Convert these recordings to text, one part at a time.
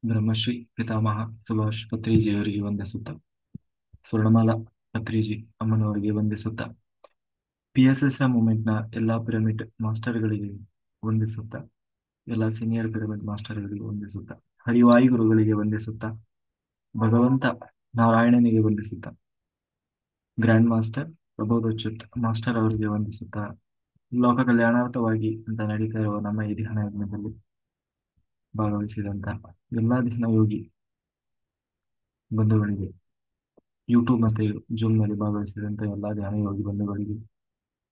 ಬ್ರಹ್ಮಶ್ರೀ ಪಿತಾಮಹ ಸುಭಾಷ್ ಪತ್ರಿಜಿಯವರಿಗೆ ವಂದಿಸುತ್ತಾ, ಸ್ವರ್ಣಮಾಲಾ ಪತ್ರಿಜಿ ಅಮ್ಮನವರಿಗೆ ವಂದಿಸುತ್ತಾ, PSSM ಮೂವ್ಮೆಂಟ್ನ ಎಲ್ಲ pyramid ಮಾಸ್ಟರ್ಗಳಿಗೆ ವಂದಿಸುತ್ತಾ, ಎಲ್ಲ ಸೀನಿಯರ್ ಪಿರಮಿಡ್ ಮಾಸ್ಟರ್ಗಳಿಗೆ ವಂದಿಸುತ್ತಾ, ಹರಿವಾಯು ಗುರುಗಳಿಗೆ ವಂದಿಸುತ್ತಾ, ಭಗವಂತ ನಾರಾಯಣನಿಗೆ ವಂದಿಸುತ್ತಾ, ಗ್ರ್ಯಾಂಡ್ ಮಾಸ್ಟರ್ ಪ್ರಬೋಧೋಚಿತ್ ಮಾಸ್ಟರ್ ಅವರಿಗೆ ವಂದಿಸುತ್ತಾ, ಲೋಕ ಕಲ್ಯಾಣಾರ್ಥವಾಗಿ ಅಂತ ನಡೀತಾ ಇರುವ ನಮ್ಮ ಈ ಧ್ಯಾನ ಯಜ್ಞದಲ್ಲಿ ಭಾಗವಹಿಸಿದಂತ ಎಲ್ಲಾ ಧ್ಯಾನ ಯೋಗಿ ಬಂಧುಗಳಿಗೆ, ಯೂಟ್ಯೂಬ್ ಮತ್ತು ಜೂಮ್ನಲ್ಲಿ ಭಾಗವಹಿಸಿದಂತ ಎಲ್ಲಾ ಧ್ಯಾನ ಯೋಗಿ ಬಂಧುಗಳಿಗೆ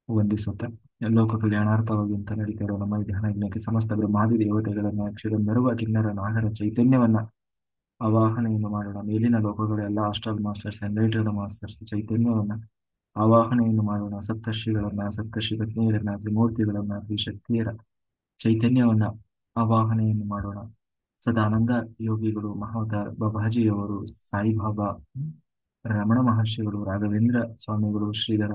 ವಂದಿಸುತ್ತಾ, ಲೋಕ ಕಲ್ಯಾಣಾರ್ಥವಾಗಿ ಅಂತ ನಡೀತಾ ಇರುವ ನಮ್ಮ ಈ ಧ್ಯಾನ ಯಜ್ಞಕ್ಕೆ ಸಮಸ್ತ ಬ್ರಹ್ಮಾದಿ ದೇವತೆಗಳನ್ನ ಕ್ಷೀರನ್ನೆರವ ಕಿನ್ನರ ನಾಗರ ಚೈತನ್ಯವನ್ನ ಆವಾಹನೆಯನ್ನು ಮಾಡೋಣ. ಮೇಲಿನ ಲೋಕಗಳ ಎಲ್ಲ ಆಸ್ಟ್ರಲ್ ಮಾಸ್ಟರ್ಸ್, ಎನ್ಲೈಟೆಡ್ ಮಾಸ್ಟರ್ಸ್ ಚೈತನ್ಯವನ್ನ ಆವಾಹನೆಯನ್ನು ಮಾಡೋಣ. ಸಪ್ತರ್ಷಿಗಳನ್ನ, ಸಪ್ತರ್ಷಿ ಪತ್ನಿಯರನ್ನ, ತ್ರಿಮೂರ್ತಿಗಳನ್ನ, ತ್ರಿಶಕ್ತಿಯರ ಚೈತನ್ಯವನ್ನ ಆವಾಹನೆಯನ್ನು ಮಾಡೋಣ. ಸದಾನಂದ ಯೋಗಿಗಳು, ಮಹಾವತಾರ್ ಬಾಬಾಜಿಯವರು, ಸಾಯಿಬಾಬಾ, ರಮಣ ಮಹರ್ಷಿಗಳು, ರಾಘವೇಂದ್ರ ಸ್ವಾಮಿಗಳು, ಶ್ರೀಧರ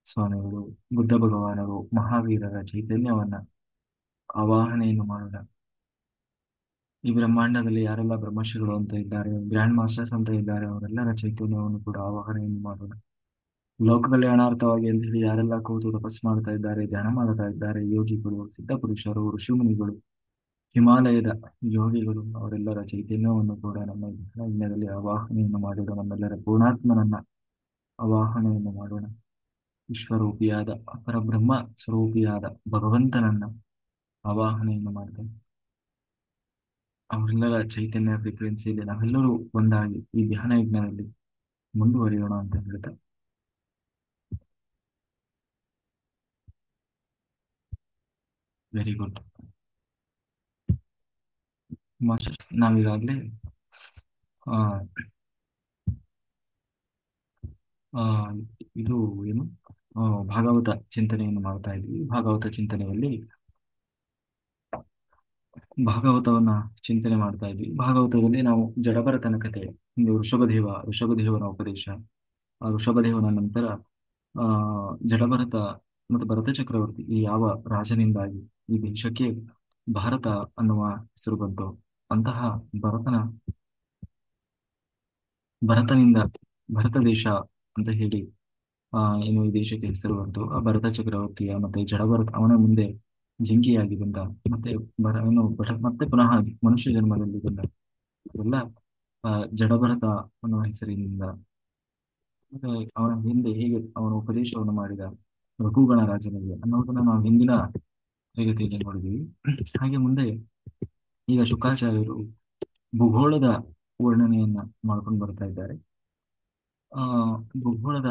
ಸ್ವಾಮಿಗಳು, ಬುದ್ಧ ಭಗವಾನರು, ಮಹಾವೀರರ ಚೈತನ್ಯವನ್ನ ಆವಾಹನೆಯನ್ನು ಮಾಡೋಣ. ಈ ಬ್ರಹ್ಮಾಂಡದಲ್ಲಿ ಯಾರೆಲ್ಲ ಬ್ರಹ್ಮರ್ಷಿಗಳು ಅಂತ ಇದ್ದಾರೆ, ಗ್ರ್ಯಾಂಡ್ ಮಾಸ್ಟರ್ಸ್ ಅಂತ ಇದ್ದಾರೆ, ಅವರೆಲ್ಲರ ಚೈತನ್ಯವನ್ನು ಕೂಡ ಆವಾಹನೆಯನ್ನು ಮಾಡೋಣ. ಲೋಕ ಕಲ್ಯಾಣಾರ್ಥವಾಗಿ ಅಂತ ಹೇಳಿ ಯಾರೆಲ್ಲ ಕೂತು ತಪಸ್ ಮಾಡ್ತಾ ಇದ್ದಾರೆ, ಧ್ಯಾನ ಮಾಡ್ತಾ ಇದ್ದಾರೆ, ಯೋಗಿಗಳು, ಸಿದ್ಧ ಪುರುಷರು, ಋಷಿಮುನಿಗಳು, ಹಿಮಾಲಯದ ಯೋಗಿಗಳು, ಅವರೆಲ್ಲರ ಚೈತನ್ಯವನ್ನು ಕೂಡ ನಮ್ಮ ಯಜ್ಞದಲ್ಲಿ ಆವಾಹನೆಯನ್ನು ಮಾಡಿದ ನಮ್ಮೆಲ್ಲರ ಪೂರ್ಣಾತ್ಮನನ್ನ ಆವಾಹನೆಯನ್ನು ಮಾಡೋಣ. ವಿಶ್ವರೂಪಿಯಾದ ಪರಬ್ರಹ್ಮ ಸ್ವರೂಪಿಯಾದ ಭಗವಂತನನ್ನ ಆವಾಹನೆಯನ್ನು ಮಾಡ್ತೇವೆ. ಅವರೆಲ್ಲರ ಚೈತನ್ಯ ಫ್ರೀಕ್ವೆನ್ಸಿಯಲ್ಲಿ ನಾವೆಲ್ಲರೂ ಒಂದಾಗಿ ಈ ಧ್ಯಾನ ಯಜ್ಞದಲ್ಲಿ ಮುಂದುವರಿಯೋಣ ಅಂತ ಹೇಳ್ತಾ, ವೆರಿ ಗುಡ್ ಮಾಸ್ಟರ್. ನಾವೀಗಾಗಲೇ ಆ ಆ, ಇದು ಏನು ಭಾಗವತ ಚಿಂತನೆಯನ್ನು ಮಾಡ್ತಾ ಇದ್ವಿ. ಭಾಗವತ ಚಿಂತನೆಯಲ್ಲಿ ಭಾಗವತವನ್ನ ಚಿಂತನೆ ಮಾಡ್ತಾ ಇದ್ವಿ. ಭಾಗವತದಲ್ಲಿ ನಾವು ಜಡಭರತನ ಕಥೆ, ಒಂದು ಋಷಭದೇವನ ಉಪದೇಶ, ಆ ಋಷಭದೇವನ ನಂತರ ಆ ಜಡಭರತ ಮತ್ತು ಭರತ ಚಕ್ರವರ್ತಿ ಈ ಯಾವ ರಾಜನಿಂದಾಗಿ ಈ ದೇಶಕ್ಕೆ ಭಾರತ ಅನ್ನುವ ಹೆಸರು ಬಂತು, ಅಂತಹ ಭರತನ ಭರತನಿಂದ ಭರತ ದೇಶ ಅಂತ ಹೇಳಿ ಏನು ಈ ದೇಶಕ್ಕೆ ಹೆಸರು ಬಂತು. ಆ ಭರತ ಚಕ್ರವರ್ತಿಯ ಮತ್ತೆ ಜಡಭರತ ಅವನ ಮುಂದೆ ಜಿಂಕೆಯಾಗಿ ಬಂದ, ಮತ್ತೆ ಮತ್ತೆ ಪುನಃ ಮನುಷ್ಯ ಜನ್ಮದಲ್ಲಿ ಬಂದ. ಎಲ್ಲ ಜಡಭರತ ಅನ್ನುವ ಹೆಸರಿನಿಂದ. ಮತ್ತೆ ಅವನ ಹಿಂದೆ ಹೇಗೆ ಅವನ ಉಪದೇಶವನ್ನು ಮಾಡಿದ ರಘುಗಣ ರಾಜನಿಗೆ ಅನ್ನೋದನ್ನ ನಾವು ಹಿಂದಿನ ತರಗತಿಯಲ್ಲಿ ನೋಡಿದ್ವಿ. ಹಾಗೆ ಮುಂದೆ ಈಗ ಶುಕಾಚಾರ್ಯರು ಭೂಗೋಳದ ವರ್ಣನೆಯನ್ನ ಮಾಡ್ಕೊಂಡು ಬರ್ತಾ ಇದ್ದಾರೆ. ಆ ಭೂಗೋಳದ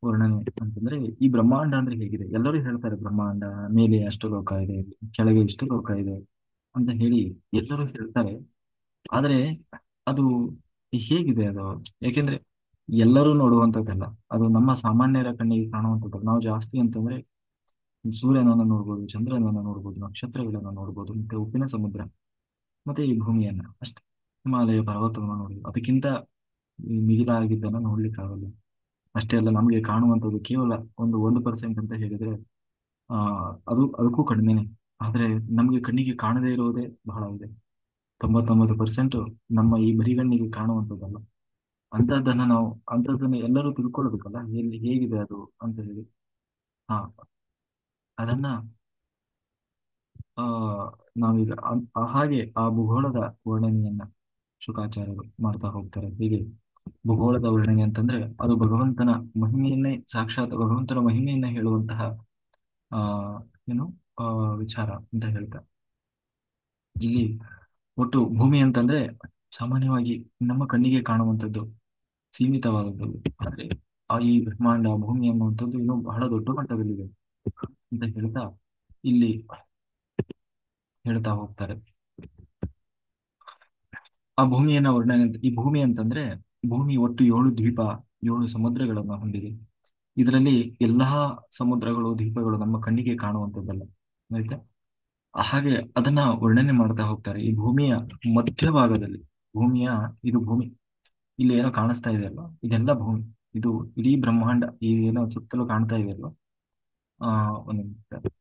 ವರ್ಣನೆ ಅಂತಂದ್ರೆ ಈ ಬ್ರಹ್ಮಾಂಡ ಅಂದ್ರೆ ಹೇಗಿದೆ. ಎಲ್ಲರೂ ಹೇಳ್ತಾರೆ ಬ್ರಹ್ಮಾಂಡ ಮೇಲೆ ಅಷ್ಟು ಲೋಕ ಇದೆ, ಕೆಳಗೆ ಇಷ್ಟು ಲೋಕ ಇದೆ ಅಂತ ಹೇಳಿ ಎಲ್ಲರೂ ಹೇಳ್ತಾರೆ. ಆದ್ರೆ ಅದು ಹೇಗಿದೆ ಅದು? ಯಾಕೆಂದ್ರೆ ಎಲ್ಲರೂ ನೋಡುವಂಥದ್ದಲ್ಲ, ಅದು ನಮ್ಮ ಸಾಮಾನ್ಯರ ಕಣ್ಣಿಗೆ ಕಾಣುವಂಥದ್ದು. ನಾವು ಜಾಸ್ತಿ ಅಂತಂದ್ರೆ ಸೂರ್ಯನನ್ನ ನೋಡ್ಬೋದು, ಚಂದ್ರನನ್ನ ನೋಡ್ಬೋದು, ನಕ್ಷತ್ರಗಳನ್ನ ನೋಡ್ಬೋದು, ಮತ್ತೆ ಉಪ್ಪಿನ ಸಮುದ್ರ, ಮತ್ತೆ ಈ ಭೂಮಿಯನ್ನ ಅಷ್ಟೇ. ಹಿಮಾಲಯ ಪರ್ವತವನ್ನು ನೋಡ್ಬೋದು, ಅದಕ್ಕಿಂತ ಈ ಮಿಗಿಲಾಗಿದ್ದನ್ನ ನೋಡ್ಲಿಕ್ಕಾಗಲ್ಲ. ಅಷ್ಟೇ ಅಲ್ಲ, ನಮಗೆ ಕಾಣುವಂಥದ್ದು ಕೇವಲ 1% ಅಂತ ಹೇಳಿದ್ರೆ ಆ ಅದಕ್ಕೂ ಕಡಿಮೆನೆ. ಆದ್ರೆ ನಮಗೆ ಕಣ್ಣಿಗೆ ಕಾಣದೇ ಇರೋದೇ ಬಹಳ ಇದೆ. 99% ನಮ್ಮ ಈ ಬರಿಗಣ್ಣಿಗೆ ಕಾಣುವಂಥದ್ದಲ್ಲ. ಅಂಥದ್ದನ್ನ ಎಲ್ಲರೂ ತಿಳ್ಕೊಳ್ಬೇಕಲ್ಲ, ಎಲ್ಲಿ ಹೇಗಿದೆ ಅದು ಅಂತ ಹೇಳಿ. ಹಾ, ಅದನ್ನ ಆ ನಾವೀಗ ಹಾಗೆ ಆ ಭೂಗೋಳದ ವರ್ಣನೆಯನ್ನ ಶುಕಾಚಾರ್ಯರು ಮಾಡ್ತಾ ಹೋಗ್ತಾರೆ. ಹೀಗೆ ಭೂಗೋಳದ ವರ್ಣನೆ ಅಂತಂದ್ರೆ ಅದು ಭಗವಂತನ ಮಹಿಮೆಯನ್ನೇ, ಸಾಕ್ಷಾತ್ ಭಗವಂತನ ಮಹಿಮೆಯನ್ನ ಹೇಳುವಂತಹ ಆ ಏನು ಆ ವಿಚಾರ ಅಂತ ಹೇಳ್ತಾರೆ. ಇಲ್ಲಿ ಒಟ್ಟು ಭೂಮಿ ಅಂತಂದ್ರೆ ಸಾಮಾನ್ಯವಾಗಿ ನಮ್ಮ ಕಣ್ಣಿಗೆ ಕಾಣುವಂಥದ್ದು ಸೀಮಿತವಾದದ್ದು. ಆದ್ರೆ ಈ ಬ್ರಹ್ಮಾಂಡ ಭೂಮಿ ಅನ್ನುವಂಥದ್ದು ಇನ್ನೂ ಬಹಳ ದೊಡ್ಡ ಮಟ್ಟದಲ್ಲಿದೆ ಅಂತ ಹೇಳ್ತಾ ಇಲ್ಲಿ ಹೇಳ್ತಾ ಹೋಗ್ತಾರೆ. ಆ ಭೂಮಿಯನ್ನ ವರ್ಣನೆ, ಈ ಭೂಮಿ ಅಂತಂದ್ರೆ ಭೂಮಿ ಒಟ್ಟು 7 ದ್ವೀಪ, 7 ಸಮುದ್ರಗಳನ್ನ ಹೊಂದಿದೆ. ಇದರಲ್ಲಿ ಎಲ್ಲಾ ಸಮುದ್ರಗಳು, ದ್ವೀಪಗಳು ನಮ್ಮ ಕಣ್ಣಿಗೆ ಕಾಣುವಂಥದ್ದಲ್ಲ, ಆಯ್ತಾ? ಹಾಗೆ ಅದನ್ನ ವರ್ಣನೆ ಮಾಡ್ತಾ ಹೋಗ್ತಾರೆ. ಈ ಭೂಮಿಯ ಮಧ್ಯಭಾಗದಲ್ಲಿ, ಭೂಮಿಯ ಇದು ಭೂಮಿ, ಇಲ್ಲಿ ಏನೋ ಕಾಣಿಸ್ತಾ ಇದೆಯಲ್ಲ, ಇದೆಲ್ಲ ಭೂಮಿ. ಇದು ಇಡೀ ಬ್ರಹ್ಮಾಂಡ, ಈ ಏನೋ ಸುತ್ತಲೂ ಕಾಣ್ತಾ ಇದೆಯಲ್ಲ. ಆ ಒಂದು ನಿಮಿಷ.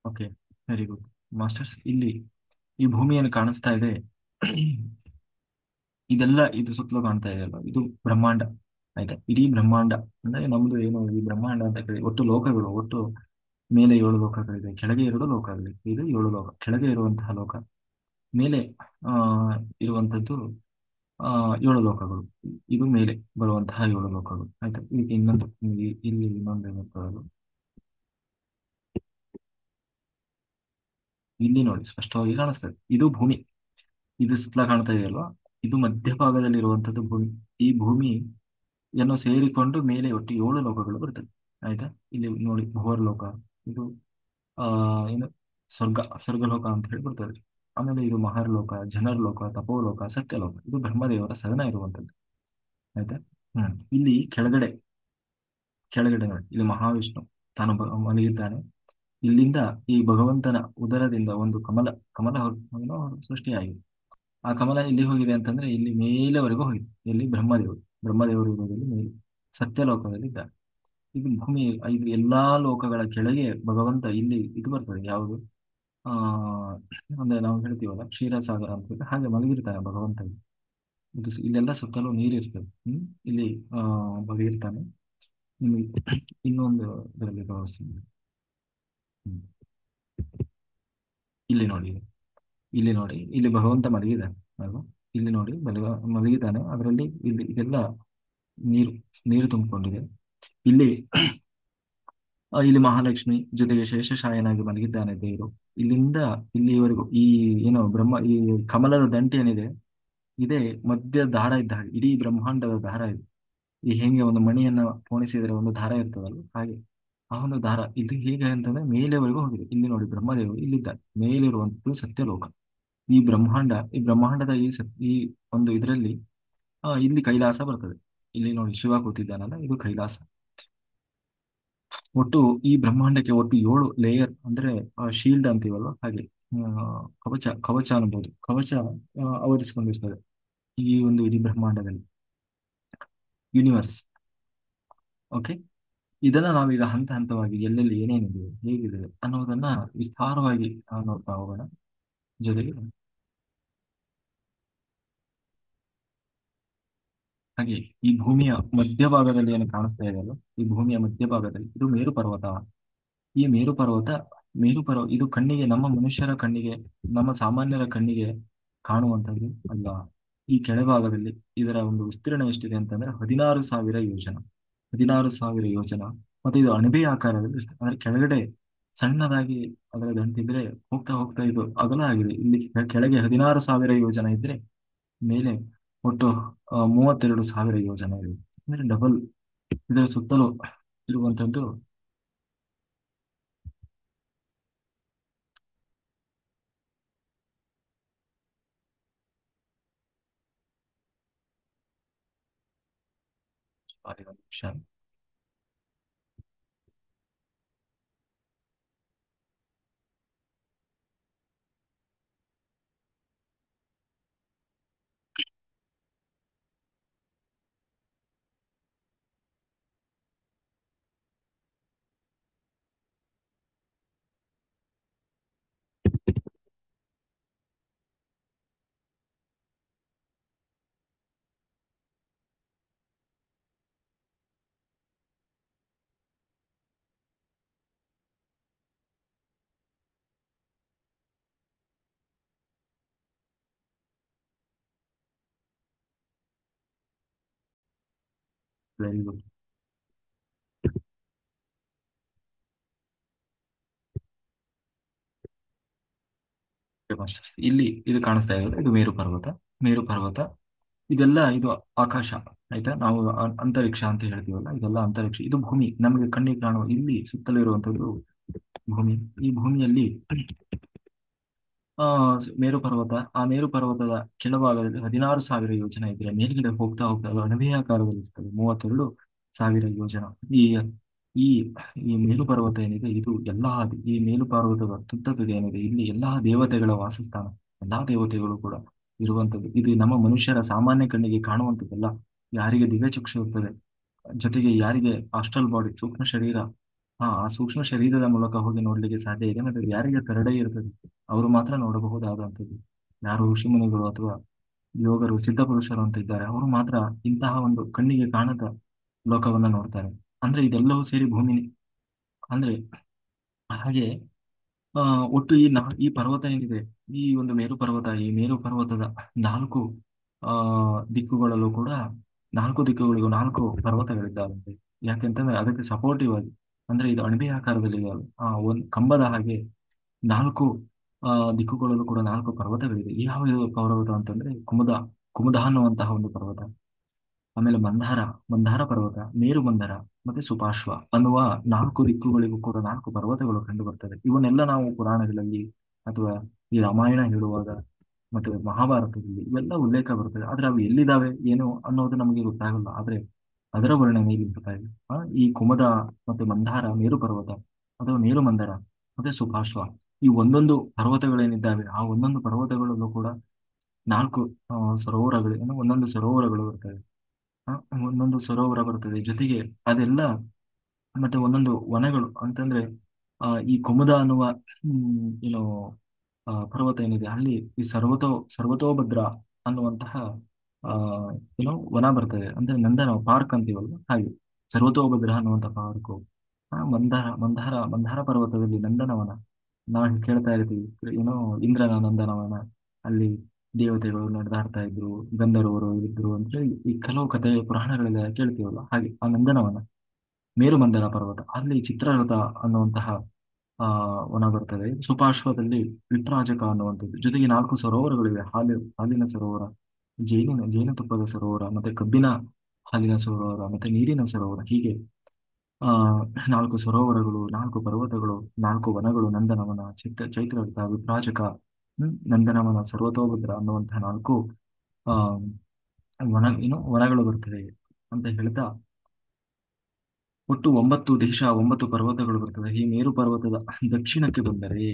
Okay, very good masters. ಇಲ್ಲಿ ಈ ಭೂಮಿಯನ್ನು ಕಾಣಿಸ್ತಾ ಇದೆ. ಇದೆಲ್ಲ ಇದು ಸುತ್ತಲೂ ಕಾಣ್ತಾ ಇದೆಯಲ್ಲ, ಇದು ಬ್ರಹ್ಮಾಂಡ. ಆಯ್ತಾ, ಇಡೀ ಬ್ರಹ್ಮಾಂಡ ಅಂದ್ರೆ ನಮ್ದು ಏನು ಈ ಬ್ರಹ್ಮಾಂಡ ಅಂತ ಕೇಳಿ ಒಟ್ಟು ಲೋಕಗಳು, ಒಟ್ಟು ಮೇಲೆ 7 ಲೋಕಗಳಿದೆ, ಕೆಳಗೆ 2 ಲೋಕಗಳಿವೆ. ಇದು 7 ಲೋಕ, ಕೆಳಗೆ ಇರುವಂತಹ ಲೋಕ, ಮೇಲೆ ಆ ಇರುವಂತದ್ದು 7 ಲೋಕಗಳು. ಇದು ಮೇಲೆ ಬರುವಂತಹ 7 ಲೋಕಗಳು. ಆಯ್ತಾ, ಇದಕ್ಕೆ ಇನ್ನೊಂದು ಇಲ್ಲಿ ಇನ್ನೊಂದು ಏನಂತಾರೆ, ಇಲ್ಲಿ ನೋಡಿ ಸ್ಪಷ್ಟವಾಗಿ ಕಾಣಿಸ್ತದೆ, ಇದು ಭೂಮಿ. ಇದು ಸುತ್ತಲ ಕಾಣ್ತಾ ಇದೆಯಲ್ವಾ, ಇದು ಮಧ್ಯಭಾಗದಲ್ಲಿ ಇರುವಂತದ್ದು ಭೂಮಿ. ಈ ಭೂಮಿಯನ್ನು ಸೇರಿಕೊಂಡು ಮೇಲೆ ಒಟ್ಟು 7 ಲೋಕಗಳು ಬರ್ತದೆ. ಆಯ್ತಾ, ಇಲ್ಲಿ ನೋಡಿ ಭುವರ್ಲೋಕ, ಇದು ಏನು ಸ್ವರ್ಗಲೋಕ ಅಂತ ಹೇಳಿ ಬರ್ತದೆ. ಆಮೇಲೆ ಇದು ಮಹರ್ಲೋಕ, ಜನರ್ಲೋಕ, ತಪೋಲೋಕ, ಸತ್ಯಲೋಕ, ಇದು ಬ್ರಹ್ಮದೇವರ ಸದನ ಇರುವಂತದ್ದು. ಆಯ್ತಾ. ಇಲ್ಲಿ ಕೆಳಗಡೆ ಕೆಳಗಡೆ ನೋಡಿ, ಇಲ್ಲಿ ಮಹಾವಿಷ್ಣು ತಾನು ಮಲಗಿದ್ದಾನೆ. ಇಲ್ಲಿಂದ ಈ ಭಗವಂತನ ಉದರದಿಂದ ಒಂದು ಕಮಲ ಕಮಲ ಏನೋ ಸೃಷ್ಟಿಯಾಗಿದೆ. ಆ ಕಮಲ ಎಲ್ಲಿ ಹೋಗಿದೆ ಅಂತಂದ್ರೆ ಇಲ್ಲಿ ಮೇಲೆವರೆಗೂ ಹೋಗಿದೆ. ಇಲ್ಲಿ ಬ್ರಹ್ಮದೇವರು ಇರೋದಲ್ಲಿ ಮೇಲೆ ಸತ್ಯಲೋಕದಲ್ಲಿ ಇದ್ದಾರೆ. ಇದು ಭೂಮಿ, ಇದು ಎಲ್ಲಾ ಲೋಕಗಳ ಕೆಳಗೆ ಭಗವಂತ ಇಲ್ಲಿ ಇದು ಬರ್ತದೆ. ಯಾವುದು ಆ ಅಂದ್ರೆ ನಾವು ಹೇಳ್ತೀವಲ್ಲ ಕ್ಷೀರಸಾಗರ ಅಂತ ಹೇಳಿ, ಹಾಗೆ ಮಲಗಿರ್ತಾನೆ ಭಗವಂತ. ಇಲ್ಲೆಲ್ಲ ಸುತ್ತಲೂ ನೀರಿರ್ತದೆ. ಇಲ್ಲಿ ಮಲಗಿರ್ತಾನೆ. ನಿಮಗೆ ಇನ್ನೊಂದು ಇದರಲ್ಲಿ ತೋರಿಸ್ತೀನಿ. ಹ್ಮ್. ಇಲ್ಲಿ ನೋಡಿ, ಇಲ್ಲಿ ನೋಡಿ, ಇಲ್ಲಿ ಭಗವಂತ ಮಲಗಿದ್ದಾನೆ ಅಲ್ವಾ. ಇಲ್ಲಿ ನೋಡಿ ಮಲಗಿದ್ದಾನೆ. ಅದರಲ್ಲಿ ಇಲ್ಲಿ ಇದೆಲ್ಲ ನೀರು ನೀರು ತುಂಬಿಕೊಂಡಿದೆ. ಇಲ್ಲಿ ಇಲ್ಲಿ ಮಹಾಲಕ್ಷ್ಮಿ ಜೊತೆಗೆ ಶೇಷಶಾಯನಾಗಿ ಮಲಗಿದ್ದಾನೆ ದೇವರು. ಇಲ್ಲಿಂದ ಇಲ್ಲಿವರೆಗೂ ಈ ಏನು ಈ ಕಮಲದ ದಂಟೆ ಏನಿದೆ, ಇದೇ ಮಧ್ಯ ದಾರ ಇದ್ದ ಹಾಗೆ ಇಡೀ ಬ್ರಹ್ಮಾಂಡದ ದಾರ ಇದೆ. ಈ ಹೆಂಗೆ ಒಂದು ಮಣಿಯನ್ನ ಪೋಣಿಸಿದ್ರೆ ಒಂದು ದಾರ ಇರ್ತದಲ್ಲ, ಹಾಗೆ ಆ ಒಂದು ದಾರ ಇದು ಹೇಗೆ ಅಂತಂದ್ರೆ ಮೇಲೆವರೆಗೂ ಹೋಗಿದೆ. ಇಲ್ಲಿ ನೋಡಿ ಬ್ರಹ್ಮದೇವರು ಇಲ್ಲಿದ್ದಾರೆ, ಮೇಲಿರುವಂತದ್ದು ಸತ್ಯಲೋಕ. ಈ ಬ್ರಹ್ಮಾಂಡದ ಈ ಒಂದು ಇದರಲ್ಲಿ ಇಲ್ಲಿ ಕೈಲಾಸ ಬರ್ತದೆ. ಇಲ್ಲಿ ನೋಡಿ ಶಿವ ಕೂತಿದ್ದಾನಲ್ಲ, ಇದು ಕೈಲಾಸ. ಒಟ್ಟು ಈ ಬ್ರಹ್ಮಾಂಡಕ್ಕೆ ಒಟ್ಟು 7 ಲೇಯರ್ ಅಂದ್ರೆ ಶೀಲ್ಡ್ ಅಂತೀವಲ್ವ ಹಾಗೆ, ಕವಚ ಕವಚ ಅನ್ಬೋದು, ಕವಚ ಆವರಿಸಿಕೊಂಡಿರ್ತದೆ ಈ ಒಂದು ಇಡೀ ಬ್ರಹ್ಮಾಂಡದಲ್ಲಿ, ಯೂನಿವರ್ಸ್. ಓಕೆ, ಇದನ್ನ ನಾವೀಗ ಹಂತ ಹಂತವಾಗಿ ಎಲ್ಲೆಲ್ಲಿ ಏನೇನಿದೆ ಹೇಗಿದೆ ಅನ್ನೋದನ್ನ ವಿಸ್ತಾರವಾಗಿ ನೋಡ್ತಾ ಹೋಗೋಣ. ಜೊತೆಗೆ ಹಾಗೆ ಈ ಭೂಮಿಯ ಮಧ್ಯಭಾಗದಲ್ಲಿ ಏನು ಕಾಣಿಸ್ತಾ ಇದೆಯಲ್ಲ, ಈ ಭೂಮಿಯ ಮಧ್ಯಭಾಗದಲ್ಲಿ ಇದು ಮೇರು ಪರ್ವತ. ಈ ಮೇರು ಪರ್ವತ ಇದು ಕಣ್ಣಿಗೆ, ನಮ್ಮ ಮನುಷ್ಯರ ಕಣ್ಣಿಗೆ, ನಮ್ಮ ಸಾಮಾನ್ಯರ ಕಣ್ಣಿಗೆ ಕಾಣುವಂಥದ್ದು ಅಲ್ಲ. ಈ ಕೆಳಭಾಗದಲ್ಲಿ ಇದರ ಒಂದು ವಿಸ್ತೀರ್ಣ ಎಷ್ಟಿದೆ ಅಂತಂದ್ರೆ 16,000 ಯೋಜನ. 16,000 ಯೋಜನ. ಮತ್ತೆ ಇದು ಅಣಬೆ ಆಕಾರದಲ್ಲಿ ಇರ್ತದೆ. ಅಂದ್ರೆ ಕೆಳಗಡೆ ಸಣ್ಣದಾಗಿ ಅದರ ದಂಟಿದ್ರೆ ಹೋಗ್ತಾ ಹೋಗ್ತಾ ಇದು ಅಗಲ ಆಗಿದೆ. ಇಲ್ಲಿ ಕೆಳಗೆ 16,000 ಯೋಜನ ಇದ್ರೆ ಮೇಲೆ ಒಟ್ಟು 32,000 ಯೋಜನ ಇದೆ. ಅಂದ್ರೆ ಡಬಲ್. ಇದರ ಸುತ್ತಲೂ ಇರುವಂತದ್ದು ಸಾರಿ, ಒಂದು ನಿಮಿಷ. Very good master. ಇಲ್ಲಿ ಇದು ಕಾಣಿಸ್ತಾ ಇರೋದು ಇದು ಮೇರು ಪರ್ವತ. ಇದೆಲ್ಲ ಇದು ಆಕಾಶ. ಆಯ್ತಾ, ನಾವು ಅಂತರಿಕ್ಷ ಅಂತ ಹೇಳ್ತೀವಲ್ಲ, ಇದೆಲ್ಲ ಅಂತರಿಕ್ಷ. ಇದು ಭೂಮಿ, ನಮಗೆ ಕಣ್ಣಿಗೆ ಕಾಣುವ ಇಲ್ಲಿ ಸುತ್ತಲೂ ಇರುವಂತದ್ದು ಭೂಮಿ. ಈ ಭೂಮಿಯಲ್ಲಿ ಮೇರು ಪರ್ವತದ ಕೆಳಭಾಗದಲ್ಲಿ 16,000 ಯೋಜನ ಇದ್ರೆ ಮೇಲ್ಗಡೆ ಹೋಗ್ತಾ ಹೋಗ್ತಾ ಅದು ಅಣಬೆಯಾಕಾರದಲ್ಲಿ ಇರ್ತದೆ, 32,000 ಯೋಜನ. ಈ ಈ ಈ ಮೇರು ಪರ್ವತ ಏನಿದೆ ಇದು ಈ ಮೇರು ಪರ್ವತದ ತುತ್ತ ತುದಿ ಏನಿದೆ, ಇಲ್ಲಿ ಎಲ್ಲಾ ದೇವತೆಗಳ ವಾಸಸ್ಥಾನ. ಎಲ್ಲಾ ದೇವತೆಗಳು ಕೂಡ ಇರುವಂತದ್ದು. ಇದು ನಮ್ಮ ಮನುಷ್ಯರ ಸಾಮಾನ್ಯ ಕಣ್ಣಿಗೆ ಕಾಣುವಂಥದ್ದಲ್ಲ. ಯಾರಿಗೆ ದಿವ್ಯ ಚಕ್ಷು ಇರ್ತದೆ, ಜೊತೆಗೆ ಯಾರಿಗೆ ಆಸ್ಟ್ರಲ್ ಬಾಡಿ ಸೂಕ್ಷ್ಮ ಶರೀರ ಆ ಸೂಕ್ಷ್ಮ ಶರೀರದ ಮೂಲಕ ಹೋಗಿ ನೋಡ್ಲಿಕ್ಕೆ ಸಾಧ್ಯ ಇದೆ. ಮತ್ತೆ ಯಾರಿಗೆ ಕರಡೇ ಇರ್ತದೆ ಅವರು ಮಾತ್ರ ನೋಡಬಹುದಾದಂಥದ್ದು. ಯಾರು ಋಷಿಮುನಿಗಳು ಅಥವಾ ಯೋಗರು, ಸಿದ್ಧ ಪುರುಷರು ಅಂತ ಇದ್ದಾರೆ, ಅವರು ಮಾತ್ರ ಇಂತಹ ಒಂದು ಕಣ್ಣಿಗೆ ಕಾಣದ ಲೋಕವನ್ನ ನೋಡ್ತಾರೆ. ಅಂದ್ರೆ ಇದೆಲ್ಲವೂ ಸೇರಿ ಭೂಮಿನಿ. ಅಂದ್ರೆ ಹಾಗೆ ಆ ಒಟ್ಟು ಈ ಪರ್ವತ ಏನಿದೆ, ಈ ಒಂದು ಮೇರು ಪರ್ವತ, ಈ ಮೇರು ಪರ್ವತದ ನಾಲ್ಕು ಆ ದಿಕ್ಕುಗಳಲ್ಲೂ ಕೂಡ, ನಾಲ್ಕು ದಿಕ್ಕುಗಳಿಗೂ ನಾಲ್ಕು ಪರ್ವತಗಳಿದ್ದಾವಂತೆ. ಯಾಕೆಂತಂದ್ರೆ ಅದಕ್ಕೆ ಸಪೋರ್ಟಿವ್ ಆಗಿ, ಅಂದ್ರೆ ಇದು ಅಣಬೆ ಆಕಾರದಲ್ಲಿ ಇದೆ, ಒಂದು ಕಂಬದ ಹಾಗೆ ನಾಲ್ಕು ದಿಕ್ಕುಗಳಲ್ಲೂ ಕೂಡ ನಾಲ್ಕು ಪರ್ವತಗಳಿದೆ. ಯಾವ ಪರ್ವತ ಅಂತಂದ್ರೆ ಕುಮುದ, ಕುಮುದ ಅನ್ನುವಂತಹ ಒಂದು ಪರ್ವತ, ಆಮೇಲೆ ಮಂದಾರ, ಮಂದಾರ ಪರ್ವತ, ಮೇರು ಮಂದಾರ, ಮತ್ತೆ ಸುಪಾರ್ಶ್ವ ಅನ್ನುವ ನಾಲ್ಕು ದಿಕ್ಕುಗಳಿಗೂ ಕೂಡ ನಾಲ್ಕು ಪರ್ವತಗಳು ಕಂಡು ಬರ್ತವೆ. ಇವನ್ನೆಲ್ಲ ನಾವು ಪುರಾಣಗಳಲ್ಲಿ ಅಥವಾ ಈ ರಾಮಾಯಣ ಹೇಳುವಾಗ ಮತ್ತೆ ಮಹಾಭಾರತದಲ್ಲಿ ಇವೆಲ್ಲ ಉಲ್ಲೇಖ ಬರ್ತದೆ. ಆದ್ರೆ ಅವು ಎಲ್ಲಿದ್ದಾವೆ ಏನು ಅನ್ನೋದು ನಮಗೆ ಗೊತ್ತಾಗಲ್ಲ. ಆದ್ರೆ ಅದರ ವರ್ಣನೆ ಇಲ್ಲಿ ಬರ್ತಾ ಇದೆ. ಈ ಕುಮದ ಮತ್ತೆ ಮಂದಾರ, ಮೇರು ಪರ್ವತ ಅಥವಾ ಮೇರು ಮಂದಾರ ಮತ್ತೆ ಸುಪಾರ್ಶ್ವ, ಈ ಒಂದೊಂದು ಪರ್ವತಗಳೇನಿದ್ದಾವೆ ಆ ಒಂದೊಂದು ಪರ್ವತಗಳಲ್ಲೂ ಕೂಡ ನಾಲ್ಕು ಸರೋವರಗಳು, ಏನು ಒಂದೊಂದು ಸರೋವರಗಳು ಬರ್ತವೆ. ಆ, ಒಂದೊಂದು ಸರೋವರ ಬರ್ತದೆ ಜೊತೆಗೆ. ಅದೆಲ್ಲ ಮತ್ತೆ ಒಂದೊಂದು ವನಗಳು ಅಂತಂದ್ರೆ ಈ ಕುಮುದ ಅನ್ನುವ ಏನು ಪರ್ವತ ಏನಿದೆ ಅಲ್ಲಿ ಈ ಸರ್ವತೋಭದ್ರ ಅನ್ನುವಂತಹ ಆ ಏನೋ ವನ ಬರ್ತದೆ. ಅಂದ್ರೆ ನಂದನ ಪಾರ್ಕ್ ಅಂತೀವಲ್ಲ ಹಾಗೆ ಸರ್ವತೋಭದ್ರ ಅನ್ನುವಂಥ ಪಾರ್ಕು. ಮಂದಾರ ಪರ್ವತದಲ್ಲಿ ನಂದನವನ ನಾವು ಕೇಳ್ತಾ ಇರ್ತೀವಿ, ಏನೋ ಇಂದ್ರನ ನಂದನವನ, ಅಲ್ಲಿ ದೇವತೆಗಳು ನಡೆದಾಡ್ತಾ ಇದ್ರು, ಗಂಧರ್ವರು ಇದ್ರು ಅಂತ ಹೇಳಿ ಈ ಕೆಲವು ಕಥೆ ಪುರಾಣಗಳೆಲ್ಲ ಕೇಳ್ತೀವಲ್ಲ, ಹಾಗೆ ಆ ನಂದನವನ, ಮೇರುಮಂದನ ಪರ್ವತ, ಅಲ್ಲಿ ಚಿತ್ರರಥ ಅನ್ನುವಂತಹ ವನ ಬರ್ತದೆ. ಸುಪಾರ್ಶ್ವದಲ್ಲಿ ವಿಟ್ರಾಜಕ ಅನ್ನುವಂಥದ್ದು, ಜೊತೆಗೆ ನಾಲ್ಕು ಸರೋವರಗಳಿವೆ. ಹಾಲಿನ ಸರೋವರ, ಜೇನುತುಪ್ಪದ ಸರೋವರ, ಮತ್ತೆ ಕಬ್ಬಿನ ಹಾಲಿನ ಸರೋವರ, ಮತ್ತೆ ನೀರಿನ ಸರೋವರ, ಹೀಗೆ ಆ ನಾಲ್ಕು ಸರೋವರಗಳು, ನಾಲ್ಕು ಪರ್ವತಗಳು, ನಾಲ್ಕು ವನಗಳು, ನಂದನವನ, ಚೈತ್ರರಥ, ವಿಭ್ರಾಜಕ, ನಂದನವನ, ಸರ್ವತೋಭದ್ರ ಅನ್ನುವಂತಹ ನಾಲ್ಕು ಆ ವನಗಳು ಬರ್ತವೆ ಅಂತ ಹೇಳ್ತಾ, ಒಟ್ಟು 9 ದೇಶ, 9 ಪರ್ವತಗಳು ಬರ್ತವೆ. ಈ ಮೇರು ಪರ್ವತದ ದಕ್ಷಿಣಕ್ಕೆ ಬಂದರೆ,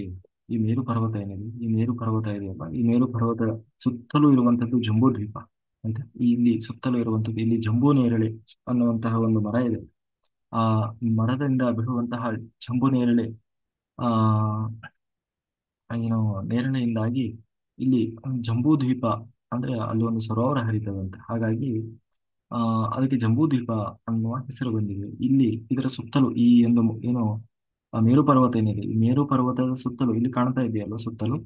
ಈ ಮೇರು ಪರ್ವತ ಏನಿದೆ, ಈ ಮೇರು ಪರ್ವತ ಇದೆಯಲ್ಲ, ಈ ಮೇರು ಪರ್ವತದ ಸುತ್ತಲೂ ಇರುವಂತದ್ದು ಜಂಬೂ ದ್ವೀಪ. ಆಯ್ತಾ, ಇಲ್ಲಿ ಸುತ್ತಲೂ ಇರುವಂತದ್ದು, ಇಲ್ಲಿ ಜಂಬೂ ನೇರಳೆ ಅನ್ನುವಂತಹ ಒಂದು ಮರ ಇದೆ. ಆ ಮರದಿಂದ ಬಿಡುವಂತಹ ಜಂಬೂ ನೇರಳೆ ಆ ಏನು ನೇರಳೆಯಿಂದಾಗಿ ಇಲ್ಲಿ ಜಂಬೂ ದ್ವೀಪ, ಅಂದ್ರೆ ಅಲ್ಲಿ ಒಂದು ಸರೋವರ ಹರಿತದಂತೆ. ಹಾಗಾಗಿ ಆ ಅದಕ್ಕೆ ಜಂಬೂ ದ್ವೀಪ ಅನ್ನುವ ಹೆಸರು ಬಂದಿದೆ. ಇಲ್ಲಿ ಇದರ ಸುತ್ತಲೂ ಈ ಒಂದು ಏನು ಮೇರು ಪರ್ವತ ಏನಿದೆ, ಈ ಮೇರು ಪರ್ವತದ ಸುತ್ತಲೂ ಇಲ್ಲಿ ಕಾಣ್ತಾ ಇದೆಯಲ್ಲ, ಸುತ್ತಲೂ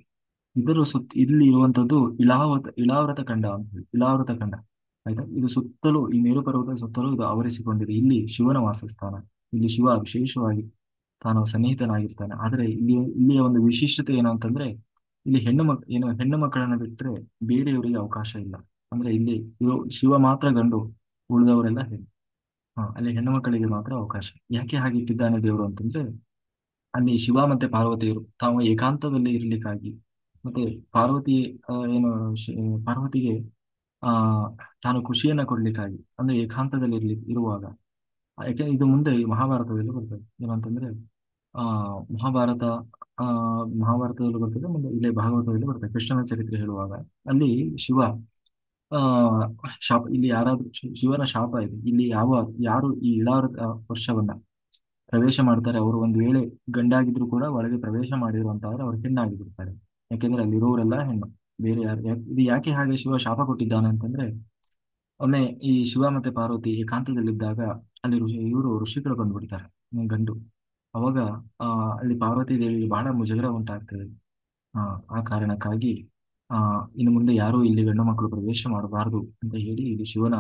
ಇಲ್ಲಿ ಇರುವಂತದ್ದು ಇಳಾವೃತ ಖಂಡ ಅಂತ ಹೇಳಿ, ಇಳಾವೃತ ಖಂಡ. ಆಯ್ತಾ, ಇದು ಸುತ್ತಲೂ ಈ ಮೇರು ಪರ್ವತದ ಸುತ್ತಲೂ ಇದು ಆವರಿಸಿಕೊಂಡಿದೆ. ಇಲ್ಲಿ ಶಿವನ ವಾಸಸ್ಥಾನ. ಇಲ್ಲಿ ಶಿವ ವಿಶೇಷವಾಗಿ ತಾನು ಸನ್ನಿಹಿತನಾಗಿರ್ತಾನೆ. ಆದ್ರೆ ಇಲ್ಲಿಯ ಒಂದು ವಿಶಿಷ್ಟತೆ ಏನು ಅಂತಂದ್ರೆ, ಇಲ್ಲಿ ಹೆಣ್ಣು ಮಕ್ಕಳನ್ನ ಬಿಟ್ಟರೆ ಬೇರೆಯವರಿಗೆ ಅವಕಾಶ ಇಲ್ಲ. ಅಂದ್ರೆ ಇಲ್ಲಿ ಶಿವ ಮಾತ್ರ ಗಂಡು, ಉಳಿದವರೆಲ್ಲ ಹೆಣ್ಣು. ಅಲ್ಲಿ ಹೆಣ್ಣು ಮಕ್ಕಳಿಗೆ ಮಾತ್ರ ಅವಕಾಶ. ಯಾಕೆ ಹಾಗೆ ಇಟ್ಟಿದ್ದಾನೆ ದೇವರು ಅಂತಂದ್ರೆ, ಅಲ್ಲಿ ಶಿವ ಮತ್ತೆ ಪಾರ್ವತಿಯರು ತಾವು ಏಕಾಂತದಲ್ಲಿ ಇರ್ಲಿಕ್ಕಾಗಿ, ಮತ್ತೆ ಪಾರ್ವತಿ ಏನು ಪಾರ್ವತಿಗೆ ಆ ತಾನು ಖುಷಿಯನ್ನ ಕೊಡ್ಲಿಕ್ಕಾಗಿ, ಅಂದ್ರೆ ಏಕಾಂತದಲ್ಲಿ ಇರುವಾಗ. ಯಾಕೆ ಇದು ಮುಂದೆ ಈ ಮಹಾಭಾರತದಲ್ಲಿ ಬರ್ತದೆ. ಏನಂತಂದ್ರೆ ಆ ಮಹಾಭಾರತ ಆ ಮಹಾಭಾರತದಲ್ಲಿ ಬರ್ತದೆ, ಮುಂದೆ ಇಲ್ಲೇ ಭಾಗವತದಲ್ಲಿ ಬರ್ತದೆ. ಕೃಷ್ಣನ ಚರಿತ್ರೆ ಹೇಳುವಾಗ ಅಲ್ಲಿ ಶಿವ ಆ ಇಲ್ಲಿ ಯಾರಾದ್ರೂ ಶಿವನ ಶಾಪ ಇದೆ. ಇಲ್ಲಿ ಯಾರು ಈ ಇಳಾವೃತ ವರ್ಷವನ್ನ ಪ್ರವೇಶ ಮಾಡ್ತಾರೆ, ಅವರು ಒಂದು ವೇಳೆ ಗಂಡಾಗಿದ್ರು ಕೂಡ ಒಳಗೆ ಪ್ರವೇಶ ಮಾಡಿರುವಂತವ್ರು ಅವ್ರು ಹೆಣ್ಣಾಗಿ ಬಿಡ್ತಾರೆ. ಯಾಕೆಂದ್ರೆ ಅಲ್ಲಿರೋರೆಲ್ಲ ಹೆಣ್ಣು. ಬೇರೆ ಯಾರು ಇದು ಯಾಕೆ ಹಾಗೆ ಶಿವ ಶಾಪ ಕೊಟ್ಟಿದ್ದಾನೆ ಅಂತಂದ್ರೆ, ಒಮ್ಮೆ ಈ ಶಿವ ಮತ್ತೆ ಪಾರ್ವತಿ ಏಕಾಂತದಲ್ಲಿದ್ದಾಗ ಅಲ್ಲಿ ಇವರು ಋಷಿಗಳು ಬಂದ್ಬಿಡ್ತಾರೆ, ಗಂಡು. ಅವಾಗ ಆ ಅಲ್ಲಿ ಪಾರ್ವತಿ ದೇವಿಗೆ ಬಹಳ ಮುಜುಗರ ಉಂಟಾಗ್ತದೆ. ಆ ಆ ಕಾರಣಕ್ಕಾಗಿ ಆ ಇನ್ನು ಮುಂದೆ ಯಾರು ಇಲ್ಲಿ ಗಂಡು ಮಕ್ಕಳು ಪ್ರವೇಶ ಮಾಡಬಾರದು ಅಂತ ಹೇಳಿ, ಇದು ಶಿವನ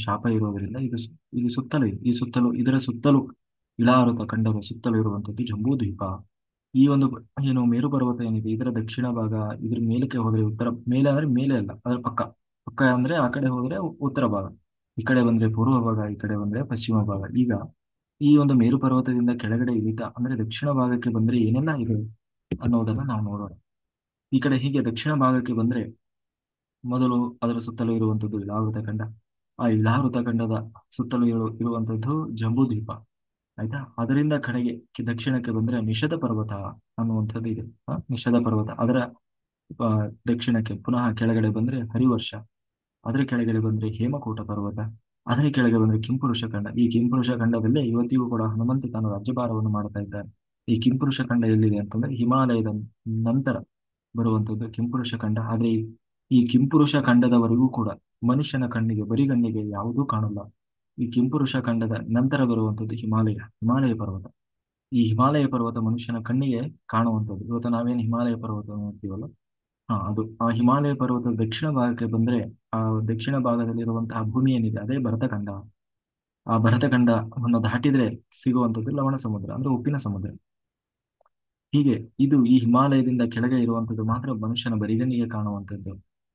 ಶಾಪ ಇರೋದ್ರಿಂದ ಇದು ಇದರ ಸುತ್ತಲೂ ಇಳಾವೃತ ಖಂಡದ ಸುತ್ತಲೂ ಇರುವಂತದ್ದು ಜಂಬೂ ದ್ವೀಪ. ಈ ಒಂದು ಏನು ಮೇರು ಪರ್ವತ ಏನಿದೆ, ಇದರ ದಕ್ಷಿಣ ಭಾಗ, ಇದ್ರ ಮೇಲಕ್ಕೆ ಹೋದ್ರೆ ಉತ್ತರ, ಮೇಲೆ ಅಂದ್ರೆ ಮೇಲೆ ಅಲ್ಲ, ಅದರ ಪಕ್ಕ, ಪಕ್ಕ ಅಂದ್ರೆ ಆ ಕಡೆ ಹೋದ್ರೆ ಉತ್ತರ ಭಾಗ, ಈ ಕಡೆ ಬಂದ್ರೆ ಪೂರ್ವ ಭಾಗ, ಈ ಕಡೆ ಬಂದ್ರೆ ಪಶ್ಚಿಮ ಭಾಗ. ಈಗ ಈ ಒಂದು ಮೇರು ಪರ್ವತದಿಂದ ಕೆಳಗಡೆ ಇಳಿತ ಅಂದ್ರೆ ದಕ್ಷಿಣ ಭಾಗಕ್ಕೆ ಬಂದ್ರೆ ಏನೆಲ್ಲ ಇದೆ ಅನ್ನೋದನ್ನ ನಾವು ನೋಡೋಣ. ಈ ಕಡೆ ಹೀಗೆ ದಕ್ಷಿಣ ಭಾಗಕ್ಕೆ ಬಂದ್ರೆ, ಮೊದಲು ಅದರ ಸುತ್ತಲೂ ಇರುವಂತದ್ದು ಇಳಾವೃತ ಖಂಡ. ಆ ಇಳಾವೃತ ಖಂಡದ ಸುತ್ತಲೂ ಇರುವಂತದ್ದು ಜಂಬೂ ದ್ವೀಪ. ಆಯ್ತಾ, ಅದರಿಂದ ಕಡೆಗೆ ದಕ್ಷಿಣಕ್ಕೆ ಬಂದ್ರೆ ನಿಷಧ ಪರ್ವತ ಅನ್ನುವಂಥದ್ದು ಇದೆ. ನಿಷಧ ಪರ್ವತ, ಅದರ ದಕ್ಷಿಣಕ್ಕೆ ಪುನಃ ಕೆಳಗಡೆ ಬಂದ್ರೆ ಹರಿವರ್ಷ, ಅದರ ಕೆಳಗಡೆ ಬಂದ್ರೆ ಹೇಮಕೂಟ ಪರ್ವತ, ಅದರ ಕೆಳಗೆ ಬಂದ್ರೆ ಕಿಂಪುರುಷ ಖಂಡ. ಈ ಕಿಂಪುರುಷ ಖಂಡದಲ್ಲೇ ಇವತ್ತಿಗೂ ಕೂಡ ಹನುಮಂತ ತಾನು ರಾಜ್ಯಭಾರವನ್ನು ಮಾಡ್ತಾ ಇದ್ದಾನೆ. ಈ ಕಿಂಪುರುಷ ಖಂಡ ಎಲ್ಲಿದೆ ಅಂತಂದ್ರೆ ಹಿಮಾಲಯದ ನಂತರ ಬರುವಂತದ್ದು ಕಿಂಪುರುಷ ಖಂಡ. ಆದ್ರೆ ಈ ಕಿಂಪುರುಷ ಖಂಡದವರೆಗೂ ಕೂಡ ಮನುಷ್ಯನ ಕಣ್ಣಿಗೆ ಬರಿಗಣ್ಣಿಗೆ ಯಾವುದೂ ಕಾಣಲ್ಲ. ಈ ಕಿಂಪುರುಷ ಖಂಡದ ನಂತರ ಬರುವಂತದ್ದು ಹಿಮಾಲಯ ಪರ್ವತ. ಈ ಹಿಮಾಲಯ ಪರ್ವತ ಮನುಷ್ಯನ ಕಣ್ಣಿಗೆ ಕಾಣುವಂಥದ್ದು. ಇವತ್ತು ನಾವೇನು ಹಿಮಾಲಯ ಪರ್ವತ ನೋಡ್ತೀವಲ್ಲ, ಅದು ಆ ಹಿಮಾಲಯ ಪರ್ವತದ ದಕ್ಷಿಣ ಭಾಗಕ್ಕೆ ಬಂದ್ರೆ ಆ ದಕ್ಷಿಣ ಭಾಗದಲ್ಲಿರುವಂತಹ ಭೂಮಿ ಏನಿದೆ ಅದೇ ಭರತಖಂಡ. ಆ ಭರತಖಂಡವನ್ನು ದಾಟಿದ್ರೆ ಸಿಗುವಂಥದ್ದು ಲವಣ ಸಮುದ್ರ ಅಂದ್ರೆ ಉಪ್ಪಿನ ಸಮುದ್ರ. ಹೀಗೆ ಇದು ಈ ಹಿಮಾಲಯದಿಂದ ಕೆಳಗೆ ಇರುವಂಥದ್ದು ಮಾತ್ರ ಮನುಷ್ಯನ ಬರಿಗಣ್ಣಿಗೆ ಕಾಣುವಂಥದ್ದು.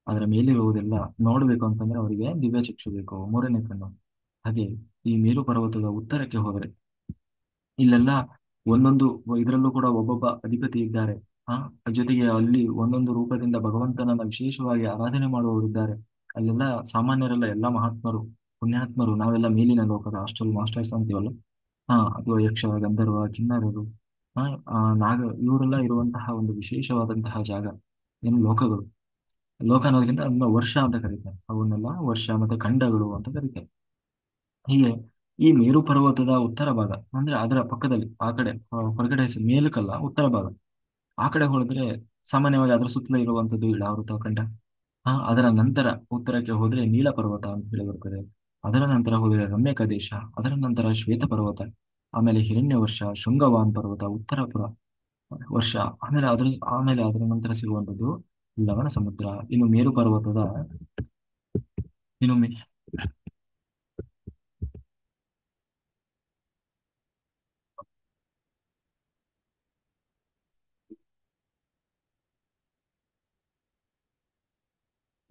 ಅದರ ಮೇಲಿರುವುದೆಲ್ಲ ನೋಡ್ಬೇಕು ಅಂತಂದ್ರೆ ಅವರಿಗೆ ದಿವ್ಯ ಚಕ್ಷು ಬೇಕು, ಮೂರನೇ ಕಣ್ಣು. ಹಾಗೆ ಈ ಮೇರು ಪರ್ವತದ ಉತ್ತರಕ್ಕೆ ಹೋದರೆ ಇಲ್ಲೆಲ್ಲ ಒಂದೊಂದು ಇದರಲ್ಲೂ ಕೂಡ ಒಬ್ಬೊಬ್ಬ ಅಧಿಪತಿ ಇದ್ದಾರೆ. ಆ ಜೊತೆಗೆ ಅಲ್ಲಿ ಒಂದೊಂದು ರೂಪದಿಂದ ಭಗವಂತನನ್ನ ವಿಶೇಷವಾಗಿ ಆರಾಧನೆ ಮಾಡುವವರಿದ್ದಾರೆ. ಅಲ್ಲೆಲ್ಲ ಸಾಮಾನ್ಯರೆಲ್ಲ ಎಲ್ಲ ಮಹಾತ್ಮರು, ಪುಣ್ಯಾತ್ಮರು. ನಾವೆಲ್ಲ ಮೇಲಿನ ಲೋಕದ ಹಾಸ್ಟೆಲ್ ಮಾಸ್ಟರ್ಸ್ ಅಂತೀವಲ್ಲ, ಅಥವಾ ಯಕ್ಷ, ಗಂಧರ್ವ, ಕಿನ್ನರರು, ಆ ನಾಗ, ಇವರೆಲ್ಲ ಇರುವಂತಹ ಒಂದು ವಿಶೇಷವಾದಂತಹ ಜಾಗ. ಏನು ಲೋಕಗಳು. ಲೋಕ ಅನ್ನೋದಕ್ಕಿಂತ ಅದನ್ನ ವರ್ಷ ಅಂತ ಕರೀತಾರೆ. ಅವನ್ನೆಲ್ಲ ವರ್ಷ ಮತ್ತೆ ಖಂಡಗಳು ಅಂತ ಕರೀತಾರೆ. ಹೀಗೆ ಈ ಮೇರು ಪರ್ವತದ ಉತ್ತರ ಭಾಗ ಅಂದ್ರೆ ಅದರ ಪಕ್ಕದಲ್ಲಿ ಆ ಕಡೆ ಹೊರಗಡೆ ಮೇಲಕ್ಕಲ್ಲ, ಉತ್ತರ ಭಾಗ ಆ ಕಡೆ ಹೋದ್ರೆ ಸಾಮಾನ್ಯವಾಗಿ ಅದರ ಸುತ್ತಲೂ ಇರುವಂತದ್ದು ಇಳಾವೃತ ಖಂಡ. ಅದರ ನಂತರ ಉತ್ತರಕ್ಕೆ ಹೋದ್ರೆ ನೀಲ ಪರ್ವತ ಅಂತ ಹೇಳಿ ಬರ್ತದೆ. ಅದರ ನಂತರ ಹೋದ್ರೆ ರಮ್ಯಕ ದೇಶ. ಅದರ ನಂತರ ಶ್ವೇತ ಪರ್ವತ, ಆಮೇಲೆ ಹಿರಣ್ಯ ವರ್ಷ, ಶೃಂಗವಾನ್ ಪರ್ವತ, ಉತ್ತರಪುರ ವರ್ಷ, ಆಮೇಲೆ ಅದರ ನಂತರ ಸಿಗುವಂತದ್ದು ಲವಣ ಸಮುದ್ರ. ಇನ್ನು ಮೇರು ಪರ್ವತದ ಇನ್ನು ಮೇ-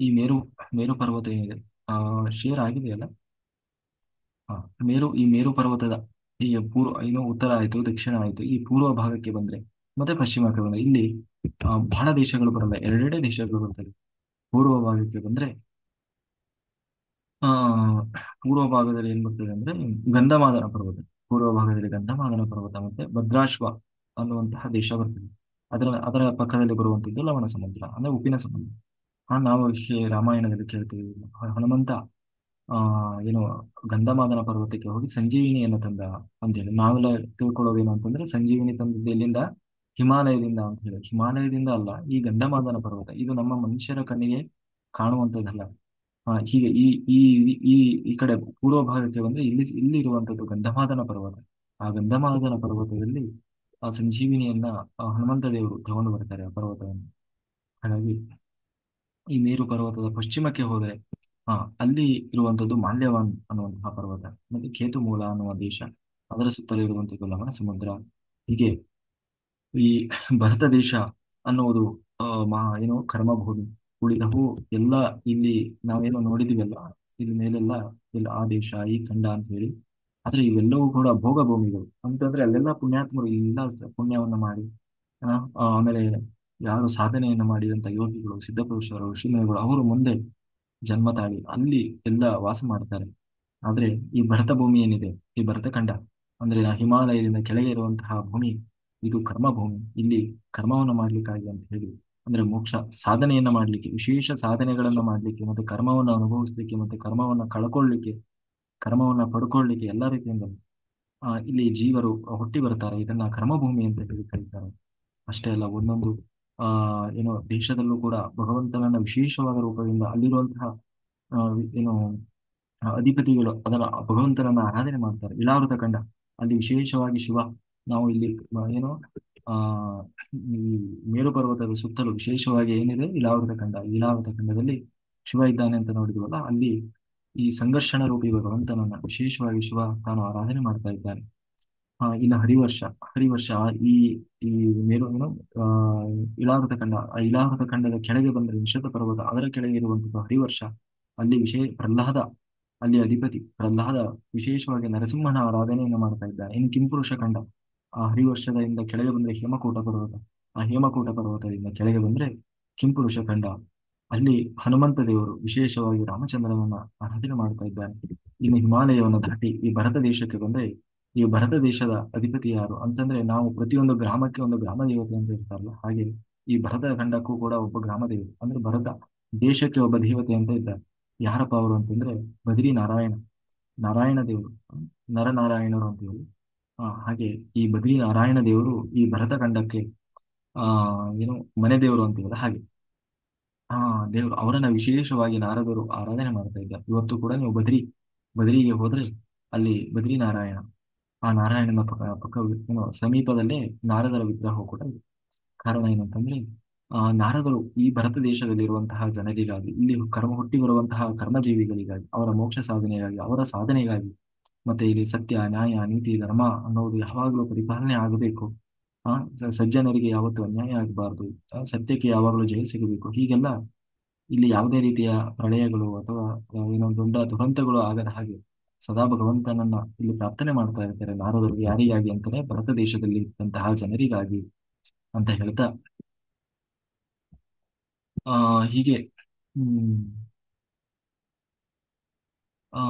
ಈ ಮೇರು ಪರ್ವತ ಏನಿದೆ ಶೇರ್ ಆಗಿದೆಯಲ್ಲ. ಹಾ ಈ ಮೇರು ಪರ್ವತದ ಈ ಏನು ಉತ್ತರ ಆಯ್ತು, ದಕ್ಷಿಣ ಆಯ್ತು, ಈ ಪೂರ್ವ ಭಾಗಕ್ಕೆ ಬಂದ್ರೆ ಮತ್ತೆ ಪಶ್ಚಿಮಕ್ಕೆ ಬಂದ್ರೆ ಇಲ್ಲಿ ಬಹಳ ದೇಶಗಳು ಬರಲ್ಲ, ಎರಡೆರಡೇ ದೇಶಗಳು ಬರ್ತದೆ. ಪೂರ್ವ ಭಾಗಕ್ಕೆ ಬಂದ್ರೆ ಆ ಪೂರ್ವ ಭಾಗದಲ್ಲಿ ಏನ್ ಬರ್ತದೆ ಅಂದ್ರೆ ಗಂಧಮಾದನ ಪರ್ವತ. ಪೂರ್ವ ಭಾಗದಲ್ಲಿ ಗಂಧಮಾದನ ಪರ್ವತ ಮತ್ತೆ ಭದ್ರಾಶ್ವ ಅನ್ನುವಂತಹ ದೇಶ ಬರ್ತದೆ. ಅದರ ಪಕ್ಕದಲ್ಲಿ ಬರುವಂತದ್ದು ಲವಣ ಸಮುದ್ರ ಅಂದ್ರೆ ಉಪ್ಪಿನ ಸಮುದ್ರ. ನಾವು ರಾಮಾಯಣದಲ್ಲಿ ಕೇಳ್ತೀವಿ, ಹನುಮಂತ ಆ ಏನು ಗಂಧಮಾದನ ಪರ್ವತಕ್ಕೆ ಹೋಗಿ ಸಂಜೀವಿನಿಯನ್ನು ತಂದ ಅಂತ ಹೇಳಿ. ನಾವೆಲ್ಲ ತಿಳ್ಕೊಳ್ಳೋದೇನು ಅಂತಂದ್ರೆ ಸಂಜೀವಿನಿ ತಂದದ್ದು ಎಲ್ಲಿಂದ? ಹಿಮಾಲಯದಿಂದ ಅಂತ ಹೇಳಿ. ಹಿಮಾಲಯದಿಂದ ಅಲ್ಲ, ಈ ಗಂಧಮಾದನ ಪರ್ವತ ಇದು ನಮ್ಮ ಮನುಷ್ಯರ ಕಣ್ಣಿಗೆ ಕಾಣುವಂಥದ್ದಲ್ಲ. ಹೀಗೆ ಈ ಈ ಈ ಈ ಕಡೆ ಪೂರ್ವ ಭಾಗಕ್ಕೆ ಬಂದ್ರೆ ಇಲ್ಲಿ ಇರುವಂತದ್ದು ಗಂಧಮಾದನ ಪರ್ವತ. ಆ ಗಂಧಮಾದನ ಪರ್ವತದಲ್ಲಿ ಆ ಸಂಜೀವಿನಿಯನ್ನ ಹನುಮಂತ ದೇವರು ತಗೊಂಡು ಬರ್ತಾರೆ ಆ ಪರ್ವತವನ್ನು. ಹಾಗಾಗಿ ಈ ಮೇರು ಪರ್ವತದ ಪಶ್ಚಿಮಕ್ಕೆ ಹೋದರೆ ಅಲ್ಲಿ ಇರುವಂತದ್ದು ಮಾಲ್ಯವಾನ್ ಅನ್ನುವಂತಹ ಪರ್ವತ, ಮತ್ತೆ ಕೇತುಮೂಲ ಅನ್ನುವ ದೇಶ. ಅದರ ಸುತ್ತಲೂ ಇರುವಂತದ್ದು ಲವಣ ಸಮುದ್ರ. ಹೀಗೆ ಈ ಭರತ ದೇಶ ಅನ್ನುವುದು ಏನು ಕರ್ಮಭೂಮಿ. ಉಳಿದವು ಎಲ್ಲ ಇಲ್ಲಿ ನಾವೇನೋ ನೋಡಿದಿವಲ್ಲ, ಇಲ್ಲಿ ಮೇಲೆಲ್ಲ ಇಲ್ಲ ಆ ದೇಶ ಈ ಖಂಡ ಅಂತ ಹೇಳಿ. ಆದ್ರೆ ಇವೆಲ್ಲವೂ ಕೂಡ ಭೋಗ ಭೂಮಿಗಳು ಅಂತಂದ್ರೆ ಅಲ್ಲೆಲ್ಲ ಪುಣ್ಯಾತ್ಮರು ಇಲ್ಲೆಲ್ಲ ಪುಣ್ಯವನ್ನ ಮಾಡಿ ಆ, ಆಮೇಲೆ ಯಾರು ಸಾಧನೆಯನ್ನು ಮಾಡಿದಂತ ಯೋಗಿಗಳು, ಸಿದ್ಧಪುರುಷರು, ಋಷಿಮುನಿಗಳು ಅವರು ಮುಂದೆ ಜನ್ಮ ತಾಳಿ ಅಲ್ಲಿ ಎಲ್ಲ ವಾಸ ಮಾಡ್ತಾರೆ. ಆದ್ರೆ ಈ ಭರತ ಭೂಮಿ ಏನಿದೆ, ಈ ಭರತಖಂಡ ಅಂದ್ರೆ ಆ ಹಿಮಾಲಯದಿಂದ ಕೆಳಗೆ ಇರುವಂತಹ ಭೂಮಿ, ಇದು ಕರ್ಮ ಭೂಮಿ. ಇಲ್ಲಿ ಕರ್ಮವನ್ನು ಮಾಡ್ಲಿಕ್ಕಾಗಿ ಅಂತ ಹೇಳಿ ಅಂದ್ರೆ ಮೋಕ್ಷ ಸಾಧನೆಯನ್ನ ಮಾಡ್ಲಿಕ್ಕೆ, ವಿಶೇಷ ಸಾಧನೆಗಳನ್ನ ಮಾಡ್ಲಿಕ್ಕೆ, ಮತ್ತೆ ಕರ್ಮವನ್ನು ಅನುಭವಿಸ್ಲಿಕ್ಕೆ, ಮತ್ತೆ ಕರ್ಮವನ್ನ ಕಳ್ಕೊಳ್ಳಿಕ್ಕೆ, ಕರ್ಮವನ್ನ ಪಡ್ಕೊಳ್ಳಿಕ್ಕೆ ಎಲ್ಲ ರೀತಿಯಿಂದ ಇಲ್ಲಿ ಜೀವರು ಹುಟ್ಟಿ ಬರ್ತಾರೆ. ಇದನ್ನ ಕರ್ಮಭೂಮಿ ಅಂತ ಹೇಳಿ ಕರೀತಾರೆ. ಅಷ್ಟೇ ಅಲ್ಲ, ಒಂದೊಂದು ಆ ಏನು ದೇಶದಲ್ಲೂ ಕೂಡ ಭಗವಂತನನ್ನ ವಿಶೇಷವಾದ ರೂಪದಿಂದ ಅಲ್ಲಿರುವಂತಹ ಆ, ಏನು ಅಧಿಪತಿಗಳು ಅದರ ಭಗವಂತನನ್ನ ಆರಾಧನೆ ಮಾಡ್ತಾರೆ. ಇಳಾವೃತ ಖಂಡ ಅಲ್ಲಿ ವಿಶೇಷವಾಗಿ ಶಿವ. ನಾವು ಇಲ್ಲಿ ಏನು ಆ ಈ ಮೇರು ಪರ್ವತದ ಸುತ್ತಲೂ ವಿಶೇಷವಾಗಿ ಏನಿದೆ ಇಳಾವೃತ ಖಂಡ. ಇಳಾವೃತ ಖಂಡದಲ್ಲಿ ಶಿವ ಇದ್ದಾನೆ ಅಂತ ನೋಡಿದ್ವಲ್ಲ, ಅಲ್ಲಿ ಈ ಸಂಘರ್ಷಣ ರೂಪಿ ಭಗವಂತನನ್ನ ವಿಶೇಷವಾಗಿ ಶಿವ ತಾನು ಆರಾಧನೆ ಮಾಡ್ತಾ ಇದ್ದಾನೆ. ಇನ್ನು ಹರಿವರ್ಷ ಈ ಈ ಮೇರು ಏನು ಆ ಇಳಾವೃತ ಖಂಡ. ಆ ಇಳಾವೃತ ಖಂಡದ ಕೆಳಗೆ ಬಂದರೆ ನಿಷಧ ಪರ್ವತ, ಅದರ ಕೆಳಗೆ ಇರುವಂತದ್ದು ಹರಿವರ್ಷ. ಅಲ್ಲಿ ಪ್ರಹ್ಲಾದ, ಅಲ್ಲಿ ಅಧಿಪತಿ ಪ್ರಹ್ಲಾದ ವಿಶೇಷವಾಗಿ ನರಸಿಂಹನ ಆರಾಧನೆಯನ್ನು ಮಾಡ್ತಾ ಇದ್ದಾನೆ. ಇನ್ನು ಕಿಂಪುರುಷ ಖಂಡ, ಆ ಹರಿವರ್ಷದಿಂದ ಕೆಳಗೆ ಬಂದ್ರೆ ಹೇಮಕೂಟ ಪರ್ವತ. ಆ ಹೇಮಕೂಟ ಪರ್ವತದಿಂದ ಕೆಳಗೆ ಬಂದ್ರೆ ಕಿಂಪುರುಷ ಖಂಡ. ಅಲ್ಲಿ ಹನುಮಂತ ದೇವರು ವಿಶೇಷವಾಗಿ ರಾಮಚಂದ್ರನನ್ನ ಆರಾಧನೆ ಮಾಡ್ತಾ ಇದ್ದಾನೆ. ಇನ್ನು ಹಿಮಾಲಯವನ್ನು ದಾಟಿ ಈ ಭರತ ದೇಶಕ್ಕೆ ಬಂದ್ರೆ ಈ ಭರತ ದೇಶದ ಅಧಿಪತಿ ಯಾರು ಅಂತಂದ್ರೆ, ನಾವು ಪ್ರತಿಯೊಂದು ಗ್ರಾಮಕ್ಕೆ ಒಂದು ಗ್ರಾಮ ದೇವತೆ ಅಂತ ಇರ್ತಾರಲ್ಲ, ಹಾಗೆ ಈ ಭರತ ಖಂಡಕ್ಕೂ ಕೂಡ ಒಬ್ಬ ಗ್ರಾಮ ದೇವತೆ ಅಂದ್ರೆ ಭರತ ದೇಶಕ್ಕೆ ಒಬ್ಬ ದೇವತೆ ಅಂತ ಇದ್ದಾರೆ. ಯಾರಪ್ಪ ಅವರು ಅಂತಂದ್ರೆ ಬದ್ರಿ ನಾರಾಯಣ. ನಾರಾಯಣ ದೇವರು, ನರನಾರಾಯಣರು ಅಂತೀವಿ. ಹಾಗೆ ಈ ಬದ್ರಿ ನಾರಾಯಣ ದೇವರು ಈ ಭರತಖಂಡಕ್ಕೆ ಆ ಏನು ಮನೆ ದೇವರು ಅಂತೀವಲ್ಲ ಹಾಗೆ. ಆ ದೇವರು ಅವರನ್ನ ವಿಶೇಷವಾಗಿ ನಾರದರು ಆರಾಧನೆ ಮಾಡ್ತಾ ಇದ್ದಾರೆ. ಇವತ್ತು ಕೂಡ ನೀವು ಬದ್ರಿಗೆ ಹೋದ್ರೆ ಅಲ್ಲಿ ಬದ್ರಿ ನಾರಾಯಣ, ಆ ನಾರಾಯಣನ ಪಕ್ಕ ಏನು ಸಮೀಪದಲ್ಲೇ ನಾರದರ ವಿಗ್ರಹ ಕೂಡ ಇದೆ. ಕಾರಣ ಏನಂತಂದ್ರೆ ನಾರದರು ಈ ಭರತ ದೇಶದಲ್ಲಿರುವಂತಹ ಜನರಿಗಾಗಿ, ಇಲ್ಲಿ ಹುಟ್ಟಿ ಬರುವಂತಹ ಕರ್ಮಜೀವಿಗಳಿಗಾಗಿ, ಅವರ ಮೋಕ್ಷ ಸಾಧನೆಗಾಗಿ, ಅವರ ಸಾಧನೆಗಾಗಿ, ಮತ್ತೆ ಇಲ್ಲಿ ಸತ್ಯ ನ್ಯಾಯ ನೀತಿ ಧರ್ಮ ಅನ್ನೋದು ಯಾವಾಗಲೂ ಪರಿಪಾಲನೆ ಆಗಬೇಕು. ಸಜ್ಜನರಿಗೆ ಯಾವತ್ತೂ ಅನ್ಯಾಯ ಆಗಬಾರ್ದು. ಸತ್ಯಕ್ಕೆ ಯಾವಾಗಲೂ ಜಯ ಸಿಗಬೇಕು. ಹೀಗೆಲ್ಲ ಇಲ್ಲಿ ಯಾವುದೇ ರೀತಿಯ ಪ್ರಳಯಗಳು ಅಥವಾ ಏನೋ ದೊಡ್ಡ ದುರಂತಗಳು ಆಗದ ಹಾಗೆ ಸದಾ ಭಗವಂತನನ್ನ ಇಲ್ಲಿ ಪ್ರಾರ್ಥನೆ ಮಾಡ್ತಾ ಇರ್ತಾರೆ ನಾರದರು. ಯಾರಿಗಾಗಿ ಅಂತಾನೆ ಭರತ ದೇಶದಲ್ಲಿ ಇದ್ದಂತಹ ಜನರಿಗಾಗಿ ಅಂತ ಹೇಳ್ತಾ ಹೀಗೆ ಹ್ಮ್ ಆ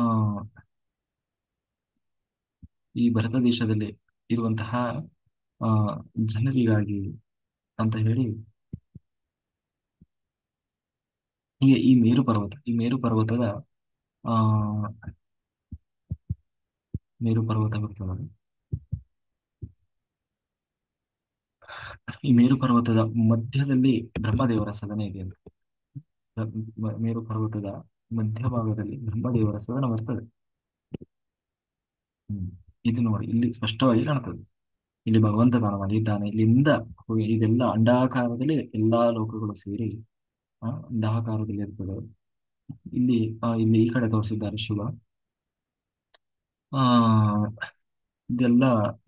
ಈ ಭರತ ದೇಶದಲ್ಲಿ ಇರುವಂತಹ ಆ ಜನರಿಗಾಗಿ ಅಂತ ಹೇಳಿ ಹೀಗೆ ಈ ಮೇರು ಪರ್ವತದ ಆ ಮೇರು ಪರ್ವತ ಬರ್ತದೆ. ಈ ಮೇರು ಪರ್ವತದ ಮಧ್ಯದಲ್ಲಿ ಬ್ರಹ್ಮದೇವರ ಸದನ ಇದೆ ಅಂತ. ಮೇರು ಪರ್ವತದ ಮಧ್ಯಭಾಗದಲ್ಲಿ ಬ್ರಹ್ಮದೇವರ ಸದನ ಬರ್ತದೆ. ಹ್ಮ್ ಇದು ನೋಡಿ ಇಲ್ಲಿ ಸ್ಪಷ್ಟವಾಗಿ ಕಾಣ್ತದೆ. ಇಲ್ಲಿ ಭಗವಂತ ತಾನು ಮಲಗಿದ್ದಾನೆ. ಇಲ್ಲಿಂದ ಇದೆಲ್ಲ ಅಂಡಾಕಾರದಲ್ಲಿ ಎಲ್ಲಾ ಲೋಕಗಳು ಸೇರಿ ಅಂಡಾಕಾರದಲ್ಲಿ ಇರ್ತದೆ. ಇಲ್ಲಿ ಇಲ್ಲಿ ಈ ಕಡೆ ತೋರಿಸಿದ್ದಾರೆ ಶಿವ. ಆ ಇದೆಲ್ಲ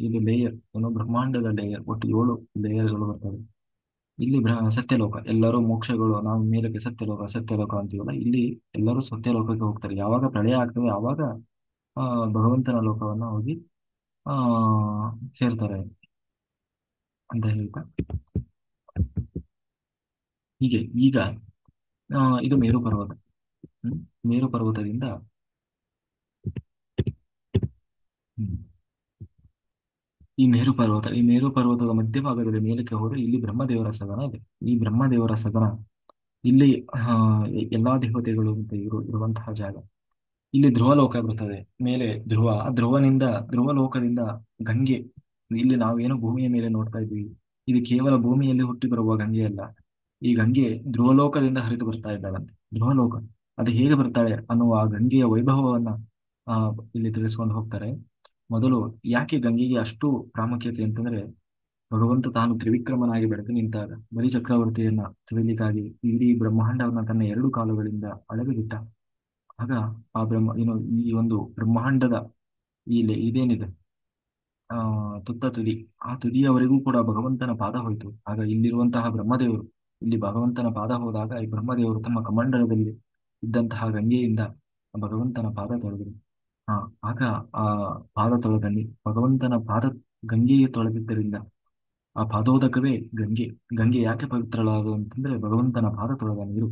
ಇದು ಲೇಯರ್, ಏನು ಬ್ರಹ್ಮಾಂಡದ ಲೇಯರ್, ಒಟ್ಟು 7 ಲೇಯರ್ಗಳು ಬರ್ತವೆ. ಇಲ್ಲಿ ಸತ್ಯಲೋಕ, ಎಲ್ಲರೂ ಮೋಕ್ಷಗಳು, ನಾವು ಮೇಲಕ್ಕೆ ಸತ್ಯಲೋಕ ಅಂತೀವಲ್ಲ, ಇಲ್ಲಿ ಎಲ್ಲರೂ ಸತ್ಯಲೋಕಕ್ಕೆ ಹೋಗ್ತಾರೆ. ಯಾವಾಗ ಪ್ರಳಯ ಆಗ್ತದೆ ಆವಾಗ ಆ ಭಗವಂತನ ಲೋಕವನ್ನ ಹೋಗಿ ಆ ಸೇರ್ತಾರೆ ಅಂತ ಹೇಳ್ತಾ ಹೀಗೆ ಈಗ ಇದು ಮೇರು ಪರ್ವತ. ಹ್ಮ್ ಮೇರು ಪರ್ವತದಿಂದ ಹ್ಮ್ ಈ ಮೇರು ಪರ್ವತದ ಮಧ್ಯಭಾಗದಲ್ಲಿ ಮೇಲಕ್ಕೆ ಹೋದ್ರೆ ಇಲ್ಲಿ ಬ್ರಹ್ಮದೇವರ ಸದನ ಇದೆ. ಈ ಬ್ರಹ್ಮದೇವರ ಸದನ ಇಲ್ಲಿ ಎಲ್ಲಾ ದೇವತೆಗಳು ಅಂತ ಇರುವಂತಹ ಜಾಗ. ಇಲ್ಲಿ ಧ್ರುವಲೋಕ ಬರ್ತದೆ. ಮೇಲೆ ಧ್ರುವಲೋಕದಿಂದ ಗಂಗೆ, ಇಲ್ಲಿ ನಾವೇನು ಭೂಮಿಯ ಮೇಲೆ ನೋಡ್ತಾ ಇದ್ವಿ, ಇದು ಕೇವಲ ಭೂಮಿಯಲ್ಲಿ ಹುಟ್ಟಿ ಬರುವ ಗಂಗೆ ಅಲ್ಲ. ಈ ಗಂಗೆ ಧ್ರುವಲೋಕದಿಂದ ಹರಿದು ಬರ್ತಾ ಇದ್ದಾಳಂತೆ. ಧ್ರುವಲೋಕ ಅದು ಹೇಗೆ ಬರ್ತಾಳೆ ಅನ್ನುವ ಆ ಗಂಗೆಯ ವೈಭವವನ್ನ ಆ ಇಲ್ಲಿ ತಿಳಿಸ್ಕೊಂಡು ಹೋಗ್ತಾರೆ. ಮೊದಲು ಯಾಕೆ ಗಂಗೆಗೆ ಅಷ್ಟು ಪ್ರಾಮುಖ್ಯತೆ ಅಂತಂದ್ರೆ, ಭಗವಂತ ತಾನು ತ್ರಿವಿಕ್ರಮನಾಗಿ ಬೆಳೆದು ನಿಂತಾಗ ಬಲಿ ಚಕ್ರವರ್ತಿಯನ್ನ ತುಳಿಲಿಕ್ಕಾಗಿ ಇಡೀ ಬ್ರಹ್ಮಾಂಡವನ್ನ ತನ್ನ 2 ಕಾಲುಗಳಿಂದ ಅಳೆದು ಬಿಟ್ಟ. ಆಗ ಆ ಈ ಒಂದು ಬ್ರಹ್ಮಾಂಡದ ಇದೇನಿದೆ ಆ ತುತ್ತ ತುದಿ, ಆ ತುದಿಯವರೆಗೂ ಕೂಡ ಭಗವಂತನ ಪಾದ ಹೋಯಿತು. ಆಗ ಇಲ್ಲಿರುವಂತಹ ಬ್ರಹ್ಮದೇವರು, ಇಲ್ಲಿ ಭಗವಂತನ ಪಾದ ಹೋದಾಗ ಈ ಬ್ರಹ್ಮದೇವರು ತಮ್ಮ ಕಮಂಡಲದಲ್ಲಿ ಇದ್ದಂತಹ ಗಂಗೆಯಿಂದ ಭಗವಂತನ ಪಾದ ತೊಳೆದರು. ಆ ಆಗ ಆ ಪಾದ ತೊಳೆದಲ್ಲಿ ಭಗವಂತನ ಪಾದ ಗಂಗೆಗೆ ತೊಳೆದಿದ್ದರಿಂದ ಆ ಪಾದೋದಕವೇ ಗಂಗೆ. ಗಂಗೆ ಯಾಕೆ ಪವಿತ್ರಳಾದವು ಅಂತಂದ್ರೆ ಭಗವಂತನ ಪಾದ ತೊಳೆದ ನೀರು.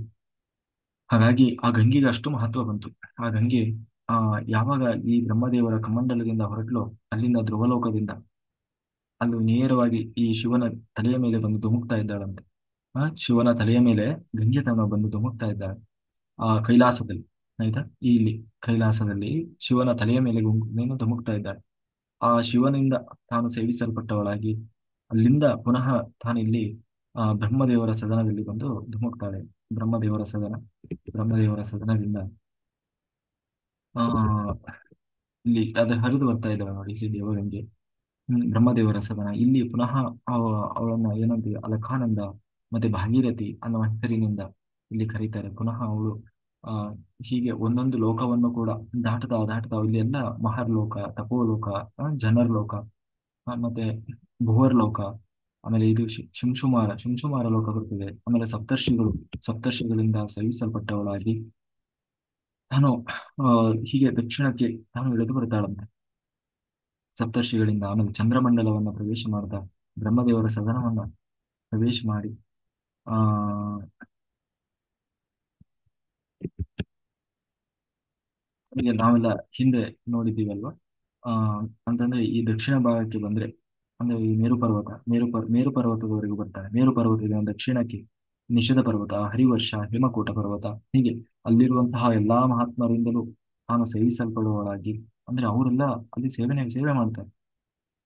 ಹಾಗಾಗಿ ಆ ಗಂಗೆಗೆ ಅಷ್ಟು ಮಹತ್ವ ಬಂತು. ಆ ಗಂಗೆ ಆ ಯಾವಾಗ ಈ ಬ್ರಹ್ಮದೇವರ ಕಮಂಡಲದಿಂದ ಹೊರಟ್ಲು, ಅಲ್ಲಿಂದ ಧ್ರುವಲೋಕದಿಂದ ಅಲ್ಲೂ ನೇರವಾಗಿ ಈ ಶಿವನ ತಲೆಯ ಮೇಲೆ ಬಂದು ಧುಮುಕ್ತಾ ಇದ್ದಾಳಂತೆ. ಶಿವನ ತಲೆಯ ಮೇಲೆ ಗಂಗೆ ತನ್ನ ಬಂದು ಧುಮುಕ್ತಾ ಇದ್ದಾಳೆ ಆ ಕೈಲಾಸದಲ್ಲಿ. ಆಯ್ತಾ, ಇಲ್ಲಿ ಕೈಲಾಸದಲ್ಲಿ ಶಿವನ ತಲೆಯ ಮೇಲೆ ಏನು ಧುಮುಕ್ತಾ ಇದ್ದಾಳೆ. ಆ ಶಿವನಿಂದ ತಾನು ಸೇವಿಸಲ್ಪಟ್ಟವಳಾಗಿ ಅಲ್ಲಿಂದ ಪುನಃ ತಾನಿಲ್ಲಿ ಬ್ರಹ್ಮದೇವರ ಸದನದಲ್ಲಿ ಬಂದು ಧುಮುಕ್ತಾಳೆ. ಬ್ರಹ್ಮದೇವರ ಸದನ, ಬ್ರಹ್ಮದೇವರ ಸದನದಿಂದ ಆ ಇಲ್ಲಿ ಅದು ಹರಿದು ಬರ್ತಾ ಇದ್ದಾಳೆ ನೋಡಿ, ಇಲ್ಲಿ ದೇವಗಂಗೆ. ಬ್ರಹ್ಮದೇವರ ಸದನ ಇಲ್ಲಿ ಪುನಃ ಅವಳನ್ನ ಏನಂತೀವಿ ಅಲಕಾನಂದ ಮತ್ತೆ ಭಾಗೀರಥಿ ಅನ್ನುವ ಹೆಸರಿನಿಂದ ಇಲ್ಲಿ ಕರೀತಾರೆ. ಪುನಃ ಅವಳು ಆ ಹೀಗೆ ಒಂದೊಂದು ಲೋಕವನ್ನು ಕೂಡ ದಾಟತಾ ಇಲ್ಲಿ ಎಲ್ಲ ಮಹರ್ಲೋಕ, ತಪೋಲೋಕ, ಜನರ್ಲೋಕ, ಮತ್ತೆ ಭುವರ್ಲೋಕ, ಆಮೇಲೆ ಇದು ಶಿಂಶುಮಾರ ಲೋಕ ಬರ್ತದೆ. ಆಮೇಲೆ ಸಪ್ತರ್ಷಿಗಳಿಂದ ಸಹಿಸಲ್ಪಟ್ಟವಳಾಗಿ ತಾನು ಹೀಗೆ ದಕ್ಷಿಣಕ್ಕೆ ತಾನು ಇಳಿದು ಬರ್ತಾಳಂತೆ ಸಪ್ತರ್ಷಿಗಳಿಂದ. ಆಮೇಲೆ ಚಂದ್ರಮಂಡಲವನ್ನ ಪ್ರವೇಶ ಮಾಡ್ತಾ ಬ್ರಹ್ಮದೇವರ ಸದನವನ್ನ ಪ್ರವೇಶ ಮಾಡಿ ಆ ಈಗ ನಾವೆಲ್ಲ ಹಿಂದೆ ನೋಡಿದ್ದೀವಲ್ವಾ. ಆ ಅಂತಂದ್ರೆ ಈ ದಕ್ಷಿಣ ಭಾಗಕ್ಕೆ ಬಂದ್ರೆ ಅಂದ್ರೆ ಈ ಮೇರು ಪರ್ವತದವರೆಗೂ ಬರ್ತಾರೆ. ಮೇರು ಪರ್ವತದಿಂದ ದಕ್ಷಿಣಕ್ಕೆ ನಿಷಧ ಪರ್ವತ, ಹರಿವರ್ಷ, ಹೇಮಕೂಟ ಪರ್ವತ, ಹೀಗೆ ಅಲ್ಲಿರುವಂತಹ ಎಲ್ಲಾ ಮಹಾತ್ಮರಿಂದಲೂ ತಾನು ಸೇವಿಸಲ್ಪಡುವವಳಾಗಿ, ಅಂದ್ರೆ ಅವರೆಲ್ಲ ಅಲ್ಲಿ ಸೇವೆ ಮಾಡ್ತಾರೆ.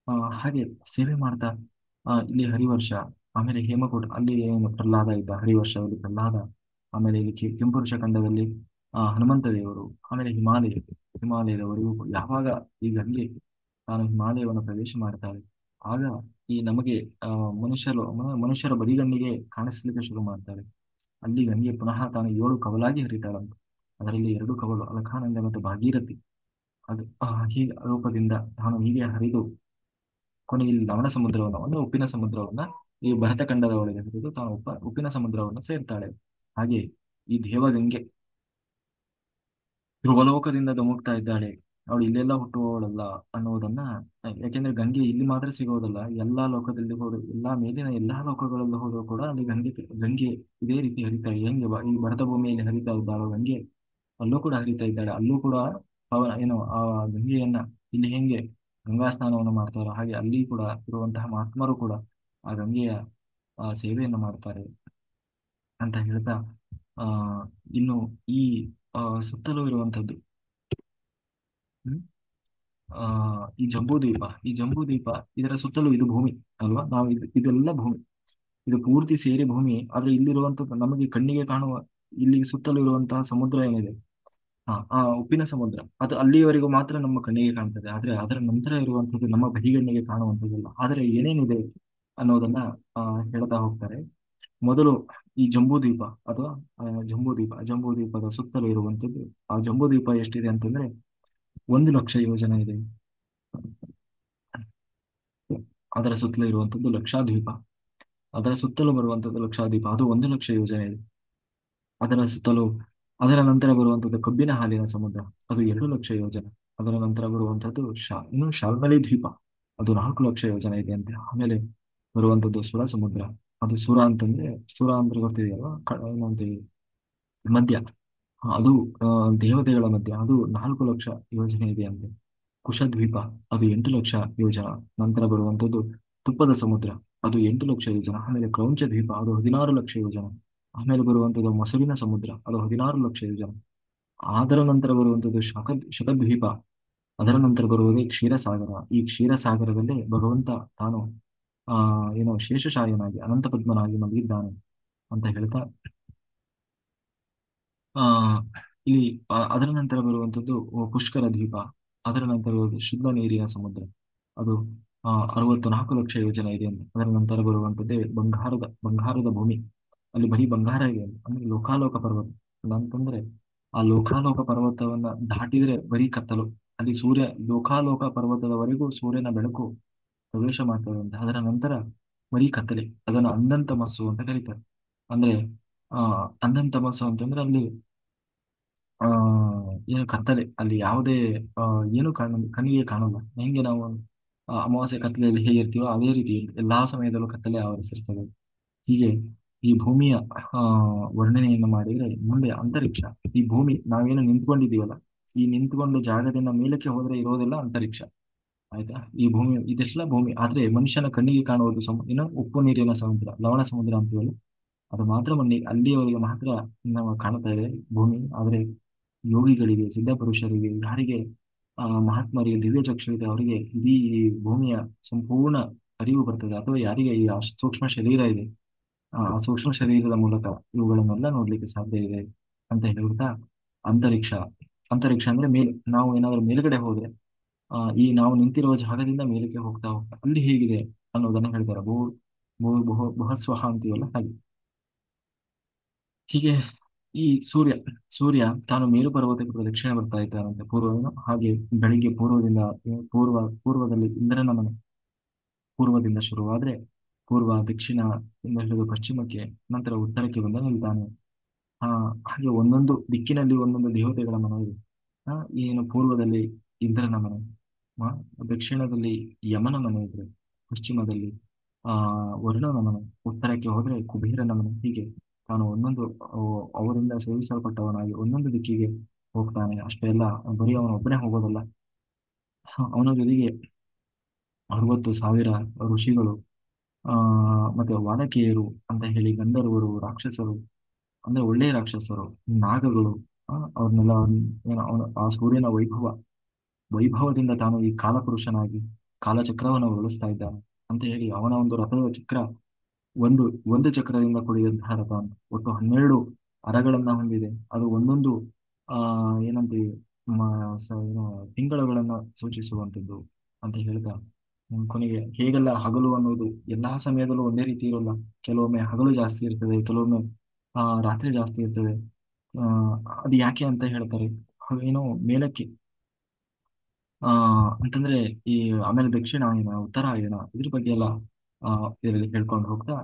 ಆ, ಹಾಗೆ ಸೇವೆ ಮಾಡ್ತಾ ಇಲ್ಲಿ ಹರಿವರ್ಷ, ಆಮೇಲೆ ಹೇಮಕೂಟ, ಅಲ್ಲಿ ಏನು ಪ್ರಹ್ಲಾದ ಇದ್ದ, ಹರಿವರ್ಷದಲ್ಲಿ ಪ್ರಹ್ಲಾದ, ಆಮೇಲೆ ಇಲ್ಲಿ ಕೆಂಪುರುಷ ಖಂಡದಲ್ಲಿ ಹನುಮಂತ ದೇವರು, ಆಮೇಲೆ ಹಿಮಾಲಯದವರೆಗೂ ಯಾವಾಗ ಈ ಗಂಗೆ ತಾನು ಹಿಮಾಲಯವನ್ನು ಪ್ರವೇಶ ಮಾಡ್ತಾಳೆ, ಆಗ ಈ ನಮಗೆ ಆ ಮನುಷ್ಯರ ಬದಿಗಣ್ಣಿಗೆ ಕಾಣಿಸ್ಲಿಕ್ಕೆ ಶುರು ಮಾಡ್ತಾಳೆ. ಅಲ್ಲಿ ಗಂಗೆ ಪುನಃ ತಾನು 7 ಕವಲಾಗಿ ಹರಿತಾಳಂತ. ಅದರಲ್ಲಿ 2 ಕವಲು ಅಲಕಾನಂದ ಮತ್ತು ಭಾಗೀರಥಿ. ಅದು ಹೀಗೆ ರೂಪದಿಂದ ತಾನು ಹೀಗೆ ಹರಿದು ಕೊನೆಗೆ ಇಲ್ಲಿ ಲವಣ ಸಮುದ್ರವನ್ನು, ಅಂದ್ರೆ ಉಪ್ಪಿನ ಸಮುದ್ರವನ್ನ ಈ ಭರತಖಂಡದ ಒಳಗೆ ಹರಿದು ತಾನು ಉಪ್ಪಿನ ಸಮುದ್ರವನ್ನು ಸೇರ್ತಾಳೆ. ಹಾಗೆ ಈ ದೇವಗಂಗೆ ಧ್ರುವಲೋಕದಿಂದ ಧುಮುಕ್ತಾ ಇದ್ದಾಳೆ, ಅವಳು ಇಲ್ಲೆಲ್ಲ ಹುಟ್ಟುವವಳಲ್ಲ ಅನ್ನೋದನ್ನ, ಯಾಕೆಂದ್ರೆ ಗಂಗೆ ಇಲ್ಲಿ ಮಾತ್ರ ಸಿಗೋದಲ್ಲ, ಎಲ್ಲಾ ಲೋಕದಲ್ಲಿ ಹೋದ, ಎಲ್ಲಾ ಮೇಲಿನ ಎಲ್ಲಾ ಲೋಕಗಳಲ್ಲಿ ಹೋದರೂ ಕೂಡ ಅಲ್ಲಿ ಗಂಗೆ ಇದೇ ರೀತಿ ಹರಿತಾ ಇದೆ. ಹೆಂಗೆ ಈ ಭರತ ಭೂಮಿಯಲ್ಲಿ ಹರಿತಾ ಇದ್ದಾಳೋ ಗಂಗೆ, ಅಲ್ಲೂ ಕೂಡ ಹರಿತಾ ಇದ್ದಾಳೆ. ಅಲ್ಲೂ ಕೂಡ ಏನು ಆ ಗಂಗೆಯನ್ನ ಇಲ್ಲಿ ಹೆಂಗೆ ಗಂಗಾ ಸ್ನಾನವನ್ನು ಮಾಡ್ತಾರೋ, ಹಾಗೆ ಅಲ್ಲಿ ಕೂಡ ಇರುವಂತಹ ಮಹಾತ್ಮರು ಕೂಡ ಆ ಗಂಗೆಯ ಸೇವೆಯನ್ನು ಮಾಡ್ತಾರೆ ಅಂತ ಹೇಳ್ತಾ, ಆ ಇನ್ನು ಈ ಸುತ್ತಲೂ ಇರುವಂತದ್ದು, ಹ್ಮ್, ಆ ಈ ಜಂಬೂ ದ್ವೀಪ ಇದರ ಸುತ್ತಲೂ ಇದು ಭೂಮಿ ಅಲ್ವಾ. ನಾವು ಇದೆಲ್ಲ ಭೂಮಿ, ಇದು ಪೂರ್ತಿ ಸೇರಿ ಭೂಮಿ. ಆದ್ರೆ ಇಲ್ಲಿರುವಂತದ್ದು ನಮಗೆ ಕಣ್ಣಿಗೆ ಕಾಣುವ, ಇಲ್ಲಿ ಸುತ್ತಲೂ ಇರುವಂತಹ ಸಮುದ್ರ ಏನಿದೆ, ಆ ಉಪ್ಪಿನ ಸಮುದ್ರ, ಅದು ಅಲ್ಲಿಯವರೆಗೂ ಮಾತ್ರ ನಮ್ಮ ಕಣ್ಣಿಗೆ ಕಾಣ್ತದೆ. ಆದ್ರೆ ಅದರ ನಂತರ ಇರುವಂತದ್ದು ನಮ್ಮ ಬಹಿಗಣ್ಣಿಗೆ ಕಾಣುವಂಥದ್ದಲ್ಲ. ಆದ್ರೆ ಏನೇನಿದೆ ಅನ್ನೋದನ್ನ ಆ ಹೇಳ್ತಾ ಹೋಗ್ತಾರೆ. ಮೊದಲು ಈ ಜಂಬೂದ್ವೀಪ ಅಥವಾ ಜಂಬೂದ್ವೀಪದ ಸುತ್ತಲೂ ಇರುವಂತದ್ದು, ಆ ಜಂಬೂದ್ವೀಪ ಎಷ್ಟಿದೆ ಅಂತಂದ್ರೆ 1,00,000 ಯೋಜನೆ ಇದೆ. ಅದರ ಸುತ್ತಲೂ ಇರುವಂತದ್ದು ಲಕ್ಷಾದ್ವೀಪ, ಅದರ ಸುತ್ತಲೂ ಬರುವಂತದ್ದು ಲಕ್ಷಾದ್ವೀಪ, ಅದು 1,00,000 ಯೋಜನೆ ಇದೆ. ಅದರ ಸುತ್ತಲೂ, ಅದರ ನಂತರ ಬರುವಂತದ್ದು ಕಬ್ಬಿನ ಹಾಲಿನ ಸಮುದ್ರ, ಅದು 2,00,000 ಯೋಜನೆ. ಅದರ ನಂತರ ಬರುವಂತದ್ದು ಇನ್ನು ಶಾಲ್ಮಲಿ ದ್ವೀಪ, ಅದು 4,00,000 ಯೋಜನೆ ಇದೆ ಅಂತೆ. ಆಮೇಲೆ ಬರುವಂತದ್ದು ಸುರ ಸಮುದ್ರ, ಅದು ಸುರ ಅಂದ್ರೆ ಗೊತ್ತಿದೆಯಲ್ವಾ, ಏನಂತೀವಿ, ಮಧ್ಯ, ಅದು ದೇವತೆಗಳ ಮಧ್ಯ, ಅದು 4,00,000 ಯೋಜನೆ ಇದೆ ಅಂತೆ. ಕುಶದ್ವೀಪ, ಅದು 8,00,000 ಯೋಜನ. ನಂತರ ಬರುವಂತದ್ದು ತುಪ್ಪದ ಸಮುದ್ರ, ಅದು 8,00,000 ಯೋಜನ. ಆಮೇಲೆ ಕ್ರೌಂಚ ದ್ವೀಪ, ಅದು 16,00,000 ಯೋಜನ. ಆಮೇಲೆ ಬರುವಂತದ್ದು ಮೊಸರಿನ ಸಮುದ್ರ, ಅದು 16,00,000 ಯೋಜನ. ಅದರ ನಂತರ ಬರುವಂತದ್ದು ಶತದ್ವೀಪ. ಅದರ ನಂತರ ಬರುವುದೇ ಕ್ಷೀರಸಾಗರ. ಈ ಕ್ಷೀರಸಾಗರದಲ್ಲಿ ಭಗವಂತ ತಾನು ಆ ಏನೋ ಶೇಷಶಾಯನಾಗಿ ಅನಂತ ಪದ್ಮನಾಗಿ ಮಲಗಿದ್ದಾನೆ ಅಂತ ಹೇಳ್ತಾ, ಆ ಇಲ್ಲಿ ಅದರ ನಂತರ ಬರುವಂತದ್ದು ಪುಷ್ಕರ ದ್ವೀಪ. ಅದರ ನಂತರ ಬರುವುದು ಶುದ್ಧ ನೀರಿನ ಸಮುದ್ರ, ಅದು 64,00,000 ಯೋಜನೆ ಇದೆ ಅಂತ. ಅದರ ನಂತರ ಬರುವಂತದ್ದೇ ಬಂಗಾರದ ಭೂಮಿ, ಅಲ್ಲಿ ಬರೀ ಬಂಗಾರ ಇದೆ ಅಂತ. ಅಂದ್ರೆ ಲೋಕಾಲೋಕ ಪರ್ವತ ಅಂತಂದ್ರೆ, ಆ ಲೋಕಾಲೋಕ ಪರ್ವತವನ್ನ ದಾಟಿದ್ರೆ ಬರೀ ಕತ್ತಲು, ಅಲ್ಲಿ ಸೂರ್ಯ ಲೋಕಾಲೋಕ ಪರ್ವತದವರೆಗೂ ಸೂರ್ಯನ ಬೆಳಕು ಪ್ರವೇಶ ಮಾಡ್ತದೆ ಅಂತ. ಅದರ ನಂತರ ಬರೀ ಕತ್ತಲೆ, ಅದನ್ನು ಅಂದಂತ ಮಸ್ಸು ಅಂತ ಕರೀತಾರೆ. ಅಂದ್ರೆ ಆ ಅಂದಂತ ಮಸ್ಸು ಅಂತಂದ್ರೆ ಅಲ್ಲಿ ಆ ಏನು ಕತ್ತಲೆ, ಅಲ್ಲಿ ಯಾವುದೇ ಆ ಏನು ಕಣ್ಣಿಗೆ ಕಾಣಲ್ಲ. ಹೆಂಗೆ ನಾವು ಅಮಾವಾಸ್ಯೆ ಕತ್ತಲೆಯಲ್ಲಿ ಹೇಗಿರ್ತೀವೋ ಅದೇ ರೀತಿ ಎಲ್ಲಾ ಸಮಯದಲ್ಲೂ ಕತ್ತಲೆ ಆವರಿಸಿರ್ತದೆ. ಹೀಗೆ ಈ ಭೂಮಿಯ ಆ ವರ್ಣನೆಯನ್ನು ಮಾಡಿದ್ರೆ, ಮುಂದೆ ಅಂತರಿಕ್ಷ, ಈ ಭೂಮಿ ನಾವೇನು ನಿಂತ್ಕೊಂಡಿದೀವಲ್ಲ, ಈ ನಿಂತ್ಕೊಂಡ ಜಾಗದಿಂದ ಮೇಲಕ್ಕೆ ಹೋದ್ರೆ ಇರೋದೆಲ್ಲ ಅಂತರಿಕ್ಷ. ಆಯ್ತಾ, ಈ ಭೂಮಿ ಇದೆಲ್ಲ ಭೂಮಿ. ಆದ್ರೆ ಮನುಷ್ಯನ ಕಣ್ಣಿಗೆ ಕಾಣುವುದು ಏನು ಉಪ್ಪು ನೀರಿನ ಸಮುದ್ರ, ಲವಣ ಸಮುದ್ರ ಅಂತೀವಲ್ಲ, ಅದು ಮಾತ್ರ ಅಲ್ಲಿಯವರೆಗೆ ಮಾತ್ರ ನಾವು ಕಾಣ್ತಾ ಇದೆ ಭೂಮಿ. ಆದ್ರೆ ಯೋಗಿಗಳಿಗೆ, ಸಿದ್ಧ ಪುರುಷರಿಗೆ, ಯಾರಿಗೆ ಮಹಾತ್ಮರಿಗೆ ದಿವ್ಯ ಚಕ್ಷು ಇದೆ, ಅವರಿಗೆ ಇಡೀ ಈ ಭೂಮಿಯ ಸಂಪೂರ್ಣ ಅರಿವು ಬರ್ತದೆ. ಅಥವಾ ಯಾರಿಗೆ ಈ ಸೂಕ್ಷ್ಮ ಶರೀರ ಇದೆ, ಆ ಸೂಕ್ಷ್ಮ ಶರೀರದ ಮೂಲಕ ಇವುಗಳನ್ನೆಲ್ಲ ನೋಡ್ಲಿಕ್ಕೆ ಸಾಧ್ಯ ಇದೆ ಅಂತ ಹೇಳ್ತಾ, ಅಂತರಿಕ್ಷ ಅಂತರಿಕ್ಷ ಅಂದ್ರೆ ಮೇಲೆ, ನಾವು ಏನಾದ್ರೂ ಮೇಲ್ಗಡೆ ಹೋದ್ರೆ ಈ ನಾವು ನಿಂತಿರುವ ಜಾಗದಿಂದ ಮೇಲಕ್ಕೆ ಹೋಗ್ತಾ ಹೋಗ್ತಾ ಅಲ್ಲಿ ಹೇಗಿದೆ ಅನ್ನೋದನ್ನ ಹೇಳ್ತಾರೆ. ಬುಹಸ್ವಹ ಅಂತೀವಲ್ಲ ಹಾಗೆ. ಹೀಗೆ ಈ ಸೂರ್ಯ ತಾನು ಮೇರು ಪರ್ವತಕ್ಕೆ ಪ್ರದಕ್ಷಿಣೆ ಬರ್ತಾ ಇದ್ದಾನಂತೆ ಪೂರ್ವವನ್ನು. ಹಾಗೆ ಬೆಳಿಗ್ಗೆ ಪೂರ್ವದಲ್ಲಿ ಇಂದ್ರನ ಮನೆ, ಪೂರ್ವದಿಂದ ಶುರುವಾದ್ರೆ ಪೂರ್ವ, ದಕ್ಷಿಣ ಇಂದ ಹಿಡಿದು ಪಶ್ಚಿಮಕ್ಕೆ, ನಂತರ ಉತ್ತರಕ್ಕೆ ಬಂದ ನಿಲ್ತಾನೆ. ಆ ಹಾಗೆ ಒಂದೊಂದು ದಿಕ್ಕಿನಲ್ಲಿ ಒಂದೊಂದು ದೇವತೆಗಳ ಮನೆ ಇದೆ. ಆ ಏನು ಪೂರ್ವದಲ್ಲಿ ಇಂದ್ರನ ಮನೆ, ಆ, ದಕ್ಷಿಣದಲ್ಲಿ ಯಮನ ಮನೆ ಇದ್ರೆ, ಪಶ್ಚಿಮದಲ್ಲಿ ಆ ವರುಣನ ಮನೆ, ಉತ್ತರಕ್ಕೆ ಹೋದ್ರೆ ಕುಬೇರನ ಮನೆ. ಹೀಗೆ ತಾನು ಒಂದೊಂದು ಅವರಿಂದ ಸೇವಿಸಲ್ಪಟ್ಟವನಾಗಿ ಒಂದೊಂದು ದಿಕ್ಕಿಗೆ ಹೋಗ್ತಾನೆ. ಅಷ್ಟೇ ಅಲ್ಲ, ಬರೀ ಅವನ ಒಬ್ಬನೇ ಹೋಗೋದಲ್ಲ, ಅವನ ಜೊತೆಗೆ 60,000 ಋಷಿಗಳು, ಆ ಮತ್ತೆ ವಾನಕೇಯರು ಅಂತ ಹೇಳಿ ಗಂಧರ್ವರು, ರಾಕ್ಷಸರು, ಅಂದ್ರೆ ಒಳ್ಳೆಯ ರಾಕ್ಷಸರು, ನಾಗಗಳು, ಅವ್ರನ್ನೆಲ್ಲ ಏನೋ ಅವನು ಆ ಸೂರ್ಯನ ವೈಭವದಿಂದ ತಾನು ಈ ಕಾಲಪುರುಷನಾಗಿ ಕಾಲಚಕ್ರವನ್ನು ಉರುಳಿಸ್ತಾ ಇದ್ದಾನೆ ಅಂತ ಹೇಳಿ ಅವನ ಒಂದು ರಥದ ಚಕ್ರ ಒಂದು ಒಂದು ಚಕ್ರದಿಂದ ಕೂಡಿದಂತಹ ರಥ ಅಂತ ಒಟ್ಟು 12 ಅರಗಳನ್ನ ಹೊಂದಿದೆ. ಅದು ಒಂದೊಂದು ಆ ಏನಂತೀವಿ ಏನು ತಿಂಗಳುಗಳನ್ನ ಸೂಚಿಸುವಂಥದ್ದು ಅಂತ ಹೇಳ್ತಾ ಕೊನೆಗೆ ಹೇಗೆಲ್ಲ ಹಗಲು ಅನ್ನೋದು ಎಲ್ಲಾ ಸಮಯದಲ್ಲೂ ಒಂದೇ ರೀತಿ ಇರೋಲ್ಲ. ಕೆಲವೊಮ್ಮೆ ಹಗಲು ಜಾಸ್ತಿ ಇರ್ತದೆ, ಕೆಲವೊಮ್ಮೆ ರಾತ್ರಿ ಜಾಸ್ತಿ ಇರ್ತದೆ. ಆ ಅದು ಯಾಕೆ ಅಂತ ಹೇಳ್ತಾರೆ. ಏನೋ ಮೇಲಕ್ಕೆ ಆ ಅಂತಂದ್ರೆ ಈ ಆಮೇಲೆ ದಕ್ಷಿಣಾಯನ ಉತ್ತರಾಯಣ ಇದ್ರ ಬಗ್ಗೆ ಎಲ್ಲ ಇದರಲ್ಲಿ ಹೇಳ್ಕೊಂಡು ಹೋಗ್ತಾ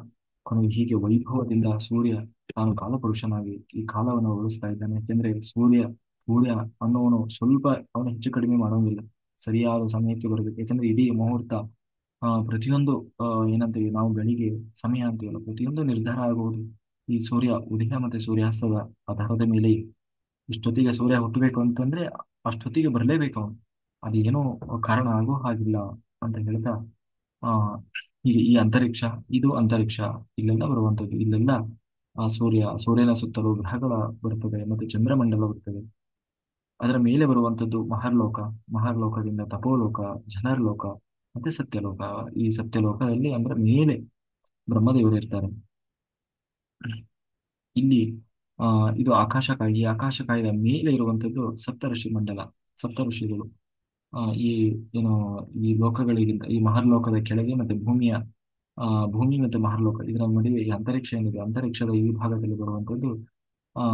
ಕೊನೆಗೆ ಹೀಗೆ ವೈಭವದಿಂದ ಸೂರ್ಯ ತಾನು ಕಾಲಪುರುಷನಾಗಿ ಈ ಕಾಲವನ್ನು ಉಳಿಸ್ತಾ ಇದ್ದಾನೆ. ಯಾಕೆಂದ್ರೆ ಸೂರ್ಯ ಅನ್ನೋನು ಸ್ವಲ್ಪ ಅವನು ಹೆಚ್ಚು ಕಡಿಮೆ ಮಾಡೋಂಗಿಲ್ಲ, ಸರಿಯಾದ ಸಮಯಕ್ಕೆ ಬರಬೇಕು. ಯಾಕಂದ್ರೆ ಇಡೀ ಮುಹೂರ್ತ ಪ್ರತಿಯೊಂದು ಏನಂತೀವಿ ನಾವು ಬೆಳಿಗ್ಗೆ ಸಮಯ ಅಂತೀವಲ್ಲ, ಪ್ರತಿಯೊಂದು ನಿರ್ಧಾರ ಆಗುವುದು ಈ ಸೂರ್ಯ ಉದಯ ಮತ್ತೆ ಸೂರ್ಯಾಸ್ತದ ಆಧಾರದ ಮೇಲೆ. ಇಷ್ಟೊತ್ತಿಗೆ ಸೂರ್ಯ ಹುಟ್ಟಬೇಕು ಅಂತಂದ್ರೆ ಅಷ್ಟೊತ್ತಿಗೆ ಬರಲೇಬೇಕು ಅವನು. ಅದು ಏನೋ ಕಾರಣ ಆಗೋ ಹಾಗಿಲ್ಲ ಅಂತ ಹೇಳ್ತಾ ಆ ಹೀಗೆ ಈ ಅಂತರಿಕ್ಷ, ಇದು ಅಂತರಿಕ್ಷ, ಇಲ್ಲೆಲ್ಲ ಬರುವಂಥದ್ದು, ಇಲ್ಲೆಲ್ಲ ಸೂರ್ಯನ ಸುತ್ತಲೂ ಗ್ರಹಗಳ ಬರ್ತದೆ, ಮತ್ತೆ ಚಂದ್ರಮಂಡಲ ಬರ್ತದೆ. ಅದರ ಮೇಲೆ ಬರುವಂಥದ್ದು ಮಹರ್ಲೋಕ, ಮಹರ್ಲೋಕದಿಂದ ತಪೋಲೋಕ, ಜನರ್ಲೋಕ, ಮತ್ತೆ ಸತ್ಯಲೋಕ. ಈ ಸತ್ಯಲೋಕದಲ್ಲಿ ಅಂದ್ರೆ ಮೇಲೆ ಬ್ರಹ್ಮದೇವರು ಇರ್ತಾರೆ. ಇಲ್ಲಿ ಇದು ಆಕಾಶಕಾಯ, ಈ ಆಕಾಶಕಾಯದ ಮೇಲೆ ಇರುವಂಥದ್ದು ಸಪ್ತಋಷಿ ಮಂಡಲ, ಸಪ್ತಋಷಿಗಳು. ಈ ಏನು ಈ ಲೋಕಗಳಿಗಿಂತ ಈ ಮಹರ್ಲೋಕದ ಕೆಳಗೆ ಮತ್ತೆ ಆ ಭೂಮಿ ಮತ್ತೆ ಮಹರ್ಲೋಕ ಇದರ ನಡುವೆ ಈ ಅಂತರಿಕ್ಷ ಏನಿದೆ, ಅಂತರಿಕ್ಷದ ಈ ಭಾಗದಲ್ಲಿ ಬರುವಂಥದ್ದು ಆ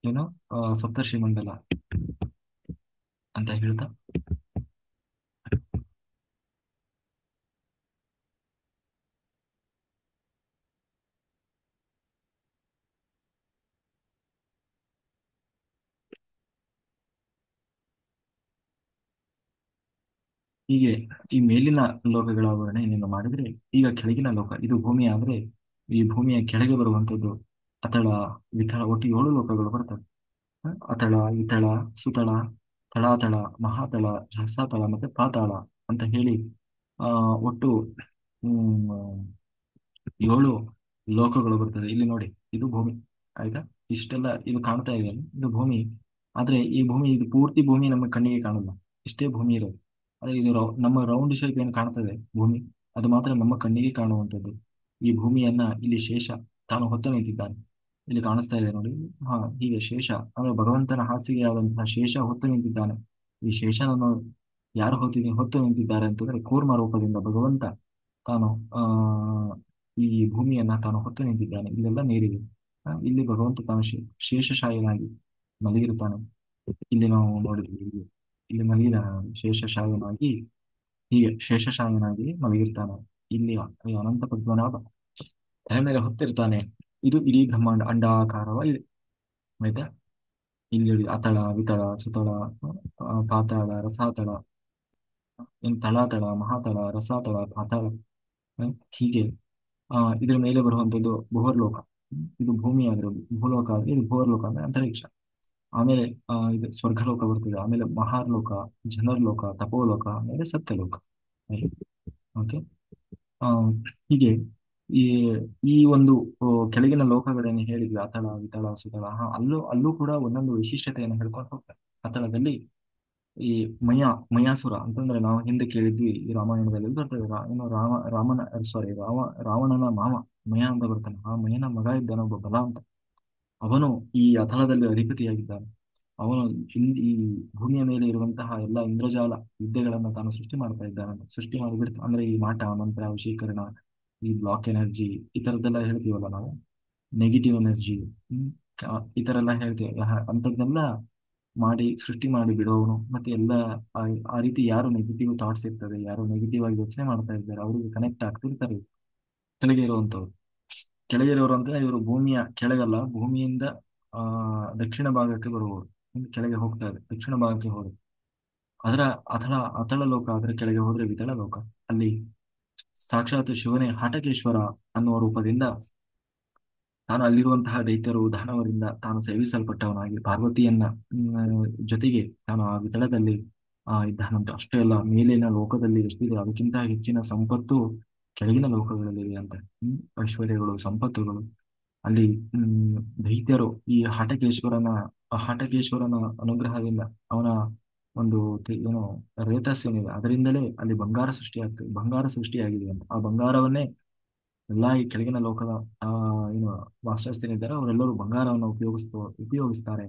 ಏನು ಸಪ್ತರ್ಷಿ ಮಂಡಲ ಅಂತ ಹೇಳ್ತಾ ಹೀಗೆ ಈ ಮೇಲಿನ ಲೋಕಗಳ ವರ್ಣನೆಯನ್ನು ಮಾಡಿದ್ರೆ ಈಗ ಕೆಳಗಿನ ಲೋಕ ಇದು ಭೂಮಿ ಆದ್ರೆ ಈ ಭೂಮಿಯ ಕೆಳಗೆ ಬರುವಂಥದ್ದು ಅತಳ, ವಿತಳ, ಒಟ್ಟು 7 ಲೋಕಗಳು ಬರ್ತವೆ. ಅತಳ, ವಿತಳ, ಸುತಳ, ತಳಾತಳ, ಮಹಾತಳ, ರಸಾತಳ ಮತ್ತೆ ಪಾತಾಳ ಅಂತ ಹೇಳಿ ಆ ಒಟ್ಟು ಹ್ಮ್ 7 ಲೋಕಗಳು ಬರ್ತದೆ. ಇಲ್ಲಿ ನೋಡಿ, ಇದು ಭೂಮಿ ಆಯ್ತಾ. ಇಷ್ಟೆಲ್ಲ ಇದು ಕಾಣ್ತಾ ಇದೆ, ಇದು ಭೂಮಿ. ಆದ್ರೆ ಈ ಭೂಮಿ, ಇದು ಪೂರ್ತಿ ಭೂಮಿ ನಮ್ಮ ಕಣ್ಣಿಗೆ ಕಾಣಲ್ಲ, ಇಷ್ಟೇ ಭೂಮಿ ಇರೋದು. ಆದ್ರೆ ಇದು ನಮ್ಮ ರೌಂಡ್ ಶೇಪ್ ಏನು ಕಾಣ್ತದೆ ಭೂಮಿ, ಅದು ಮಾತ್ರ ನಮ್ಮ ಕಣ್ಣಿಗೆ ಕಾಣುವಂಥದ್ದು. ಈ ಭೂಮಿಯನ್ನ ಇಲ್ಲಿ ಶೇಷ ತಾನು ಹೊತ್ತು ನಿಂತಿದ್ದಾನೆ. ಇಲ್ಲಿ ಕಾಣಿಸ್ತಾ ಇದೆ ನೋಡಿ. ಹೀಗೆ ಶೇಷ ಅಂದ್ರೆ ಭಗವಂತನ ಹಾಸಿಗೆ ಆದಂತಹ ಶೇಷ ಹೊತ್ತು ನಿಂತಿದ್ದಾನೆ. ಈ ಶೇಷನನ್ನು ಯಾರು ಹೊತ್ತು ನಿಂತಿದ್ದಾರೆ ಅಂತಂದ್ರೆ ಕೂರ್ಮ ರೂಪದಿಂದ ಭಗವಂತ ತಾನು ಆ ಈ ಭೂಮಿಯನ್ನ ತಾನು ಹೊತ್ತು ನಿಂತಿದ್ದಾನೆ. ಇಲ್ಲೆಲ್ಲ ನೀರಿದೆ. ಇಲ್ಲಿ ಭಗವಂತ ತಾನು ಶೇಷಶಾಯನಾಗಿ ಮಲಗಿರುತ್ತಾನೆ. ಇಲ್ಲಿ ನಾವು ನೋಡಿದ್ವಿ, ಇಲ್ಲಿ ಮಲಗಿದ ಶೇಷಶಾಯನಾಗಿ, ಹೀಗೆ ಶೇಷಶಾಯನಾಗಿ ಮಲಗಿರ್ತಾನೆ. ಇಲ್ಲಿ ಈ ಅನಂತ ಪದ್ಮನಾಭ ತಲೆ ಮೇಲೆ ಹೊತ್ತಿರ್ತಾನೆ. ಇದು ಇಡೀ ಬ್ರಹ್ಮಾಂಡ ಅಂಡಾಕಾರವಾಗಿದೆ ಆಯ್ತಾ. ಇಲ್ಲಿ ಅತಳ, ವಿತಳ, ಸುತಳ, ಪಾತಾಳ, ರಸಾತಳ, ತಳಾತಳ, ಮಹಾತಳ, ರಸಾತಳ, ಪಾತಾಳ. ಹೀಗೆ ಇದ್ರ ಮೇಲೆ ಬರುವಂಥದ್ದು ಭುವರ್ಲೋಕ. ಇದು ಭೂಮಿ ಆಗಿರೋದು. ಭೂಲೋಕ ಆದ್ರೆ ಇದು ಭುವರ್ಲೋಕ ಅಂದ್ರೆ ಅಂತರಿಕ್ಷ. ಆಮೇಲೆ ಇದು ಸ್ವರ್ಗಲೋಕ ಬರ್ತದೆ. ಆಮೇಲೆ ಮಹಾರ್ಲೋಕ, ಜನರ್ಲೋಕ, ತಪೋಲೋಕ, ಆಮೇಲೆ ಸತ್ಯಲೋಕ. ಓಕೆ. ಆ ಹೀಗೆ ಈ ಈ ಒಂದು ಕೆಳಗಿನ ಲೋಕಗಳೇನು ಹೇಳಿದ್ವಿ, ಅತಳ, ವಿತಳ, ಸುತಳ, ಅಲ್ಲೂ ಕೂಡ ಒಂದೊಂದು ವಿಶಿಷ್ಟತೆಯನ್ನು ಹೇಳ್ಕೊಂಡು ಹೋಗ್ತಾರೆ. ಅತಳದಲ್ಲಿ ಈ ಮಯಾಸುರ ಅಂತಂದ್ರೆ ನಾವು ಹಿಂದೆ ಕೇಳಿದ್ವಿ, ಈ ರಾಮಾಯಣದಲ್ಲಿ ಬರ್ತದೆ. ಏನು ರಾಮನ ಸಾರಿ ರಾವಣನ ಮಾವ ಮಯ ಅಂತ ಬರ್ತಾನೆ. ಆ ಮಯನ ಮಗ ಇದ್ದಾನೆ ಒಬ್ಬ ಬಲ ಅಂತ. ಅವನು ಈ ಅಥಳದಲ್ಲಿ ಅಧಿಪತಿಯಾಗಿದ್ದಾನೆ. ಅವನು ಈ ಭೂಮಿಯ ಮೇಲೆ ಇರುವಂತಹ ಎಲ್ಲ ಇಂದ್ರಜಾಲ ವಿದ್ಯೆಗಳನ್ನ ತಾನು ಸೃಷ್ಟಿ ಮಾಡ್ತಾ ಇದ್ದಾನೆ. ಸೃಷ್ಟಿ ಮಾಡಿಬಿಡ್ತಾನೆ ಅಂದ್ರೆ ಈ ಮಾಟ, ಮಂತ್ರ, ವಶೀಕರಣ, ಈ ಬ್ಲಾಕ್ ಎನರ್ಜಿ, ಈ ತರದ್ದೆಲ್ಲ ಹೇಳ್ತೀವಲ್ಲ ನಾವು, ನೆಗೆಟಿವ್ ಎನರ್ಜಿ, ಈ ತರ ಎಲ್ಲ ಹೇಳ್ತೀವಿ. ಅಂಥದ್ದೆಲ್ಲ ಮಾಡಿ ಸೃಷ್ಟಿ ಮಾಡಿ ಬಿಡೋವನು. ಮತ್ತೆ ಎಲ್ಲ ಆ ಆ ರೀತಿ ಯಾರು ನೆಗೆಟಿವ್ ಥಾಟ್ಸ್ ಇರ್ತದೆ, ಯಾರು ನೆಗೆಟಿವ್ ಆಗಿ ಯೋಚನೆ ಮಾಡ್ತಾ ಇದ್ದಾರೆ, ಅವರಿಗೆ ಕನೆಕ್ಟ್ ಆಗ್ತಿರ್ತಾರೆ ಕೆಳಗೆ ಇರುವಂತವ್ರು. ಕೆಳಗೆ ಇರೋರು ಅಂತ ಇವರು ಭೂಮಿಯ ಕೆಳಗಲ್ಲ, ಭೂಮಿಯಿಂದ ಆ ದಕ್ಷಿಣ ಭಾಗಕ್ಕೆ ಬರುವವರು. ಕೆಳಗೆ ಹೋಗ್ತಾ ಇದೆ, ದಕ್ಷಿಣ ಭಾಗಕ್ಕೆ ಹೋದ್ರು. ಅದರ ಅತಳ ಅತಳ ಲೋಕ, ಅದರ ಕೆಳಗೆ ಹೋದ್ರೆ ವಿತಳ ಲೋಕ. ಅಲ್ಲಿ ಸಾಕ್ಷಾತ್ ಶಿವನೇ ಹಟಕೇಶ್ವರ ಅನ್ನುವ ರೂಪದಿಂದ ತಾನು ಅಲ್ಲಿರುವಂತಹ ದೈತ್ಯರು ದಾನವರಿಂದ ತಾನು ಸೇವಿಸಲ್ಪಟ್ಟವನಾಗಿ ಪಾರ್ವತಿಯನ್ನ ಜೊತೆಗೆ ತಾನು ಆ ವಿತಳದಲ್ಲಿ ಇದ್ದಾನಂತ. ಅಷ್ಟೇ ಅಲ್ಲ, ಮೇಲಿನ ಲೋಕದಲ್ಲಿ ಎಷ್ಟಿದೆ ಅದಕ್ಕಿಂತ ಹೆಚ್ಚಿನ ಸಂಪತ್ತು ಕೆಳಗಿನ ಲೋಕಗಳಲ್ಲಿ ಇದೆ ಅಂತ. ಐಶ್ವರ್ಯಗಳು, ಸಂಪತ್ತುಗಳು ಅಲ್ಲಿ ಹ್ಮ್, ದೈತ್ಯರು ಈ ಹಟಕೇಶ್ವರನ ಅನುಗ್ರಹದಿಂದ ಅವನ ಒಂದು ಏನು ರೇತಸ್ ಏನಿದೆ ಅದರಿಂದಲೇ ಅಲ್ಲಿ ಬಂಗಾರ ಸೃಷ್ಟಿಯಾಗ್ತದೆ, ಬಂಗಾರ ಸೃಷ್ಟಿಯಾಗಿದೆ ಅಂತ ಆ ಬಂಗಾರವನ್ನೇ ಎಲ್ಲಾ ಈ ಕೆಳಗಿನ ಲೋಕದ ಆ ಏನು ಮಾಸ್ಟರ್ಸ್ ಏನಿದ್ದಾರೆ ಅವರೆಲ್ಲರೂ ಬಂಗಾರವನ್ನು ಉಪಯೋಗಿಸ್ತಾರೆ.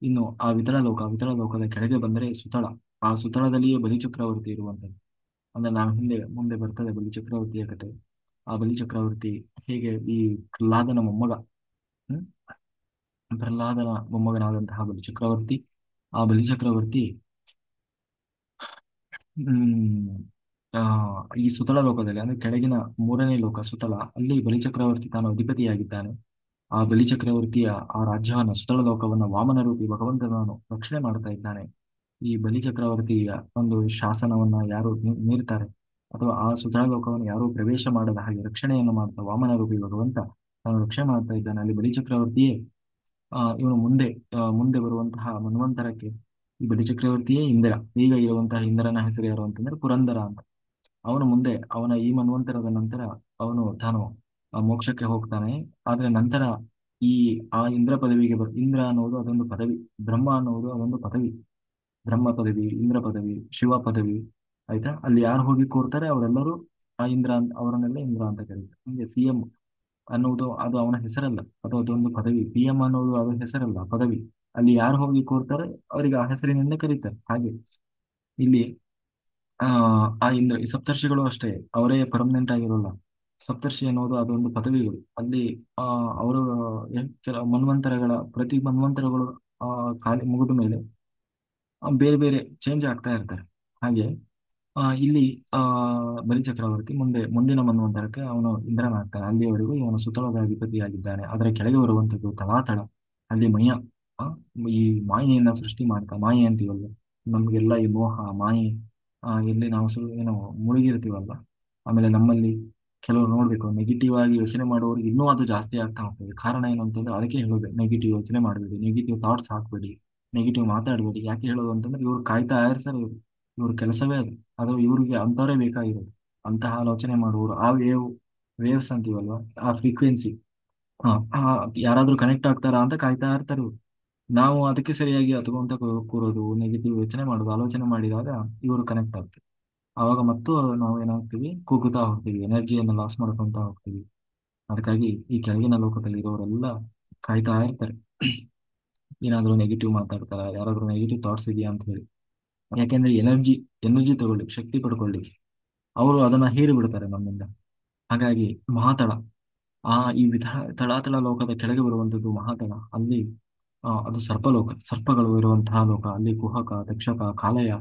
ಇನ್ನು ವಿತಳ ಲೋಕದ ಕೆಳಗೆ ಬಂದರೆ ಸುತಳ, ಆ ಸುತಳದಲ್ಲಿಯೇ ಬಲಿಚಕ್ರವರ್ತಿ ಇರುವಂತದ್ದು. ಅಂದ್ರೆ ನಾವು ಮುಂದೆ ಬರ್ತದೆ ಬಲಿಚಕ್ರವರ್ತಿಯ ಕತೆ. ಆ ಬಲಿಚಕ್ರವರ್ತಿ ಹೇಗೆ ಈ ಪ್ರಹ್ಲಾದನ ಮೊಮ್ಮಗ, ಹ್ಮ್ ಪ್ರಹ್ಲಾದನ ಮೊಮ್ಮಗನಾದಂತಹ ಬಲಿಚಕ್ರವರ್ತಿ, ಆ ಬಲಿಚಕ್ರವರ್ತಿ ಹ್ಮ್ ಆ ಈ ಸುತಳ ಲೋಕದಲ್ಲಿ ಅಂದ್ರೆ ಕೆಳಗಿನ ಮೂರನೇ ಲೋಕ ಸುತಳ, ಅಲ್ಲಿ ಬಲಿಚಕ್ರವರ್ತಿ ತಾನು ಅಧಿಪತಿಯಾಗಿದ್ದಾನೆ. ಆ ಬಲಿಚಕ್ರವರ್ತಿಯ ಆ ರಾಜ್ಯವನ್ನ ಸುತಳ ಲೋಕವನ್ನ ವಾಮನ ರೂಪಿ ಭಗವಂತನನ್ನು ರಕ್ಷಣೆ ಮಾಡ್ತಾ ಇದ್ದಾನೆ. ಈ ಬಲಿಚಕ್ರವರ್ತಿಯ ಒಂದು ಶಾಸನವನ್ನ ಯಾರು ಮೀರ್ತಾರೆ ಅಥವಾ ಆ ಸುತಳ ಲೋಕವನ್ನು ಯಾರು ಪ್ರವೇಶ ಮಾಡದ ಹಾಗೆ ರಕ್ಷಣೆಯನ್ನು ಮಾಡ್ತಾ ವಾಮನ ರೂಪಿ ಭಗವಂತ ತಾನು ರಕ್ಷಣೆ ಮಾಡ್ತಾ ಇದ್ದಾನೆ. ಅಲ್ಲಿ ಬಲಿಚಕ್ರವರ್ತಿಯೇ ಇವನು ಮುಂದೆ ಬರುವಂತಹ ಮನ್ವಂತರಕ್ಕೆ ಈ ಬಲಿಚಕ್ರವರ್ತಿಯೇ ಇಂದ್ರ. ಈಗ ಇರುವಂತಹ ಇಂದ್ರನ ಹೆಸರು ಯಾರು ಅಂತಂದ್ರೆ ಪುರಂದರ ಅಂತ. ಅವನ ಈ ಮನ್ವಂತರದ ನಂತರ ಅವನು ತಾನು ಆ ಮೋಕ್ಷಕ್ಕೆ ಹೋಗ್ತಾನೆ. ಆದ್ರೆ ನಂತರ ಈ ಇಂದ್ರ ಅನ್ನೋದು ಅದೊಂದು ಪದವಿ, ಬ್ರಹ್ಮ ಅನ್ನೋದು ಅದೊಂದು ಪದವಿ. ಬ್ರಹ್ಮ ಪದವಿ, ಇಂದ್ರ ಪದವಿ, ಶಿವ ಪದವಿ, ಆಯ್ತಾ. ಅಲ್ಲಿ ಯಾರು ಹೋಗಿ ಕೂರ್ತಾರೆ ಅವರೆಲ್ಲರೂ ಅವರನ್ನೆಲ್ಲ ಇಂದ್ರ ಅಂತ ಕರೀತಾರೆ. ಹಂಗೆ CM ಅನ್ನುವುದು ಅದು ಅವನ ಹೆಸರಲ್ಲ, ಅದೊಂದು ಪದವಿ. PM ಅನ್ನೋದು ಅದು ಹೆಸರಲ್ಲ, ಪದವಿ. ಅಲ್ಲಿ ಯಾರು ಹೋಗಿ ಕೂರ್ತಾರೆ ಅವರಿಗೆ ಆ ಹೆಸರಿನಿಂದ ಕರೀತಾರೆ. ಹಾಗೆ ಇಲ್ಲಿ ಆ ಈ ಸಪ್ತರ್ಷಿಗಳು ಅಷ್ಟೇ, ಅವರೇ ಪರ್ಮನೆಂಟ್ ಆಗಿರೋಲ್ಲ. ಸಪ್ತರ್ಷಿ ಅನ್ನೋದು ಅದೊಂದು ಪದವಿಗಳು. ಅಲ್ಲಿ ಆ ಅವರು ಕೆಲ ಪ್ರತಿ ಮನ್ವಂತರಗಳು ಖಾಲಿ ಮುಗಿದ ಮೇಲೆ ಬೇರೆ ಬೇರೆ ಚೇಂಜ್ ಆಗ್ತಾ ಇರ್ತಾರೆ. ಹಾಗೆ ಇಲ್ಲಿ ಆ ಬಲಿಚಕ್ರವರ್ತಿ ಮುಂದಿನ ಮನ್ವಂತರಕ್ಕೆ ಅವನು ಇಂದ್ರನಾಗ್ತಾನೆ. ಅಲ್ಲಿಯವರೆಗೂ ಇವನು ಸುತಳದ ಅಧಿಪತಿಯಾಗಿದ್ದಾನೆ. ಅದರ ಕೆಳಗೆ ಬರುವಂತದ್ದು ತಲಾತಳ. ಅಲ್ಲಿ ಆ, ಈ ಮಾಯೆಯನ್ನ ಸೃಷ್ಟಿ ಮಾಡ್ತಾ, ಮಾಯೆ ಅಂತೀವಲ್ಲ ನಮ್ಗೆಲ್ಲ ಈ ಮೋಹ ಮಾಯೆ ಎಲ್ಲಿ ನಾವು ಏನೋ ಮುಳುಗಿರ್ತೀವಲ್ಲ. ಆಮೇಲೆ ನಮ್ಮಲ್ಲಿ ಕೆಲವರು ನೋಡ್ಬೇಕು, ನೆಗೆಟಿವ್ ಆಗಿ ಯೋಚನೆ ಮಾಡುವವರಿಗೆ ಇನ್ನೂ ಅದು ಜಾಸ್ತಿ ಆಗ್ತಾ ಹೋಗ್ತದೆ. ಕಾರಣ ಏನು ಅಂತಂದ್ರೆ ಅದಕ್ಕೆ ಹೇಳೋದು, ನೆಗೆಟಿವ್ ಯೋಚನೆ ಮಾಡಬೇಡಿ, ನೆಗೆಟಿವ್ ಥಾಟ್ಸ್ ಹಾಕ್ಬೇಡಿ, ನೆಗೆಟಿವ್ ಮಾತಾಡಬೇಡಿ. ಯಾಕೆ ಹೇಳೋದು ಅಂತಂದ್ರೆ ಇವ್ರು ಕಾಯ್ತಾ ಇರ್ತಾರೆ. ಇವ್ರ ಕೆಲಸವೇ ಅದು ಇವ್ರಿಗೆ ಅಂತವರೇ ಬೇಕಾಗಿರೋದು. ಅಂತಹ ಆಲೋಚನೆ ಮಾಡುವವರು ಆ ವೇವ್ಸ್ ಅಂತೀವಲ್ವಾ, ಆ ಫ್ರೀಕ್ವೆನ್ಸಿ ಯಾರಾದ್ರೂ ಕನೆಕ್ಟ್ ಆಗ್ತಾರಾ ಅಂತ ಕಾಯ್ತಾ ಇರ್ತಾರೆ ಇವ್ರು. ನಾವು ಅದಕ್ಕೆ ಸರಿಯಾಗಿ ಹತ್ಕೊಂತ ಕೂರೋದು, ನೆಗೆಟಿವ್ ಯೋಚನೆ ಮಾಡೋದು, ಆಲೋಚನೆ ಮಾಡಿದಾಗ ಇವರು ಕನೆಕ್ಟ್ ಆಗ್ತಾರೆ. ಆವಾಗ ಮತ್ತು ನಾವು ಏನಾಗ್ತೀವಿ, ಕುಗ್ಗುತ್ತಾ ಹೋಗ್ತೀವಿ, ಎನರ್ಜಿಯನ್ನು ಲಾಸ್ ಮಾಡ್ಕೊಂತ ಹೋಗ್ತೀವಿ. ಅದಕ್ಕಾಗಿ ಈ ಕೆಳಗಿನ ಲೋಕದಲ್ಲಿ ಇರೋರೆಲ್ಲ ಕಾಯ್ತಾ ಇರ್ತಾರೆ, ಏನಾದರೂ ನೆಗೆಟಿವ್ ಮಾತಾಡ್ತಾರ, ಯಾರಾದ್ರೂ ನೆಗೆಟಿವ್ ಥಾಟ್ಸ್ ಇದೆಯಾ ಅಂತ ಹೇಳಿ. ಯಾಕೆಂದ್ರೆ ಎನರ್ಜಿ ತಗೊಳ್ಳಿ, ಶಕ್ತಿ ಪಡ್ಕೊಳ್ಳಿ, ಅವರು ಅದನ್ನ ಹೀರಿ ಬಿಡ್ತಾರೆ ನಮ್ಮಿಂದ. ಹಾಗಾಗಿ ಮಹಾತಳ, ಈ ತಳಾತಳ ಲೋಕದ ಕೆಳಗೆ ಬರುವಂತದ್ದು ಮಹಾತಳ. ಅಲ್ಲಿ ಅದು ಸರ್ಪಲೋಕ, ಸರ್ಪಗಳು ಇರುವಂತಹ ಲೋಕ. ಅಲ್ಲಿ ಕುಹಕ, ತಕ್ಷಕ, ಕಾಲಯ,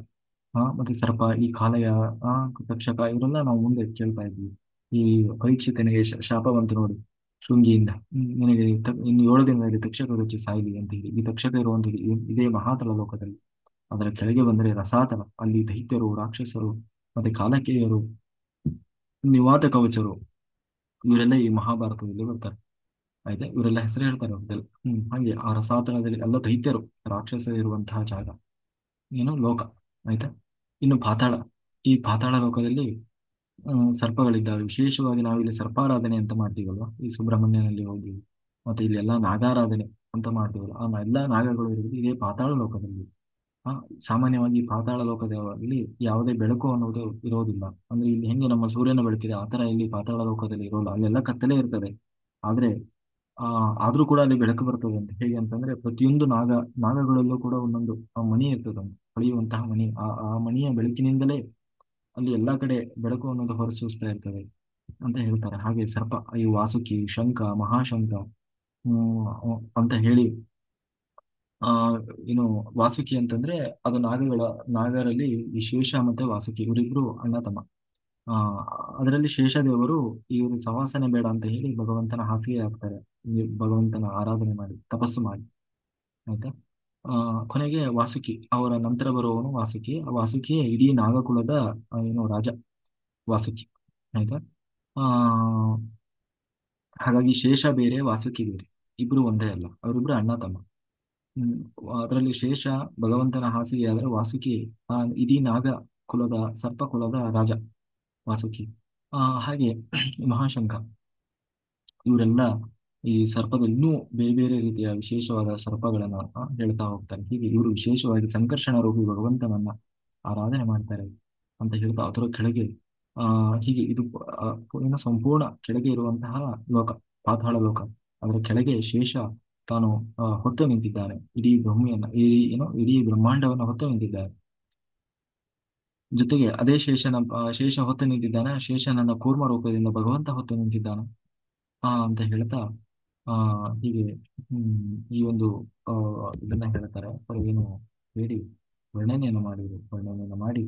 ಮತ್ತೆ ಸರ್ಪ, ಈ ಕಾಲಯ, ಆ ತಕ್ಷಕ ಇವರೆಲ್ಲ ನಾವು ಮುಂದೆ ಕೇಳ್ತಾ ಇದ್ವಿ. ಈ ಪರೀಕ್ಷಿತನಿಗೆ ಶಾಪ ಬಂತು ನೋಡಿ ಶೃಂಗಿಯಿಂದ, ನಿನಗೆ ಇನ್ನು 7 ದಿನದಲ್ಲಿ ತಕ್ಷಕ ರುಚಿ ಸಾಯಲಿ ಅಂತ ಹೇಳಿ. ಈ ತಕ್ಷಕ ಇರುವಂತದ್ದು ಇದೇ ಮಹಾತಳ ಲೋಕದಲ್ಲಿ. ಅದರ ಕೆಳಗೆ ಬಂದರೆ ರಸಾತಲ, ಅಲ್ಲಿ ದೈತ್ಯರು, ರಾಕ್ಷಸರು, ಮತ್ತೆ ಕಾಲಕೇಯರು, ನಿವಾತ ಕವಚರು, ಇವರೆಲ್ಲ ಈ ಮಹಾಭಾರತದಲ್ಲಿ ಬರ್ತಾರೆ. ಆಯ್ತಾ, ಇವರೆಲ್ಲ ಹೆಸರು ಹೇಳ್ತಾರೆ ಅವ್ರದ್ದೆಲ್ಲ. ಹಾಗೆ ಆ ರಸಾತಲದಲ್ಲಿ ಎಲ್ಲ ದೈತ್ಯರು, ರಾಕ್ಷಸರು ಇರುವಂತಹ ಜಾಗ, ಏನು ಲೋಕ. ಆಯ್ತಾ. ಇನ್ನು ಪಾತಾಳ, ಈ ಪಾತಾಳ ಲೋಕದಲ್ಲಿ ಸರ್ಪಗಳಿದ್ದಾವೆ. ವಿಶೇಷವಾಗಿ ನಾವಿಲ್ಲಿ ಸರ್ಪಾರಾಧನೆ ಅಂತ ಮಾಡ್ತೀವಲ್ವಾ, ಈ ಸುಬ್ರಹ್ಮಣ್ಯನಲ್ಲಿ ಹೋಗಿ, ಮತ್ತೆ ಇಲ್ಲಿ ಎಲ್ಲ ನಾಗಾರಾಧನೆ ಅಂತ ಮಾಡ್ತೀವಲ್ಲ, ಆ ಎಲ್ಲ ನಾಗಗಳು ಇರುವುದು ಇದೇ ಪಾತಾಳ ಲೋಕದಲ್ಲಿ. ಆ ಸಾಮಾನ್ಯವಾಗಿ ಪಾತಾಳ ಲೋಕದಲ್ಲಿ ಯಾವುದೇ ಬೆಳಕು ಅನ್ನೋದು ಇರೋದಿಲ್ಲ. ಅಂದ್ರೆ ಇಲ್ಲಿ ಹೆಂಗೆ ನಮ್ಮ ಸೂರ್ಯನ ಬೆಳಕಿದೆ ಆ ತರ ಇಲ್ಲಿ ಪಾತಾಳ ಲೋಕದಲ್ಲಿ ಇರೋಲ್ಲ. ಅಲ್ಲೆಲ್ಲ ಕತ್ತಲೇ ಇರ್ತದೆ. ಆದ್ರೆ ಆದ್ರೂ ಕೂಡ ಅಲ್ಲಿ ಬೆಳಕು ಬರ್ತದೆ ಅಂತ. ಹೇಗೆ ಅಂತಂದ್ರೆ ಪ್ರತಿಯೊಂದು ನಾಗಗಳಲ್ಲೂ ಕೂಡ ಒಂದೊಂದು ಮಣಿ ಇರ್ತದಂತೆ, ಹೊಳೆಯುವಂತಹ ಮಣಿ. ಆ ಮಣಿಯ ಬೆಳಕಿನಿಂದಲೇ ಅಲ್ಲಿ ಎಲ್ಲಾ ಕಡೆ ಬೆಳಕು ಅನ್ನೋದು ಹೊರಸೂಸ್ತಾ ಇರ್ತದೆ ಅಂತ ಹೇಳ್ತಾರೆ. ಹಾಗೆ ಸರ್ಪ, ಈ ವಾಸುಕಿ, ಶಂಖ, ಮಹಾಶಂಖ, ಅಂತ ಹೇಳಿ ಆ ಏನು ವಾಸುಕಿ ಅಂತಂದ್ರೆ ಅದು ನಾಗರಲ್ಲಿ ಈ ಶೇಷ ಮತ್ತೆ ವಾಸುಕಿ ಇವರಿಬ್ರು ಅಣ್ಣ ತಮ್ಮ. ಆ ಅದರಲ್ಲಿ ಶೇಷದೇವರು ಇವರು ಸವಾಸನೆ ಬೇಡ ಅಂತ ಹೇಳಿ ಭಗವಂತನ ಹಾಸಿಗೆ ಹಾಕ್ತಾರೆ, ಈ ಭಗವಂತನ ಆರಾಧನೆ ಮಾಡಿ ತಪಸ್ಸು ಮಾಡಿ. ಆಯ್ತಾ. ಕೊನೆಗೆ ವಾಸುಕಿ, ಅವರ ನಂತರ ಬರುವವನು ವಾಸುಕಿ. ಆ ವಾಸುಕಿಯೇ ಇಡೀ ನಾಗಕುಲದ ಏನು ರಾಜ ವಾಸುಕಿ. ಆಯ್ತಾ. ಆ ಹಾಗಾಗಿ ಶೇಷ ಬೇರೆ, ವಾಸುಕಿ ಬೇರೆ, ಇಬ್ರು ಒಂದೇ ಅಲ್ಲ, ಅವರಿಬ್ರು ಅಣ್ಣ ತಮ್ಮ. ಹ್ಮ್ ಅದರಲ್ಲಿ ಶೇಷ ಭಗವಂತನ ಹಾಸಿಗೆ ಆದ್ರೆ ವಾಸುಕಿ ಇಡೀ ನಾಗ ಕುಲದ, ಸರ್ಪ ಕುಲದ ರಾಜ ವಾಸುಕಿ. ಹಾಗೆ ಮಹಾಶಂಖ, ಇವರೆಲ್ಲ ಈ ಸರ್ಪದಲ್ಲಿ ಇನ್ನೂ ಬೇರೆ ಬೇರೆ ರೀತಿಯ ವಿಶೇಷವಾದ ಸರ್ಪಗಳನ್ನ ಹೇಳ್ತಾ ಹೋಗ್ತಾರೆ. ಹೀಗೆ ಇವರು ವಿಶೇಷವಾಗಿ ಸಂಕರ್ಷಣ ರೂಪಿ ಭಗವಂತನನ್ನ ಆರಾಧನೆ ಮಾಡ್ತಾರೆ ಅಂತ ಹೇಳ್ತಾ ಅದರ ಕೆಳಗೆ ಆ ಹೀಗೆ ಇದು ಆ, ಇನ್ನು ಸಂಪೂರ್ಣ ಕೆಳಗೆ ಇರುವಂತಹ ಲೋಕ, ಪಾತಾಳ ಲೋಕ. ಅದರ ಕೆಳಗೆ ಶೇಷ ತಾನು ಹೊತ್ತು ನಿಂತಿದ್ದಾನೆ. ಇಡೀ ಭೂಮಿಯನ್ನ ಇಡೀ ಬ್ರಹ್ಮಾಂಡವನ್ನು ಹೊತ್ತು ನಿಂತಿದ್ದಾನೆ. ಜೊತೆಗೆ ಅದೇ ಶೇಷ ಹೊತ್ತು ನಿಂತಿದ್ದಾನೆ. ಶೇಷನನ್ನ ಕೂರ್ಮ ರೂಪದಿಂದ ಭಗವಂತ ಹೊತ್ತು ನಿಂತಿದ್ದಾನೆ ಅಂತ ಹೇಳ್ತಾ ಆ ಹೀಗೆ ಈ ಒಂದು ಆ ಇದನ್ನ ಹೇಳ್ತಾರೆ. ಅವರು ಏನು ಹೇಳಿ ವರ್ಣನೆಯನ್ನು ಮಾಡಿ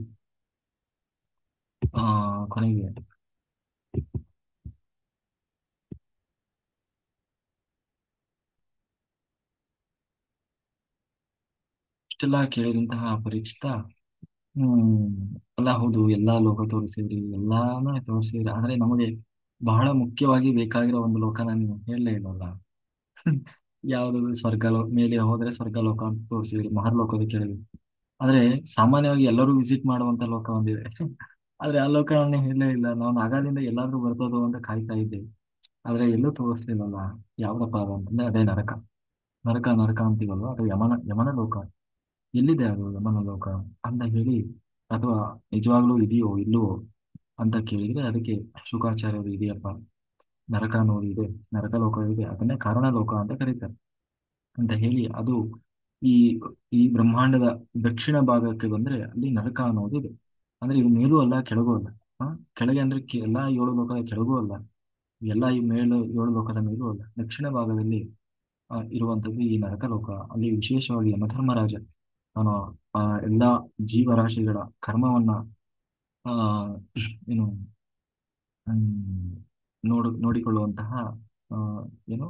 ಕೊನೆಗೆ ಇಷ್ಟೆಲ್ಲ ಕೇಳಿದಂತಹ ಪರೀಕ್ಷಿತ ಹ್ಮ್ ಅಲ್ಲ ಹೌದು, ಎಲ್ಲಾ ಲೋಕ ತೋರಿಸಿದ್ರಿ, ಎಲ್ಲಾನು ತೋರಿಸಿದ್ರಿ, ಆದ್ರೆ ನಮಗೆ ಬಹಳ ಮುಖ್ಯವಾಗಿ ಬೇಕಾಗಿರೋ ಒಂದು ಲೋಕನ ನೀವು ಹೇಳಲೇ ಇಲ್ಲವಲ್ಲ. ಯಾವುದು ಮೇಲೆ ಹೋದ್ರೆ ಸ್ವರ್ಗಲೋಕ ಅಂತ ತೋರಿಸಿದ್ರಿ, ಮಹರ್ಲೋಕದ ಕೇಳಿದ್ರಿ. ಆದ್ರೆ ಸಾಮಾನ್ಯವಾಗಿ ಎಲ್ಲರೂ ವಿಸಿಟ್ ಮಾಡುವಂತ ಲೋಕ ಒಂದಿದೆ. ಆದ್ರೆ ಆ ಲೋಕವನ್ನೇ ಹೇಳಲೇ ಇಲ್ಲ. ನಾವು ನಾಗಾಲಿಂದ ಎಲ್ಲಾದ್ರೂ ಬರ್ತದೋ ಅಂತ ಕಾಯ್ತಾ ಇದ್ದೇವೆ. ಆದ್ರೆ ಎಲ್ಲೂ ತೋರಿಸ್ಲಿಲ್ಲಲ್ಲ. ಯಾವ್ದಪ್ಪ ಅದು ಅಂತಂದ್ರೆ ಅದೇ ನರಕ. ನರಕ ಅಂತೀವಲ್ವ, ಅದು ಯಮನ ಲೋಕ. ಎಲ್ಲಿದೆ ಅದು ಯಮನ ಲೋಕ ಅಂತ ಹೇಳಿ, ಅಥವಾ ನಿಜವಾಗ್ಲೂ ಇದೆಯೋ ಇಲ್ಲವೋ ಅಂತ ಕೇಳಿದ್ರೆ ಅದಕ್ಕೆ ಶುಕಾಚಾರ್ಯರು ಇದೆಯಪ್ಪ, ನರಕ ಅನ್ನೋದು ಇದೆ, ನರಕ ಲೋಕ ಇದೆ, ಅದನ್ನೇ ಕಾರಣ ಲೋಕ ಅಂತ ಕರೀತಾರೆ ಅಂತ ಹೇಳಿ, ಅದು ಈ ಈ ಬ್ರಹ್ಮಾಂಡದ ದಕ್ಷಿಣ ಭಾಗಕ್ಕೆ ಬಂದ್ರೆ ಅಲ್ಲಿ ನರಕ ಅನ್ನೋದು ಇದೆ. ಅಂದ್ರೆ ಇದು ಮೇಲೂ ಅಲ್ಲ ಕೆಳಗೂ ಅಲ್ಲ. ಕೆಳಗೆ ಅಂದ್ರೆ ಎಲ್ಲಾ ಏಳು ಲೋಕದ ಕೆಳಗೂ ಅಲ್ಲ, ಎಲ್ಲಾ ಈ ಏಳು ಲೋಕದ ಮೇಲೂ ಅಲ್ಲ. ದಕ್ಷಿಣ ಭಾಗದಲ್ಲಿ ಇರುವಂತದ್ದು ಈ ನರಕ ಲೋಕ. ಅಲ್ಲಿ ವಿಶೇಷವಾಗಿ ಯಮಧರ್ಮರಾಜ ಅವನು ಎಲ್ಲಾ ಜೀವರಾಶಿಗಳ ಕರ್ಮವನ್ನ ಆ ಏನು ಹ್ಮ್, ನೋಡಿಕೊಳ್ಳುವಂತಹ ಆ, ಏನು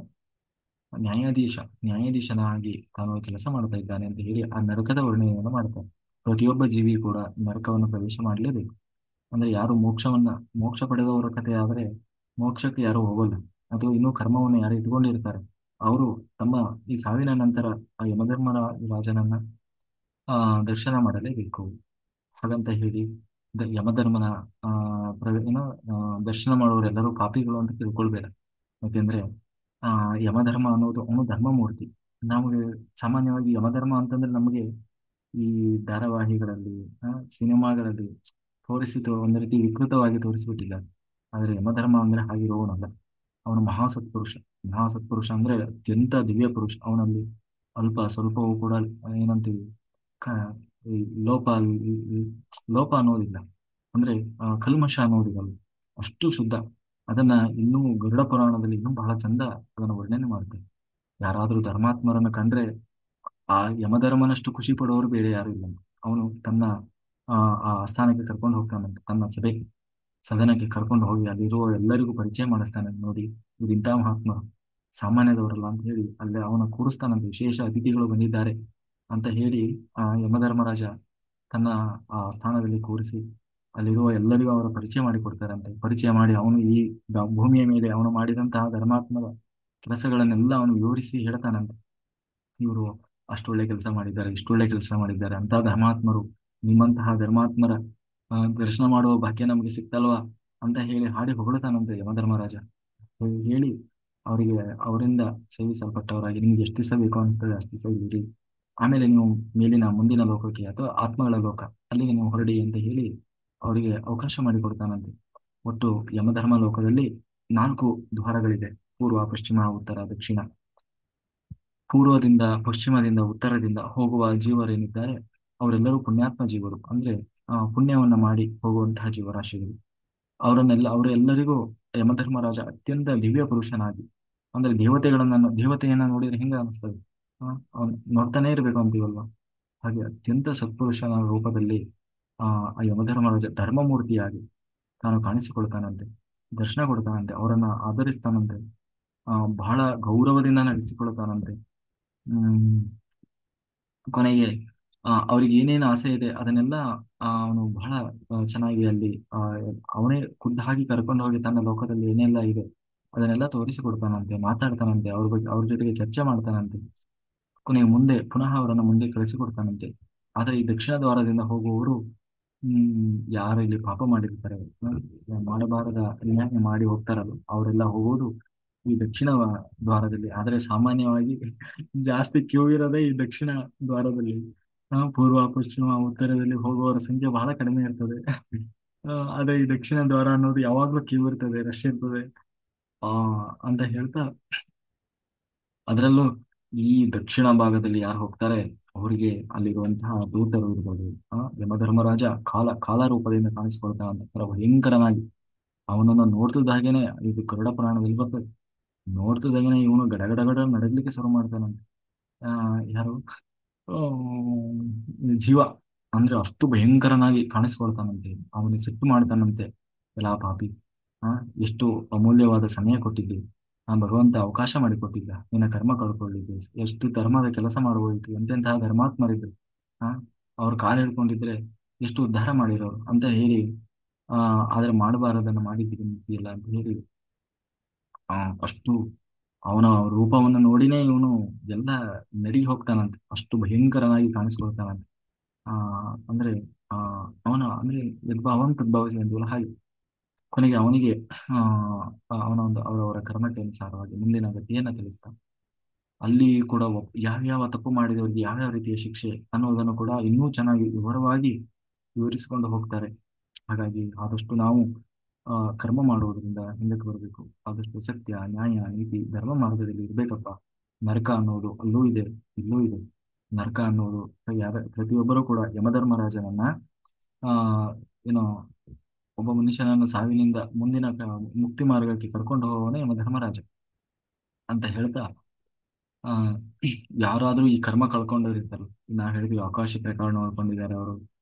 ನ್ಯಾಯಾಧೀಶ ನ್ಯಾಯಾಧೀಶನಾಗಿ ತಾನು ಕೆಲಸ ಮಾಡ್ತಾ ಇದ್ದಾನೆ ಅಂತ ಹೇಳಿ ಆ ನರಕದ ವರ್ಣನೆಯನ್ನು ಮಾಡ್ತಾರೆ. ಪ್ರತಿಯೊಬ್ಬ ಜೀವಿ ಕೂಡ ನರಕವನ್ನು ಪ್ರವೇಶ ಮಾಡಲೇಬೇಕು. ಅಂದ್ರೆ ಯಾರು ಮೋಕ್ಷ ಪಡೆದವರ ಕಥೆ ಆದ್ರೆ ಮೋಕ್ಷಕ್ಕೆ ಯಾರು ಹೋಗಲ್ಲ. ಅಥವಾ ಇನ್ನೂ ಕರ್ಮವನ್ನು ಯಾರು ಇಟ್ಕೊಂಡಿರ್ತಾರೆ ಅವರು ತಮ್ಮ ಈ ಸಾವಿನ ನಂತರ ಆ ಯಮಧರ್ಮರ ರಾಜನನ್ನ ದರ್ಶನ ಮಾಡಲೇಬೇಕು. ಹಾಗಂತ ಹೇಳಿ ಯಮಧರ್ಮನ ಆ ಪ್ರ ಏನೋ ದರ್ಶನ ಮಾಡುವವರೆಲ್ಲರೂ ಪಾಪಿಗಳು ಅಂತ ತಿಳ್ಕೊಳ್ಬೇಡ. ಯಾಕೆಂದ್ರೆ ಆ ಯಮಧರ್ಮ ಅನ್ನೋದು ಅವನು ಧರ್ಮಮೂರ್ತಿ. ನಮಗೆ ಸಾಮಾನ್ಯವಾಗಿ ಯಮಧರ್ಮ ಅಂತಂದ್ರೆ ನಮಗೆ ಈ ಧಾರಾವಾಹಿಗಳಲ್ಲಿ ಸಿನಿಮಾಗಳಲ್ಲಿ ಒಂದು ರೀತಿ ವಿಕೃತವಾಗಿ ತೋರಿಸ್ಬಿಟ್ಟಿದ್ದಾರೆ. ಆದ್ರೆ ಯಮಧರ್ಮ ಅಂದ್ರೆ ಹಾಗಿರುವವನಲ್ಲ. ಅವನು ಮಹಾಸತ್ಪುರುಷ. ಮಹಾಸತ್ಪುರುಷ ಅಂದ್ರೆ ಅತ್ಯಂತ ದಿವ್ಯ ಪುರುಷ. ಅವನಲ್ಲಿ ಅಲ್ಪ ಸ್ವಲ್ಪವೂ ಕೂಡ ಏನಂತೀವಿ ಕ- ಈ ಲೋಪ ಅನ್ನೋದಿಲ್ಲ. ಅಂದ್ರೆ ಕಲ್ಮಶ ಅನ್ನೋದಿಲ್ಲ. ಅಷ್ಟು ಶುದ್ಧ. ಅದನ್ನ ಇನ್ನೂ ಗರುಡ ಪುರಾಣದಲ್ಲಿ ಇನ್ನೂ ಬಹಳ ಚಂದ ಅದನ್ನು ವರ್ಣನೆ ಮಾಡ್ತಾರೆ. ಯಾರಾದ್ರೂ ಧರ್ಮಾತ್ಮರನ್ನು ಕಂಡ್ರೆ ಆ ಯಮಧರ್ಮನಷ್ಟು ಖುಷಿ ಪಡುವವರು ಬೇರೆ ಯಾರು ಇಲ್ಲ. ಅವನು ತನ್ನ ಆ ಆ ಸ್ಥಾನಕ್ಕೆ ಕರ್ಕೊಂಡು ಹೋಗ್ತಾನಂತೆ. ತನ್ನ ಸದನಕ್ಕೆ ಕರ್ಕೊಂಡು ಹೋಗಿ ಅಲ್ಲಿರುವ ಎಲ್ಲರಿಗೂ ಪರಿಚಯ ಮಾಡಿಸ್ತಾನೆ. ನೋಡಿ, ಇವ್ರು ಇಂಥ ಮಹಾತ್ಮರು, ಸಾಮಾನ್ಯದವರಲ್ಲ ಅಂತ ಹೇಳಿ ಅಲ್ಲಿ ಅವನ ಕೂರಿಸ್ತಾನಂತೆ. ವಿಶೇಷ ಅತಿಥಿಗಳು ಬಂದಿದ್ದಾರೆ ಅಂತ ಹೇಳಿ ಆ ಯಮಧರ್ಮರಾಜ ತನ್ನ ಆ ಸ್ಥಾನದಲ್ಲಿ ಕೂರಿಸಿ ಅಲ್ಲಿರುವ ಎಲ್ಲರಿಗೂ ಅವರ ಪರಿಚಯ ಮಾಡಿ ಕೊಡ್ತಾರಂತೆ. ಪರಿಚಯ ಮಾಡಿ ಅವನು ಈ ಭೂಮಿಯ ಮೇಲೆ ಅವನು ಮಾಡಿದಂತಹ ಧರ್ಮಾತ್ಮಕ ಕೆಲಸಗಳನ್ನೆಲ್ಲ ಅವನು ವಿವರಿಸಿ ಹೇಳ್ತಾನಂತೆ. ಇವರು ಅಷ್ಟೊಳ್ಳೆ ಕೆಲಸ ಮಾಡಿದ್ದಾರೆ, ಇಷ್ಟೊಳ್ಳೆ ಕೆಲಸ ಮಾಡಿದ್ದಾರೆ ಅಂತ ಧರ್ಮಾತ್ಮರು. ನಿಮ್ಮಂತಹ ಧರ್ಮಾತ್ಮರ ದರ್ಶನ ಮಾಡುವ ಭಾಗ್ಯ ನಮಗೆ ಸಿಕ್ತಲ್ವಾ ಅಂತ ಹೇಳಿ ಹಾಡಿ ಹೊಗಳ್ತಾನಂತೆ ಯಮಧರ್ಮರಾಜ. ಹೇಳಿ ಅವರಿಗೆ ಅವರಿಂದ ಸೇವಿಸಲ್ಪಟ್ಟವರಾಗಿ ನಿಮ್ಗೆ ಎಷ್ಟು ದಿವಸ ಬೇಕೋ ಅನಿಸ್ತದೆ ಅಷ್ಟು ದಿವಸ ಇರಿ. ಆಮೇಲೆ ನೀವು ಮುಂದಿನ ಲೋಕಕ್ಕೆ ಅಥವಾ ಆತ್ಮಗಳ ಲೋಕ ಅಲ್ಲಿಗೆ ನೀವು ಹೊರಡಿ ಅಂತ ಹೇಳಿ ಅವರಿಗೆ ಅವಕಾಶ ಮಾಡಿಕೊಡ್ತಾನಂತೆ. ಒಟ್ಟು ಯಮಧರ್ಮ ಲೋಕದಲ್ಲಿ 4 ದ್ವಾರಗಳಿದೆ: ಪೂರ್ವ, ಪಶ್ಚಿಮ, ಉತ್ತರ, ದಕ್ಷಿಣ. ಪೂರ್ವದಿಂದ, ಪಶ್ಚಿಮದಿಂದ, ಉತ್ತರದಿಂದ ಹೋಗುವ ಜೀವರೇನಿದ್ದಾರೆ ಅವರೆಲ್ಲರೂ ಪುಣ್ಯಾತ್ಮ ಜೀವರು. ಅಂದ್ರೆ ಪುಣ್ಯವನ್ನ ಮಾಡಿ ಹೋಗುವಂತಹ ಜೀವರಾಶಿಗಳು. ಅವರೆಲ್ಲರಿಗೂ ಯಮಧರ್ಮರಾಜ ಅತ್ಯಂತ ದಿವ್ಯ ಪುರುಷನಾಗಿ, ಅಂದ್ರೆ ದೇವತೆಯನ್ನ ನೋಡಿದ್ರೆ ಹೆಂಗ ಅನಿಸ್ತದೆ, ಅವ್ನು ನೋಡ್ತಾನೆ ಇರ್ಬೇಕು ಅಂತೀವಲ್ವಾ, ಹಾಗೆ ಅತ್ಯಂತ ಸತ್ಪುರುಷನ ರೂಪದಲ್ಲಿ ಆ ಯಮಧರ್ಮರಾಜ ಧರ್ಮಮೂರ್ತಿಯಾಗಿ ತಾನು ಕಾಣಿಸಿಕೊಳ್ತಾನಂತೆ. ದರ್ಶನ ಕೊಡ್ತಾನಂತೆ, ಅವರನ್ನ ಆದರಿಸ್ತಾನಂತೆ. ಬಹಳ ಗೌರವದಿಂದ ನಡೆಸಿಕೊಳ್ತಾನಂತೆ. ಹ್ಮ್ ಕೊನೆಗೆ ಅವ್ರಿಗೆ ಏನೇನು ಆಸೆ ಇದೆ ಅದನ್ನೆಲ್ಲ ಅವನು ಬಹಳ ಚೆನ್ನಾಗಿ ಅಲ್ಲಿ ಅವನೇ ಖುದ್ದಾಗಿ ಕರ್ಕೊಂಡು ಹೋಗಿ ತನ್ನ ಲೋಕದಲ್ಲಿ ಏನೆಲ್ಲ ಇದೆ ಅದನ್ನೆಲ್ಲ ತೋರಿಸಿಕೊಡ್ತಾನಂತೆ, ಮಾತಾಡ್ತಾನಂತೆ, ಅವ್ರ ಜೊತೆಗೆ ಚರ್ಚೆ ಮಾಡ್ತಾನಂತೆ. ಕೊನೆಗೆ ಪುನಃ ಅವರನ್ನು ಮುಂದೆ ಕಳಿಸಿಕೊಡ್ತಾನಂತೆ. ಆದರೆ ಈ ದಕ್ಷಿಣ ದ್ವಾರದಿಂದ ಹೋಗುವವರು ಯಾರು ಇಲ್ಲಿ ಪಾಪ ಮಾಡಿರ್ತಾರೆ, ಮಾಡಬಾರದ ಅನ್ಯಾಯ ಮಾಡಿ ಹೋಗ್ತಾರಲ್ಲ ಅವರೆಲ್ಲ ಹೋಗೋದು ಈ ದಕ್ಷಿಣ ದ್ವಾರದಲ್ಲಿ. ಆದರೆ ಸಾಮಾನ್ಯವಾಗಿ ಜಾಸ್ತಿ ಕ್ಯೂ ಇರೋದೇ ಈ ದಕ್ಷಿಣ ದ್ವಾರದಲ್ಲಿ. ಪೂರ್ವ ಪಶ್ಚಿಮ ಉತ್ತರದಲ್ಲಿ ಹೋಗುವವರ ಸಂಖ್ಯೆ ಬಹಳ ಕಡಿಮೆ ಇರ್ತದೆ. ಆದ್ರೆ ಈ ದಕ್ಷಿಣ ದ್ವಾರ ಅನ್ನೋದು ಯಾವಾಗ್ಲೂ ಕ್ಯೂ ಇರ್ತದೆ, ರಶ್ ಇರ್ತದೆ. ಆ ಅಂತ ಹೇಳ್ತಾ, ಅದರಲ್ಲೂ ಈ ದಕ್ಷಿಣ ಭಾಗದಲ್ಲಿ ಯಾರು ಹೋಗ್ತಾರೆ ಅವರಿಗೆ ಅಲ್ಲಿರುವಂತಹ ದೂತರು ಇರ್ಬೋದು. ಯಮಧರ್ಮರಾಜ ಕಾಲ ರೂಪದಿಂದ ಕಾಣಿಸ್ಕೊಳ್ತಾನೆ ಅಂತ ಭಯಂಕರನಾಗಿ. ಅವನನ್ನು ನೋಡ್ತಿದ್ದಾಗೇನೆ, ಇದು ಗರುಡ ಪುರಾಣದಲ್ಲಿ ಬರ್ತದೆ, ನೋಡ್ತಿದ್ದಾಗೇನೆ ಇವನು ಗಡಗಡಗಡ ನಡಗ್ಲಿಕ್ಕೆ ಶುರು ಮಾಡ್ತಾನಂತೆ. ಆ ಯಾರು ಆ, ಜೀವ ಅಂದ್ರೆ ಅಷ್ಟು ಭಯಂಕರನಾಗಿ ಕಾಣಿಸ್ಕೊಳ್ತಾನಂತೆ. ಅವನಿಗೆ ಸಿಟ್ಟು ಮಾಡ್ತಾನಂತೆ. ಎಲ್ಲ ಪಾಪಿ, ಆ ಎಷ್ಟು ಅಮೂಲ್ಯವಾದ ಸಮಯ ಕೊಟ್ಟಿದ್ದೆ, ಭಗವಂತ ಅವಕಾಶ ಮಾಡಿಕೊಟ್ಟಿದ್ದ, ನಿನ್ನ ಕರ್ಮ ಕಳ್ಕೊಳ್ಳಿದ್ದೆ, ಎಷ್ಟು ಧರ್ಮದ ಕೆಲಸ ಮಾಡಬಹುದಿತ್ತು, ಎಂತೆಂತಹ ಧರ್ಮಾತ್ಮರಿದ್ರು. ಆ ಅವ್ರ ಕಾಲು ಹಿಡ್ಕೊಂಡಿದ್ರೆ ಎಷ್ಟು ಉದ್ಧಾರ ಮಾಡಿರೋರು ಅಂತ ಹೇಳಿ, ಆದ್ರೆ ಮಾಡಬಾರದನ್ನ ಮಾಡಿದ್ದೀರಿ ಅಂತ ಹೇಳಿ, ಆ ಅಷ್ಟು ಅವನ ರೂಪವನ್ನು ನೋಡಿನೇ ಇವನು ಎಲ್ಲ ನಡಿ ಹೋಗ್ತಾನಂತೆ. ಅಷ್ಟು ಭಯಂಕರನಾಗಿ ಕಾಣಿಸ್ಕೊಳ್ತಾನಂತೆ. ಆ ಅಂದ್ರೆ ಆ ಅವನ ಅಂದ್ರೆ ಯದ್ಭಾವಂ ತದ್ಭವಸಿ ಅಂತೀವಲ್ಲ ಹಾಗೆ. ಕೊನೆಗೆ ಅವನಿಗೆ ಆ ಅವನ ಒಂದು ಅವರವರ ಕರ್ಮಕ್ಕೆ ಅನುಸಾರವಾಗಿ ಮುಂದಿನ ಗತಿಯನ್ನ ತಿಳಿಸ್ತಾನೆ. ಅಲ್ಲಿ ಕೂಡ ಯಾವ್ಯಾವ ತಪ್ಪು ಮಾಡಿದವರಿಗೆ ಯಾವ್ಯಾವ ರೀತಿಯ ಶಿಕ್ಷೆ ಅನ್ನೋದನ್ನು ಕೂಡ ಇನ್ನೂ ಚೆನ್ನಾಗಿ ವಿವರವಾಗಿ ವಿವರಿಸಿಕೊಂಡು ಹೋಗ್ತಾರೆ. ಹಾಗಾಗಿ ಆದಷ್ಟು ನಾವು ಕರ್ಮ ಮಾಡುವುದರಿಂದ ಹಿಂದಕ್ಕೆ ಬರಬೇಕು. ಆದಷ್ಟು ಸತ್ಯ, ನ್ಯಾಯ, ನೀತಿ, ಧರ್ಮ ಮಾರ್ಗದಲ್ಲಿ ಇರ್ಬೇಕಪ್ಪ. ನರಕ ಅನ್ನೋದು ಅಲ್ಲೂ ಇದೆ, ಇಲ್ಲೂ ಇದೆ. ನರಕ ಅನ್ನೋದು ಪ್ರತಿಯೊಬ್ಬರೂ ಕೂಡ ಯಮಧರ್ಮರಾಜನನ್ನ ಆ ಏನೋ ಒಬ್ಬ ಮನುಷ್ಯನನ್ನು ಸಾವಿನಿಂದ ಮುಂದಿನ ಮುಕ್ತಿ ಮಾರ್ಗಕ್ಕೆ ಕರ್ಕೊಂಡು ಹೋಗೋನೇ ಯಮಧರ್ಮರಾಜ ಅಂತ ಹೇಳ್ತಾ, ಆ ಯಾರಾದ್ರೂ ಈ ಕರ್ಮ ಕಳ್ಕೊಂಡವ್ರು ಇರ್ತಾರಲ್ಲ, ನಾ ಹೇಳಿದ್ವಿ ಆಕಾಶಿಕ ರೆಕಾರ್ಡ್ ನೋಡ್ಕೊಂಡಿದ್ದಾರೆ ಅವರು,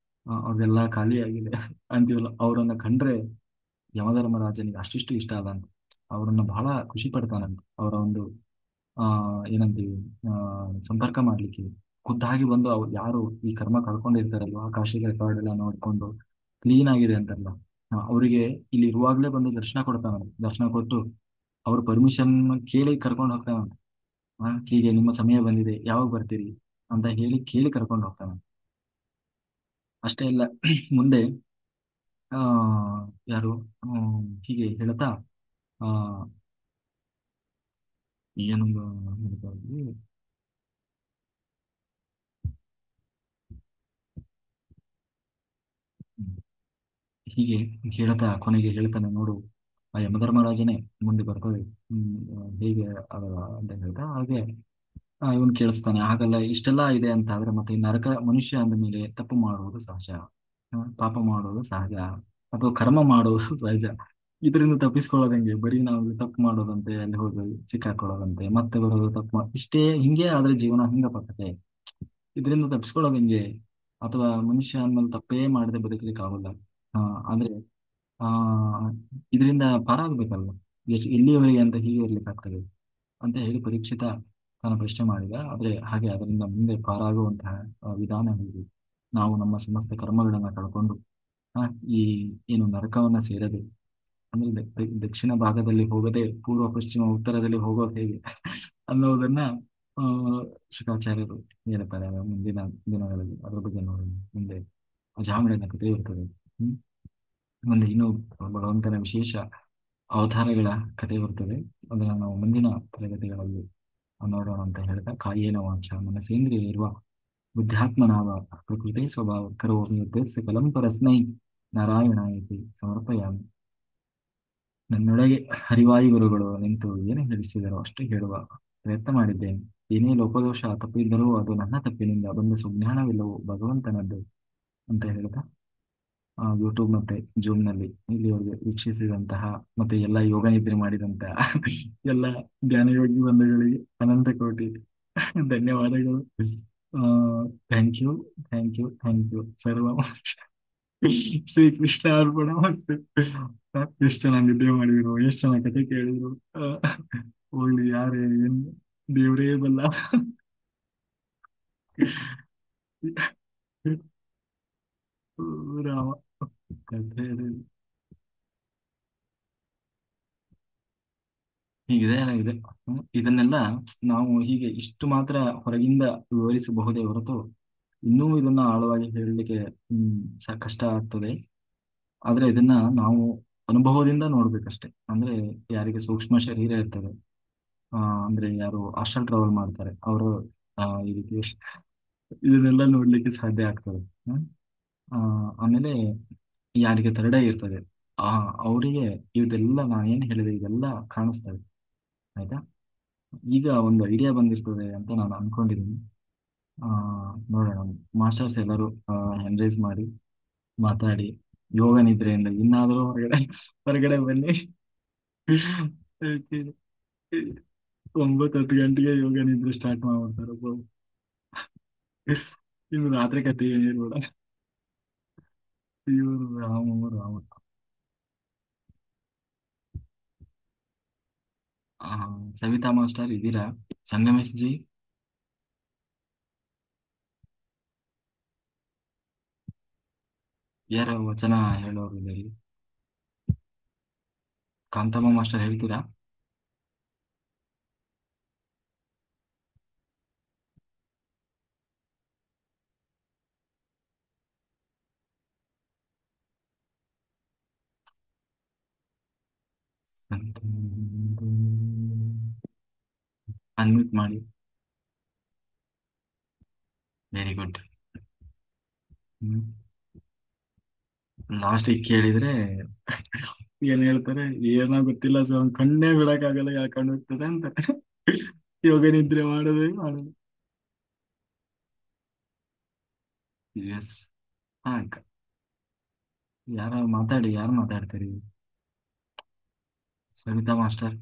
ಅವ್ರದೆಲ್ಲ ಖಾಲಿ ಆಗಿದೆ ಅಂತೀವಲ್ಲ, ಅವರನ್ನ ಕಂಡ್ರೆ ಯಮಧರ್ಮರಾಜನಿಗೆ ಅಷ್ಟಿಷ್ಟು ಇಷ್ಟ ಅದಂತ. ಅವರನ್ನ ಬಹಳ ಖುಷಿ ಪಡ್ತಾನಂತ. ಅವರ ಒಂದು ಆ ಏನಂತೀವಿ ಸಂಪರ್ಕ ಮಾಡ್ಲಿಕ್ಕೆ ಖುದ್ದಾಗಿ ಬಂದು ಯಾರು ಈ ಕರ್ಮ ಕಳ್ಕೊಂಡಿರ್ತಾರಲ್ವ, ಆಕಾಶಿಕ ರೆಕಾರ್ಡ್ ಎಲ್ಲ ನೋಡ್ಕೊಂಡು ಕ್ಲೀನ್ ಆಗಿದೆ ಅಂತಾರಲ್ಲ, ಅವರಿಗೆ ಇಲ್ಲಿ ಇರುವಾಗ್ಲೇ ಬಂದು ದರ್ಶನ ಕೊಡ್ತಾನಂತ. ದರ್ಶನ ಕೊಟ್ಟು ಅವ್ರ ಪರ್ಮಿಷನ್ ಕೇಳಿ ಕರ್ಕೊಂಡು ಹೋಗ್ತಾನಂತ. ಹೀಗೆ ನಿಮ್ಮ ಸಮಯ ಬಂದಿದೆ, ಯಾವಾಗ ಬರ್ತೀರಿ ಅಂತ ಹೇಳಿ ಕೇಳಿ ಕರ್ಕೊಂಡು ಹೋಗ್ತಾನೆ. ಅಷ್ಟೇ ಅಲ್ಲ, ಮುಂದೆ ಆ ಯಾರು ಹೀಗೆ ಹೇಳ್ತಾ, ಆ ಏನೊಂದು ಹೇಳ್ತಾ ಇದ್ವಿ. ಹ್ಮ್. ಹೀಗೆ ಹೇಳ್ತಾ ಕೊನೆಗೆ ಹೇಳ್ತಾನೆ ನೋಡು, ಆ ಯಮಧರ್ಮರಾಜನೇ ಮುಂದೆ ಬರ್ತದೆ. ಹೇಗೆ ಅದ ಅಂತ ಹೇಳ್ತಾ ಹಾಗೆ ಇವನ್ ಕೇಳಿಸ್ತಾನೆ. ಹಾಗಲ್ಲ, ಇಷ್ಟೆಲ್ಲ ಇದೆ ಅಂತ ಆದ್ರೆ ಮತ್ತೆ ಈ ನರಕ, ಮನುಷ್ಯ ಅಂದ ಮೇಲೆ ತಪ್ಪು ಮಾಡುವುದು ಸಹಜ, ಪಾಪ ಮಾಡುವುದು ಸಹಜ, ಅಥವಾ ಕರ್ಮ ಮಾಡುವುದು ಸಹಜ. ಇದರಿಂದ ತಪ್ಪಿಸ್ಕೊಳ್ಳೋದು ಹೆಂಗೆ? ಬರೀ ನಾವು ತಪ್ಪು ಮಾಡೋದಂತೆ, ಅಲ್ಲಿ ಹೋಗಿ ಸಿಕ್ಕಾಕೊಳ್ಳೋದಂತೆ, ಮತ್ತೆ ಬರೋದು ತಪ್ಪು ಇಷ್ಟೇ. ಹಿಂಗೆ ಆದ್ರೆ ಜೀವನ ಹಿಂಗ ಬರ್ತದೆ. ಇದರಿಂದ ತಪ್ಪಿಸ್ಕೊಳ್ಳೋದು ಹೆಂಗೆ? ಅಥವಾ ಮನುಷ್ಯ ಅಂದ್ಮೇಲೆ ತಪ್ಪೇ ಮಾಡದೆ ಬದುಕಲಿಕ್ಕೆ ಆಗೋಲ್ಲ. ಆ ಆದ್ರೆ ಆ ಇದರಿಂದ ಪಾರಾಗಬೇಕಲ್ವ, ಎಲ್ಲಿಯವರೆಗೆ ಅಂತ ಹೀಗೆ ಇರ್ಲಿಕ್ಕೆ ಆಗ್ತದೆ ಅಂತ ಹೇಳಿ ಪರೀಕ್ಷಿತ ತಾನು ಪ್ರಶ್ನೆ ಮಾಡಿದ. ಆದ್ರೆ ಹಾಗೆ ಅದರಿಂದ ಮುಂದೆ ಪಾರಾಗುವಂತಹ ವಿಧಾನ ಹೇಗೆ? ನಾವು ನಮ್ಮ ಸಮಸ್ತ ಕರ್ಮಗಳನ್ನ ಕಳ್ಕೊಂಡು ಆ, ಈ ಏನು ನರಕವನ್ನ ಸೇರದೆ, ಅಂದ್ರೆ ದಕ್ಷಿಣ ಭಾಗದಲ್ಲಿ ಹೋಗದೆ ಪೂರ್ವ ಪಶ್ಚಿಮ ಉತ್ತರದಲ್ಲಿ ಹೋಗೋದು ಹೇಗೆ ಅನ್ನೋದನ್ನ ಆ ಶುಕಾಚಾರ್ಯರು ಹೇಳ್ತಾರೆ ಮುಂದಿನ ದಿನಗಳಲ್ಲಿ. ಅದ್ರ ಬಗ್ಗೆ ನೋಡಿ ಮುಂದೆ ಅಜಾಮಿಳನ ಕಥೆ ಇರ್ತದೆ. ಹ್ಮ್ ಮುಂದೆ ಇನ್ನೂ ಭಗವಂತನ ವಿಶೇಷ ಅವತಾರಗಳ ಕಥೆ ಬರ್ತದೆ. ಅದನ್ನ ನಾವು ಮುಂದಿನ ತರಗತಿಗಳಲ್ಲಿ ನೋಡೋಣ ಅಂತ ಹೇಳ್ತಾ, ಕಾಯೇನ ವಾಚ ಮನಸೇಂದ್ರಿಯ ಇರುವ ಬುದ್ಧಾತ್ಮನಾವ ಪ್ರಕೃತಿ ಸ್ವಭಾವ ಕರೋಮಿ ಉದ್ದೇಶ ಕಲಂ ಪರಸ್ಮೈ ನಾರಾಯಣಾಯತಿ ಸಮರ್ಪಯಾಮಿ. ನನ್ನೊಳಗೆ ಹರಿವಾಯು ಗುರುಗಳು ನಿಂತು ಏನು ಹೇಳಿಸಿದರೋ ಅಷ್ಟು ಹೇಳುವ ಪ್ರಯತ್ನ ಮಾಡಿದ್ದೇನೆ. ಏನೇ ಲೋಪದೋಷ ತಪ್ಪಿದ್ದರೂ ಅದು ನನ್ನ ತಪ್ಪಿನಿಂದ ಬಂದ ಸುಜ್ಞಾನವಿಲ್ಲವೋ ಭಗವಂತನದ್ದು ಅಂತ ಹೇಳ್ತಾ, ಯೂಟ್ಯೂಬ್ ಮತ್ತೆ ಜೂಮ್ ನಲ್ಲಿ ಇಲ್ಲಿವರೆಗೆ ವೀಕ್ಷಿಸಿದಂತಹ ಮತ್ತೆ ಎಲ್ಲ ಯೋಗ ನಿದ್ರೆ ಮಾಡಿದಂತಹ ಎಲ್ಲ ಜ್ಞಾನಯೋಗಿ ಬಂಧುಗಳಿಗೆ ಅನಂತ ಕೋಟಿ ಧನ್ಯವಾದಗಳು. Thank you, thank you, thank you ಸರ್ವ. ಶ್ರೀ ಕೃಷ್ಣ ಅರ್ಪಣ ಮಸ್ತು. ಎಷ್ಟು ಚೆನ್ನಾಗಿ ನಿದ್ದೆ ಮಾಡಿದ್ರು, ಎಷ್ಟು ಚೆನ್ನಾಗಿ ಕತೆ ಕೇಳಿದ್ರು. ಹೋಗ್ಲಿ, ಯಾರೇ ಏನ್ ದೇವರೇ ಬಲ್ಲ. ರಾಮ ಕಥೆ ಹೀಗಿದೆ ಏನಾಗಿದೆ. ಇದನ್ನೆಲ್ಲ ನಾವು ಹೀಗೆ ಇಷ್ಟು ಮಾತ್ರ ಹೊರಗಿಂದ ವಿವರಿಸಬಹುದೇ ಹೊರತು ಇನ್ನೂ ಇದನ್ನ ಆಳವಾಗಿ ಹೇಳಲಿಕ್ಕೆ ಕಷ್ಟ ಆಗ್ತದೆ. ಆದ್ರೆ ಇದನ್ನ ನಾವು ಅನುಭವದಿಂದ ನೋಡ್ಬೇಕಷ್ಟೆ. ಅಂದ್ರೆ ಯಾರಿಗೆ ಸೂಕ್ಷ್ಮ ಶರೀರ ಇರ್ತದೆ ಆ, ಅಂದ್ರೆ ಯಾರು ಹಾಸ್ಟೆಲ್ ಟ್ರಾವೆಲ್ ಮಾಡ್ತಾರೆ ಅವರು ಈ ರೀತಿ ಇದನ್ನೆಲ್ಲ ನೋಡ್ಲಿಕ್ಕೆ ಸಾಧ್ಯ ಆಗ್ತದೆ. ಹ್ಮ್. ಆ, ಆಮೇಲೆ ಯಾರಿಗೆ ಥರ್ಡ್ ಐ ಇರ್ತದೆ ಆ ಅವರಿಗೆ ಇದೆಲ್ಲ ನಾನು ಏನು ಹೇಳಿದೆ ಇದೆಲ್ಲ ಕಾಣಿಸ್ತದೆ. ಆಯ್ತಾ. ಈಗ ಒಂದು ಐಡಿಯಾ ಬಂದಿರ್ತದೆ ಅಂತ ನಾನು ಅನ್ಕೊಂಡಿದ್ದೀನಿ. ಆ, ನೋಡೋಣ. ಮಾಸ್ಟರ್ಸ್ ಎಲ್ಲರೂ ಎನ್ರೇಸ್ ಮಾಡಿ ಮಾತಾಡಿ ಯೋಗ ನಿದ್ರೆಯಿಂದ ಇನ್ನಾದರೂ ಹೊರಗಡೆ ಬನ್ನಿ. Okay. 9-10 ಗಂಟೆಗೆ ಯೋಗ ನಿದ್ರೆ ಸ್ಟಾರ್ಟ್ ಮಾಡ್ಬಿಡ್ತಾರಪ್ಪ. ಇನ್ನು ರಾತ್ರಿ ಕತೆ ಏನಿರ್ಬೇಡ. ಇವರು ರಾಮ. ಆ, ಸವಿತಾ ಮಾಸ್ಟರ್ ಇದ್ದೀರಾ? ಸಂಗಮೇಶ್ ಜಿ ಯಾರ ವಚನ ಹೇಳೋರು ಇಲ್ಲಿ? ಕಾಂತಮ್ಮ ಮಾಸ್ಟರ್ ಹೇಳ್ತೀರಾ? ಅನ್ಮ್ಯೂಟ್ ಮಾಡಿ. Very good. ಹ್ಮ್. ಲಾಸ್ಟಿಗೆ ಕೇಳಿದ್ರೆ ಏನ್ ಹೇಳ್ತಾರೆ? ಏನೋ ಗೊತ್ತಿಲ್ಲ ಸರ್, ಕಣ್ಣೇ ಬಿಡಕ್ಕಾಗಲ್ಲ, ಯಾಕೆ ಕಣ್ಣು ಹೋಗ್ತದೆ ಅಂತ. ಯೋಗ ನಿದ್ರೆ ಮಾಡೋದು. ಎಸ್. ಹಾ. ಯಾರ ಮಾತಾಡಿ, ಯಾರು ಮಾತಾಡ್ತೀರಿ? Savita master,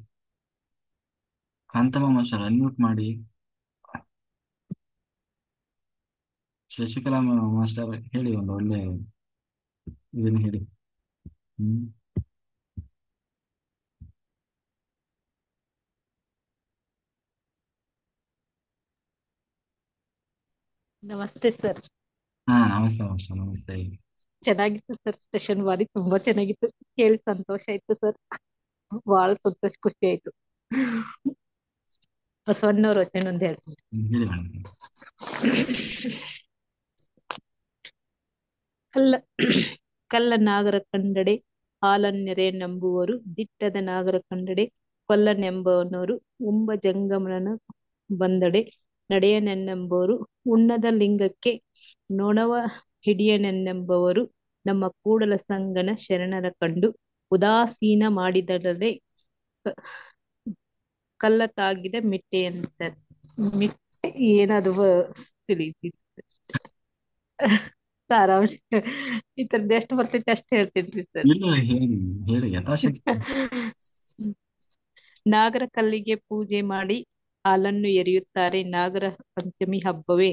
Kanthamma master unmute ಮಾಡಿ. ಶಶಿಕಲಾ ಮಾಸ್ಟರ್ ಹೇಳಿ, ಒಂದು ಒಳ್ಳೆ ಇದನ್ನ ಹೇಳಿ. ಹ್ಮ್. ನಮಸ್ತೆ ಸರ್. ಹಾ, ನಮಸ್ತೆ ಮಾಸ್ಟರ್, ನಮಸ್ತೆ. ಚೆನ್ನಾಗಿತ್ತು ಸರ್, ಸೆಷನ್ ಬಾರಿ ತುಂಬಾ ಚೆನ್ನಾಗಿತ್ತು. ಕೇಳಿ ಸಂತೋಷ ಆಯ್ತು ಸರ್, ಬಹಳ ಸಂತೋಷ, ಖುಷಿ ಆಯ್ತು. ಬಸವಣ್ಣವ್ರ ವಚನ ಒಂದು ಹೇಳ್ತೀನಿ. ಹೇಳಿ ಮೇಡಮ್. ಕಲ್ಲ ಕಲ್ಲ ನಾಗರ ಕಂಡಡೆ ಹಾಲನ್ನೆರೆ ನಂಬುವರು, ದಿಟ್ಟದ ನಾಗರ ಕಂಡಡೆ ಕೊಲ್ಲನೆಂಬನವರು, ಉಂಬ ಜಂಗಮನ ಬಂದಡೆ ನಡೆಯನೆಂಬವರು, ಉಣ್ಣದ ಲಿಂಗಕ್ಕೆ ನೊಣವ ಹಿಡಿಯನೆಂಬವರು, ನಮ್ಮ ಕೂಡಲ ಸಂಗನ ಶರಣರ ಕಂಡು ಉದಾಸೀನ ಮಾಡಿದರದೆ ಕಲ್ಲ ತಾಗಿದ ಮಿಟ್ಟೆ ಅಂತ. ಮಿಟ್ಟೆ ಏನದು ತಿಳಿತಿ ಸಾರಾಂಶ ಈ ತರದ್ ಎಷ್ಟು ಬರ್ತೈತೆ ಅಷ್ಟು ಹೇಳ್ತೀನಿ ಸರ್. ಇಲ್ಲ, ಹೇಳಿ ಹೇಳಿ ಯಥಾಶಕ್ತಿ. ನಾಗರ ಕಲ್ಲಿಗೆ ಪೂಜೆ ಮಾಡಿ ಹಾಲನ್ನು ಎರೆಯುತ್ತಾರೆ. ನಾಗರ ಪಂಚಮಿ ಹಬ್ಬವೇ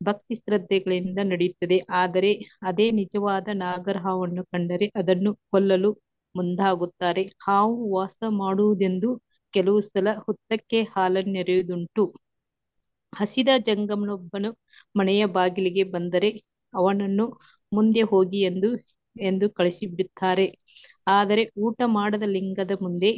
ಭಕ್ತಿ ಶ್ರದ್ಧೆಗಳಿಂದ ನಡೆಯುತ್ತದೆ. ಆದರೆ ಅದೇ ನಿಜವಾದ ನಾಗರ ಹಾವನ್ನು ಕಂಡರೆ ಅದನ್ನು ಕೊಲ್ಲಲು ಮುಂದಾಗುತ್ತಾರೆ. ಹಾವು ವಾಸ ಮಾಡುವುದೆಂದು ಕೆಲವು ಸಲ ಹುತ್ತಕ್ಕೆ ಹಾಲನ್ನೆರೆಯುವುದುಂಟು. ಹಸಿದ ಜಂಗಮನೊಬ್ಬನು ಮನೆಯ ಬಾಗಿಲಿಗೆ ಬಂದರೆ ಅವನನ್ನು ಮುಂದೆ ಹೋಗಿ ಎಂದು ಕಳಿಸಿಬಿಡುತ್ತಾರೆ. ಆದರೆ ಊಟ ಮಾಡದ ಲಿಂಗದ ಮುಂದೆ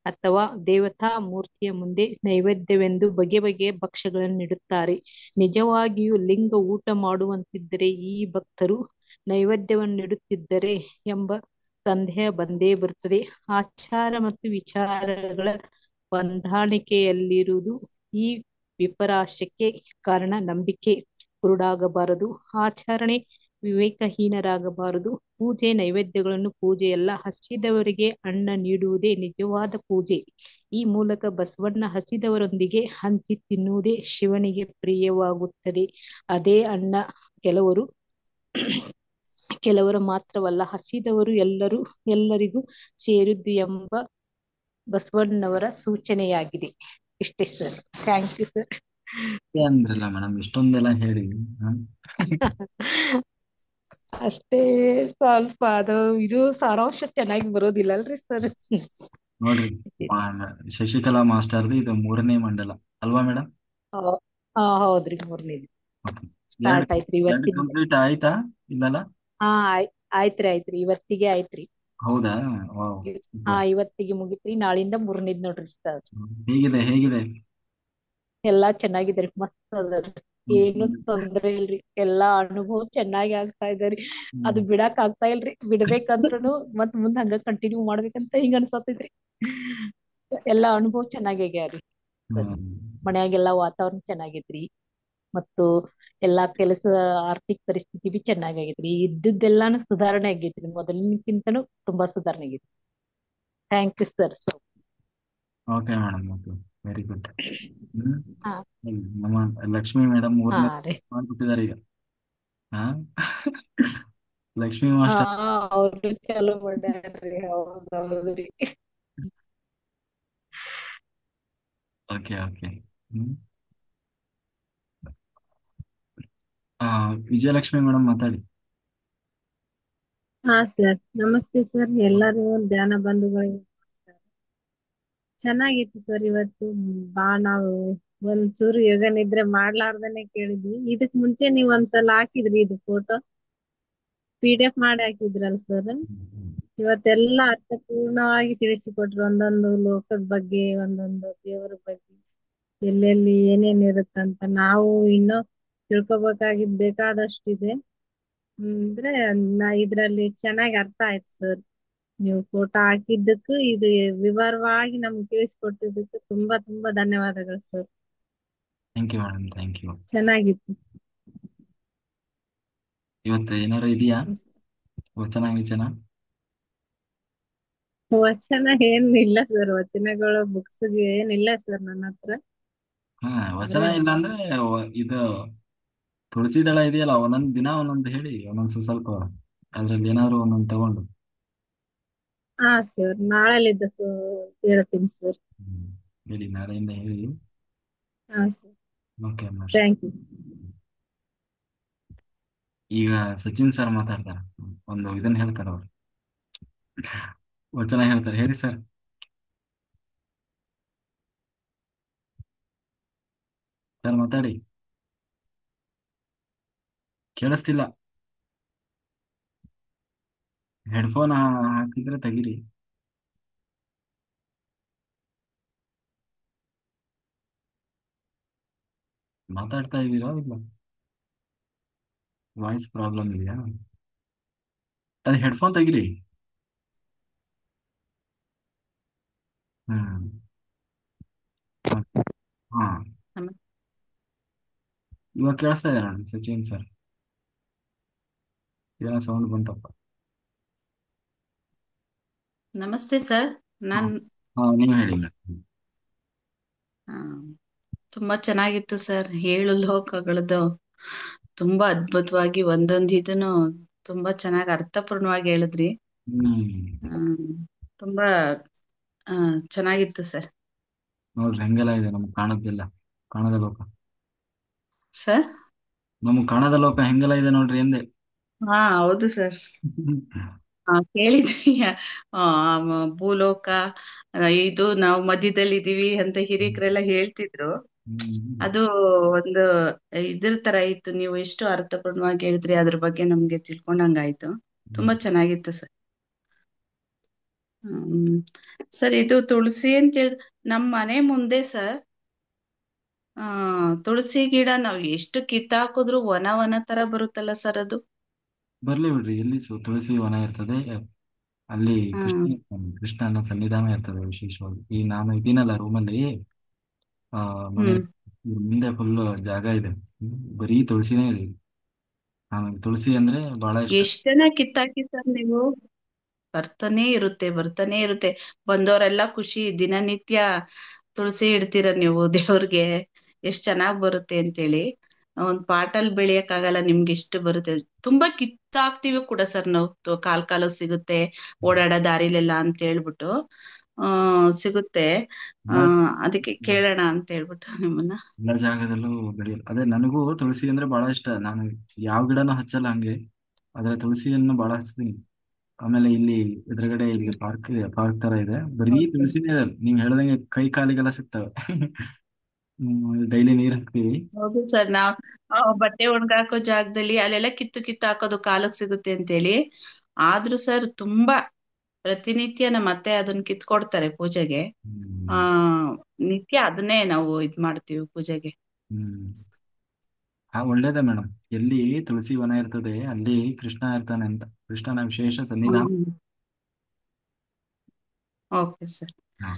ಅಥವಾ ದೇವತಾ ಮೂರ್ತಿಯ ಮುಂದೆ ನೈವೇದ್ಯವೆಂದು ಬಗೆ ಬಗೆಯ ಭಕ್ಷ್ಯಗಳನ್ನು ಇಡುತ್ತಾರೆ. ನಿಜವಾಗಿಯೂ ಲಿಂಗ ಊಟ ಮಾಡುವಂತಿದ್ದರೆ ಈ ಭಕ್ತರು ನೈವೇದ್ಯವನ್ನಿಡುತ್ತಿದ್ದರೆ ಎಂಬ ಸಂದೇಹ ಬಂದೇ ಬರುತ್ತದೆ. ಆಚಾರ ಮತ್ತು ವಿಚಾರಗಳ ಹೊಂದಾಣಿಕೆಯಲ್ಲಿರುವುದು ಈ ವಿಪರಾಶಕ್ಕೆ ಕಾರಣ. ನಂಬಿಕೆ ಕುರುಡಾಗಬಾರದು, ಆಚರಣೆ ವಿವೇಕಹೀನರಾಗಬಾರದು. ಪೂಜೆ ನೈವೇದ್ಯಗಳನ್ನು ಪೂಜೆಯಲ್ಲ, ಹಸಿದವರಿಗೆ ಅನ್ನ ನೀಡುವುದೇ ನಿಜವಾದ ಪೂಜೆ. ಈ ಮೂಲಕ ಬಸವಣ್ಣ ಹಸಿದವರೊಂದಿಗೆ ಹಂಚಿ ತಿನ್ನುವುದೇ ಶಿವನಿಗೆ ಪ್ರಿಯವಾಗುತ್ತದೆ. ಅದೇ ಅನ್ನ ಕೆಲವರು ಮಾತ್ರವಲ್ಲ, ಹಸಿದವರು ಎಲ್ಲರಿಗೂ ಸೇರಿದ್ದು ಎಂಬ ಬಸವಣ್ಣನವರ ಸೂಚನೆಯಾಗಿದೆ. ಇಷ್ಟೇ ಸರ್. Thank you sir. ಅಂದ್ರಲ್ಲ ಮೇಡಮ್, ಇಷ್ಟೊಂದೆಲ್ಲ ಹೇಳಿ. ಹ? ಅಷ್ಟೇ, ಸ್ವಲ್ಪ ಅದು ಇದು ಸಾರಾಂಶ ಚೆನ್ನಾಗಿ ಬರೋದಿಲ್ಲ ಅಲ್ರಿ ಸರ್. ನೋಡ್ರಿ, ಶಶಿಕಲಾ ಮಾಸ್ಟರ್ದು ಇದು 3ನೇ ಮಂಡಲ ಅಲ್ವಾ ಮೇಡಮ್? ಹಾ ಹೌದ್ರಿ, ಮೂರನೇದು ಓಕೆ. ಎರಡು ಸ್ಟಾರ್ಟ್ ಆಯ್ತ್ರಿ ಎರಡು ಇವತ್ತಿಂದ. ಕಂಪ್ಲೀಟ್ ಆಯ್ತಾ? ಇಲ್ಲಲ್ಲ? ಹಾ ಆಯ್ತ್ರಿ ಇವತ್ತಿಗೆ ಆಯ್ತ್ರಿ. ಹೌದಾ? ವಾವ್, ಹಾ ಸೂಪರ್. ಇವತ್ತಿಗೆ ಮುಗಿತ್ರಿ, ನಾಳಿಂದ ಮೂರನೇದ್ ನೋಡ್ರಿ ಸರ್. ಹೇಗಿದೆ ಹೇಗಿದೆ? ಎಲ್ಲಾ ಚೆನ್ನಾಗಿದ್ರಿ, ಮಸ್ತ್ ಅದರಿ. ಏನು ಮಸ್ತ್. ತೊಂದ್ರೆ ಇಲ್ರಿ, ಎಲ್ಲಾ ಅನುಭವ ಚೆನ್ನಾಗಿ ಆಗ್ತಾ ಇದಾರಿ. ಹ್ಮ್. ಅದು ಬಿಡಾಕ್ ಆಗ್ತಾ ಇಲ್ರಿ. ಬಿಡ್ಬೇಕಂದ್ರುನು ಮುಂದ್ ಹಂಗ ಕಂಟಿನ್ಯೂ ಮಾಡ್ಬೇಕಂತ ಹಿಂಗ ಅನ್ಸತೈತ್ರಿ. ಎಲ್ಲಾ ಅನುಭವ ಚೆನ್ನಾಗಿ ಆಗ್ಯಾರಿ. ಸರ್. ಹ್ಮ್. ಮನ್ಯಾಗೆಲ್ಲಾ ವಾತಾವರಣ ಚೆನ್ನಾಗೈತ್ರಿ. ಮತ್ತು ಎಲ್ಲಾ ಕೆಲಸ ಆರ್ಥಿಕ ಪರಿಸ್ಥಿತಿ ಬಿ ಚೆನ್ನಾಗೈತ್ರಿ. ಇದ್ದಿದ್ದೆಲ್ಲಾನು ಸುಧಾರಣೆ ಆಗೈತ್ರಿ, ಮೊದಲಿನಕ್ಕಿಂತನೂ ತುಂಬಾ ಸುಧಾರಣೆ ಆಗೈತ್ರಿ. Thank you sir. Okay madam, okay, very good. Hmm. ಹಾ ನಮ್ಮ ಲಕ್ಷ್ಮಿ ಮೇಡಮ್ ಹಾ ಮೂರನೇ ರೀ. ಮಾಡ್ಬಿಟ್ಟಿದ್ದಾರೆ ಈಗ. ಹಾ. ಲಕ್ಷ್ಮಿ ಹಾ, ಮಾಸ್ಟರ್. ಅವ್ರು ಚಾಲೂ ಮಾಡ್ಯಾರ್ರಿ. ಹೌದೌದ್ರಿ. Okay, okay. ಹ್ಮ್. ಆ, ವಿಜಯಲಕ್ಷ್ಮಿ ಮೇಡಮ್ ಮಾತಾಡಿ. ಹಾ ಸರ್, ನಮಸ್ತೆ ಸರ್. ಎಲ್ಲರೂ ಧ್ಯಾನ ಬಂಧುಗಳಿಗೆ ನಮಸ್ಕಾರ. ಚೆನ್ನಾಗಿತ್ತು ಸರ್ ಇವತ್ತು. ನಾವು ಒಂಚೂರು ಯೋಗ ನಿದ್ರೆ ಮಾಡ್ಲಾರ್ದನೆ ಕೇಳಿದ್ವಿ. ಇದಕ್ ಮುಂಚೆ ನೀವ್ ಒಂದ್ಸಲ ಹಾಕಿದ್ರಿ ಇದು ಫೋಟೋ, PDF ಮಾಡಿ ಹಾಕಿದ್ರಲ್ಲ ಸರ್. ಇವತ್ತೆಲ್ಲ ಅರ್ಥಪೂರ್ಣವಾಗಿ ತಿಳಿಸಿಕೊಟ್ರು. ಒಂದೊಂದು ಲೋಕದ ಬಗ್ಗೆ, ಒಂದೊಂದು ದೇವರ ಬಗ್ಗೆ, ಎಲ್ಲೆಲ್ಲಿ ಏನೇನ್ ಇರುತ್ತಂತ. ನಾವು ಇನ್ನೂ ತಿಳ್ಕೊಬೇಕಾಗಿದ್ ಬೇಕಾದಷ್ಟಿದೆ. ಅಂದ್ರೆ ಇದ್ರಲ್ಲಿ ಚೆನ್ನಾಗಿ ಅರ್ಥ ಆಯ್ತು ಸರ್. ನೀವು ಫೋಟೋ ಹಾಕಿದ್ದಕ್ಕೂ ಇದು ವಿವರವಾಗಿ ನಮ್ಗೆ ತಿಳಿಸ್ಕೊಟ್ಟಿದ್ದಕ್ಕೆ ತುಂಬಾ ತುಂಬಾ ಧನ್ಯವಾದಗಳು sir. Thank you madam, thank you. ಚೆನ್ನಾಗಿತ್ತು. ಇವತ್ತು ಏನಾರು ಇದೆಯಾ ವಚನ ಗಿಚನ? ವಚನ ಏನ್ ಇಲ್ಲ ಸರ್, ವಚನಗಳು ಬುಕ್ಸ್ ಏನಿಲ್ಲ ಸರ್ ನನ್ನ ಹತ್ರ. ಹಾ, ವಚನ ಆದ್ರೆ ಇಲ್ಲ ಅಂದ್ರೆ ಇದು ತುಳಸಿ ದಳ ಇದೆಯಲ್ಲ, ಒಂದೊಂದು ದಿನ ಒಂದೊಂದು ಹೇಳಿ, ಒಂದೊಂದು ಸ್ವಲ್ಪ ಅದ್ರಲ್ಲಿ ಏನಾದ್ರು ಒಂದೊಂದು ತಗೊಂಡು. ಹಾ ಸರ್, ನಾಳೆಲಿದ್ದ ಹೇಳ್ತೀನಿ ಸರ್. ಹ್ಮ್. ಹೇಳಿ, ನಾಳೆಯಿಂದ ಹೇಳಿ. ಹಾ sir, okay master. Thank you. ಈಗ ಸಚಿನ್ ಸರ್ ಮಾತಾಡ್ತಾರೆ. ಒಂದು ಇದನ್ನ ಹೇಳ್ತಾರೆ ಅವ್ರು, ವಚನ ಹೇಳ್ತಾರೆ. ಹೇಳಿ ಸರ್. ಸರ್ ಮಾತಾಡಿ, ಕೇಳಿಸ್ತಿಲ್ಲ. ಹೆಡ್ಫೋನ್ ಹಾಕಿದ್ರೆ ತೆಗೀರಿ. ಮಾತಾಡ್ತಾ ಇದ್ದೀರಾ ಇಲ್ಲ? ವಾಯ್ಸ್ ಪ್ರಾಬ್ಲಮ್ ಇದೆಯಾ? ಅದು ಹೆಡ್ಫೋನ್ ತೆಗೀರಿ. ಹ್ಮ್. ಹಾ, ನಮ- ಇವಾಗ ಕೇಳಿಸ್ತಾ ಇದೆ ನೋಡಿ ಸಚಿನ್ ಸರ್. ಏನೋ ಸೌಂಡ್ ಬಂತಪ್ಪ. ನಮಸ್ತೆ ಸರ್. ಹಾ, ನಾನ್ ಹಾ, ನೀವು ಹೇಳಿ ಮೇಡಮ್. ಆ, ತುಂಬಾ ಚೆನ್ನಾಗಿತ್ತು ಸರ್. 7 ಲೋಕಗಳದ್ದು ತುಂಬಾ ಅದ್ಭುತವಾಗಿ ಒಂದೊಂದು ಇದನ್ನು ತುಂಬಾ ಚೆನ್ನಾಗಿ ಅರ್ಥಪೂರ್ಣವಾಗಿ ಹೇಳಿದ್ರಿ. ಹ್ಮ್. ಹ್ಮ್ ತುಂಬಾ ಚೆನ್ನಾಗಿತ್ತು ಸರ್. ನೋಡ್ರಿ ಹೆಂಗೆಲ್ಲ ಇದೆ ನಮ್ಗೆ ಕಾಣೋದಿಲ್ಲ, ಕಾಣದ ಲೋಕ. ಸರ್, ನಮ್ಗೆ ಕಾಣದ ಲೋಕ ಹೆಂಗೆಲ್ಲ ಇದೆ ನೋಡ್ರಿ ಎಂದೆ. ಹಾ ಹೌದು ಸರ್. ಕೇಳಿದ್ವಿ. ಭೂಲೋಕ, ಇದು ನಾವು ಮಧ್ಯದಲ್ಲಿ ಇದೀವಿ ಅಂತ ಹಿರಿಕರೆಲ್ಲ ಹೇಳ್ತಿದ್ರು. ಹ್ಮ್. ಅದು ಒಂದು ಇದ್ರ ತರ ಇತ್ತು. ನೀವು ಎಷ್ಟು ಅರ್ಥಪೂರ್ಣವಾಗಿ ಹೇಳಿದ್ರಿ, ಅದ್ರ ಬಗ್ಗೆ ನಮ್ಗೆ ತಿಳ್ಕೊಂಡಂಗಾಯ್ತು. ತುಂಬಾ ಚೆನ್ನಾಗಿತ್ತು ಸರ್. ಹ್ಮ್ ಸರ್, ಇದು ತುಳಸಿ ಅಂತ ಹೇಳಿ ನಮ್ ಮನೆ ಮುಂದೆ ಸರ್, ತುಳಸಿ ಗಿಡ ನಾವ್ ಎಷ್ಟು ಕಿತ್ತಾಕಿದ್ರು ವನ ವನ ತರ ಬರುತ್ತಲ್ಲ ಸರ್ ಅದು. ಬರ್ಲಿ ಬಿಡ್ರಿ, ಎಲ್ಲಿ ತುಳಸಿ ವನ ಇರ್ತದೆ ಅಲ್ಲಿ ಕೃಷ್ಣ ಹ್ಮ್ ಇರ್ತಾನೆ. ಕೃಷ್ಣನ ಸನ್ನಿಧಾನ ಇರ್ತದೆ ವಿಶೇಷವಾಗಿ. ಈ ನಾನು ಇದೀನಲ್ಲ ರೂಮಲ್ಲಿ, ಮನೆ ಹ್ಮ್ ಮುಂದೆ ಫುಲ್ ಜಾಗ ಇದೆ. ಬರೀ ತುಳಸಿನೇ ಇದೆ. ನನಗೆ ತುಳಸಿ ಅಂದ್ರೆ ಬಹಳ ಇಷ್ಟ. ಎಷ್ಟ್ ಜನ ಕಿತ್ತಾಕಿ ಸರ್ ನೀವು? ಬರ್ತಾನೆ ಇರುತ್ತೆ, ಬರ್ತಾನೆ ಇರುತ್ತೆ. ಬಂದವರೆಲ್ಲ ಖುಷಿ. ದಿನನಿತ್ಯ ತುಳಸಿ ಇಡ್ತೀರ ನೀವು ದೇವ್ರಿಗೆ, ಎಷ್ಟ್ ಚೆನ್ನಾಗ್ ಬರುತ್ತೆ ಅಂತೇಳಿ. ಒಂದ್ ಪಾಟಲ್ ಬೆಳೆಯಕ್ಕಾಗಲ್ಲ, ನಿಮ್ಗೆ ಎಷ್ಟು ಬರುತ್ತೆ. ತುಂಬಾ ಕಿತ್ತಾಕ್ತಿವಿ ಕೂಡ ಸರ್ ನಾವು. ಕಾಲ್ ಸಿಗುತ್ತೆ ಓಡಾಡೋ ದಾರಿಲೆಲ್ಲ ಅಂತ ಹೇಳ್ಬಿಟ್ಟು ಸಿಗುತ್ತೆ. ಎಲ್ಲ ಅದಕ್ಕೆ ಕೇಳೋಣ ಅಂತ ಹೇಳ್ಬಿಟ್ಟು ನಿಮ್ಮನ್ನ. ಎಲ್ಲ ಜಾಗದಲ್ಲೂ ಬೆಳೆಯಲ್ಲ. ಅದೇ ನನಗೂ ತುಳಸಿ ಅಂದ್ರೆ ಬಹಳ ಇಷ್ಟ. ನಾನು ಯಾವ ಗಿಡನೂ ಹಚ್ಚಲ್ಲ ಹಂಗೆ, ಆದ್ರೆ ತುಳಸಿಯನ್ನು ಬಹಳ ಹಚ್ತೀನಿ. ಆಮೇಲೆ ಇಲ್ಲಿ ಎದುರುಗಡೆ ಇಲ್ಲಿ ಪಾರ್ಕ್ ತರ ಇದೆ, ಬರೀ ಹೌದು ಸರ್. ತುಳಸಿನೇ ಇದೆ. ನೀವ್ ಹೇಳ್ದಂಗೆ ಕೈ ಕಾಲಿಗೆಲ್ಲ ಸಿಗ್ತವೆ. ಡೈಲಿ ನೀರ್ ಹಾಕ್ತಿವಿ. ಹೌದು ಸರ್. ಬಟ್ಟೆ ಒಣಗಾಕೋ ಜಾಗದಲ್ಲಿ ಅಲ್ಲೆಲ್ಲ ಕಿತ್ತು ಕಿತ್ತು ಹಾಕೋದು ಕಾಲಕ್ ಸಿಗುತ್ತೆ ಅಂತೇಳಿ. ಆದ್ರೂ ಸರ್ ತುಂಬಾ ಪ್ರತಿನಿತ್ಯ ನಮ್ಮ ಅತ್ತೆ ಅದನ್ನ ಕಿತ್ಕೊಡ್ತಾರೆ ಪೂಜೆಗೆ. ಆ ಹ್ಮ್. ನಿತ್ಯ ಅದನ್ನೇ ನಾವು ಇದ್ ಮಾಡ್ತೀವಿ ಪೂಜೆಗೆ. ಹ್ಮ್. ಒಳ್ಳೇದೇ ಮೇಡಮ್. ಎಲ್ಲಿ ತುಳಸಿ ವನ ಇರ್ತದೆ ಅಲ್ಲಿ ಕೃಷ್ಣ ಇರ್ತಾನೆ ಅಂತ, ಕೃಷ್ಣನ ವಿಶೇಷ ಸನ್ನಿಧಾನ. Okay sir. ಹಾ.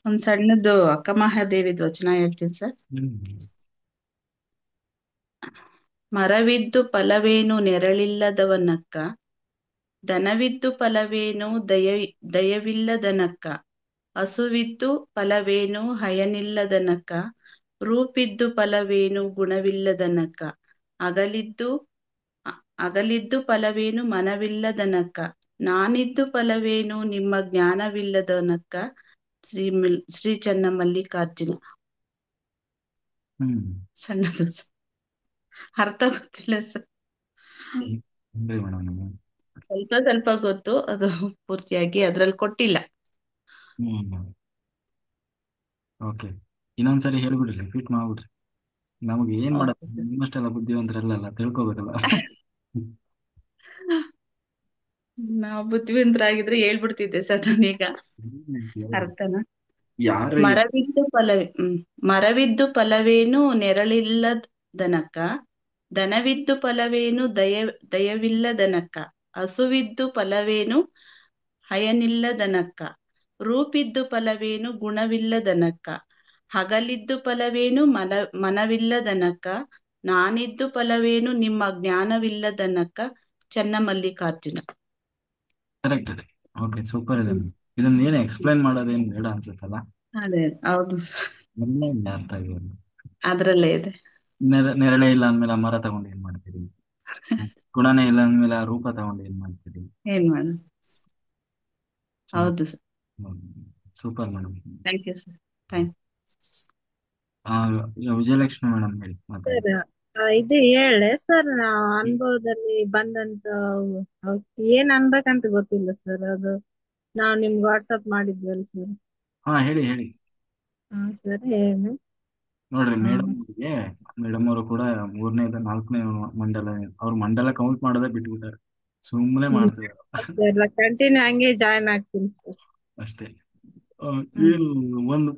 ಒಂದ್ ಸಣ್ಣದು ಅಕ್ಕ ಮಹಾದೇವಿದ್ ವಚನ ಹೇಳ್ತೀನಿ ಸರ್. ಹ್ಮ್. ಮರವಿದ್ದು ಫಲವೇನು ನೆರಳಿಲ್ಲದವನಕ್ಕ, ಧನವಿದ್ದು ಫಲವೇನು ದಯವಿಲ್ಲದನಕ್ಕ, ಹಸುವಿದ್ದು ಫಲವೇನು ಹಯನಿಲ್ಲದನಕ್ಕ, ರೂಪಿದ್ದು ಫಲವೇನು ಗುಣವಿಲ್ಲದನಕ್ಕ, ಅಗಲಿದ್ದು ಅಗಲಿದ್ದು ಫಲವೇನು ಮನವಿಲ್ಲದನಕ್ಕ, ನಾನಿದ್ದು ಫಲವೇನು ನಿಮ್ಮ ಜ್ಞಾನವಿಲ್ಲದನಕ್ಕ. ಶ್ರೀ ಚನ್ನಮಲ್ಲಿಕಾರ್ಜುನ. ಹ್ಮ್. ಸಣ್ಣದು ಸರ್. ಅರ್ಥ ಗೊತ್ತಿಲ್ಲ ಸರ್. ಅಂದ್ರೆ ಮೇಡಮ್ ನೀವು ಸ್ವಲ್ಪ ಸ್ವಲ್ಪ ಗೊತ್ತು, ಅದು ಪೂರ್ತಿಯಾಗಿ ಅದ್ರಲ್ಲಿ ಕೊಟ್ಟಿಲ್ಲ. ಹ್ಮ್. ಓಕೆ, ಇನ್ನೊಂದ್ಸರಿ ಹೇಳ್ಬಿಡ್ರಿ, ರಿಪೀಟ್ ಮಾಡ್ಬಿಡ್ರಿ. ನಮಗೆ ಏನ್ ಮಾಡೋದು, ಓಕೆ ಸರ್. ನಿಮ್ಮಷ್ಟೆಲ್ಲ ಬುದ್ಧಿವಂತರಲ್ಲ, ತಿಳ್ಕೊಬೇಕಲ್ಲ. ನಾವು ಬುದ್ಧಿವಂತರಾಗಿದ್ರೆ ಹೇಳ್ಬಿಡ್ತಿದ್ದೆ ಸರ್ ನಾನೀಗ ಅರ್ಥನ. ಯಾರು ಮರವಿದ್ದು ಫಲವೇನು ನೆರಳಿಲ್ಲದನಕ್ಕ, ಧನವಿದ್ದು ಫಲವೇನು ದಯವಿಲ್ಲದನಕ್ಕ, ಹಸುವಿದ್ದು ಫಲವೇನು ಹಯನಿಲ್ಲದನಕ್ಕ, ರೂಪಿದ್ದು ಫಲವೇನು ಗುಣವಿಲ್ಲದನಕ್ಕ, ಹಗಲಿದ್ದು ಫಲವೇನು ಮನವಿಲ್ಲದನಕ್ಕ, ನಾನಿದ್ದು ಫಲವೇನು ನಿಮ್ಮ ಜ್ಞಾನವಿಲ್ಲದನಕ್ಕ. ಚನ್ನಮಲ್ಲಿಕಾರ್ಜುನ. ಕರೆಕ್ಟ್ ಇದೆ. ಓಕೆ, ಸೂಪರ್ ಇದೆ. ಹ್ಮ್. ಇದನ್ನ ಏನು ಎಕ್ಸ್ಪ್ಲೈನ್ ಮಾಡೋದೇನು ಬೇಡ ಅನ್ಸುತ್ತಲ್ಲ. ಅದೇ ಹೌದು ಸರ್. ಮೊನ್ನೆ ಇಲ್ಲ ಅರ್ಥ ಆಗಿರೋದು. ಅದ್ರಲ್ಲೇ ಇದೆ. ನೆರಳೇ ಇಲ್ಲ ಅಂದ್ಮೇಲೆ ಆ ಮರ ತಗೊಂಡು ಏನ್ ಮಾಡ್ತೀರಿ, ಗುಣನೇ ಇಲ್ಲ ಅಂದ್ಮೇಲೆ ಆ ರೂಪ ತಗೊಂಡು ಏನ್ ಮಾಡ್ತೀರಿ. ಏನ್ ಮಾಡ. ಹೌದು sir. Super madam. Thank you sir. Thank ಆ ವಿಜಯಲಕ್ಷ್ಮಿ ಮೇಡಮ್ ಹೇಳಿ ಮಾತಾಡಿ. ಸರ್ ಇದು ಹೇಳೆ ಸರ್, ನಾವು ಅನುಭವದಲ್ಲಿ ಬಂದಂತ ಏನ್ ಅನ್ಬೇಕಂತ ಗೊತ್ತಿಲ್ಲ ಸರ್. ಅದು ನಾವು ನಿಮ್ಗೆ ವಾಟ್ಸಪ್ ಮಾಡಿದ್ವಲ್ಲ ಸರ್. ಹಾ, ಹೇಳಿ ಹೇಳಿ. ಹಾ ಸರ್, ಏನು ನೋಡ್ರಿ, ಮೇಡಮ್ ಅವರು ಕೂಡ 3ನೇ 4ನೇ ಮಂಡಲ, ಅವ್ರ ಮಂಡಲ ಕೌಂಟ್ ಮಾಡೋದೇ ಬಿಟ್ಬಿಟ್ಟಾರೆ, ಸುಮ್ಮನೆ ಮಾಡ್ತಿದಾರೆ ಕಂಟಿನ್ಯೂ ಹಂಗೆ ಜಾಯ್ನ್ ಆಗ್ತೀನಿ ಸರ್. ಅಷ್ಟೇ. ಏನು ಒಂದು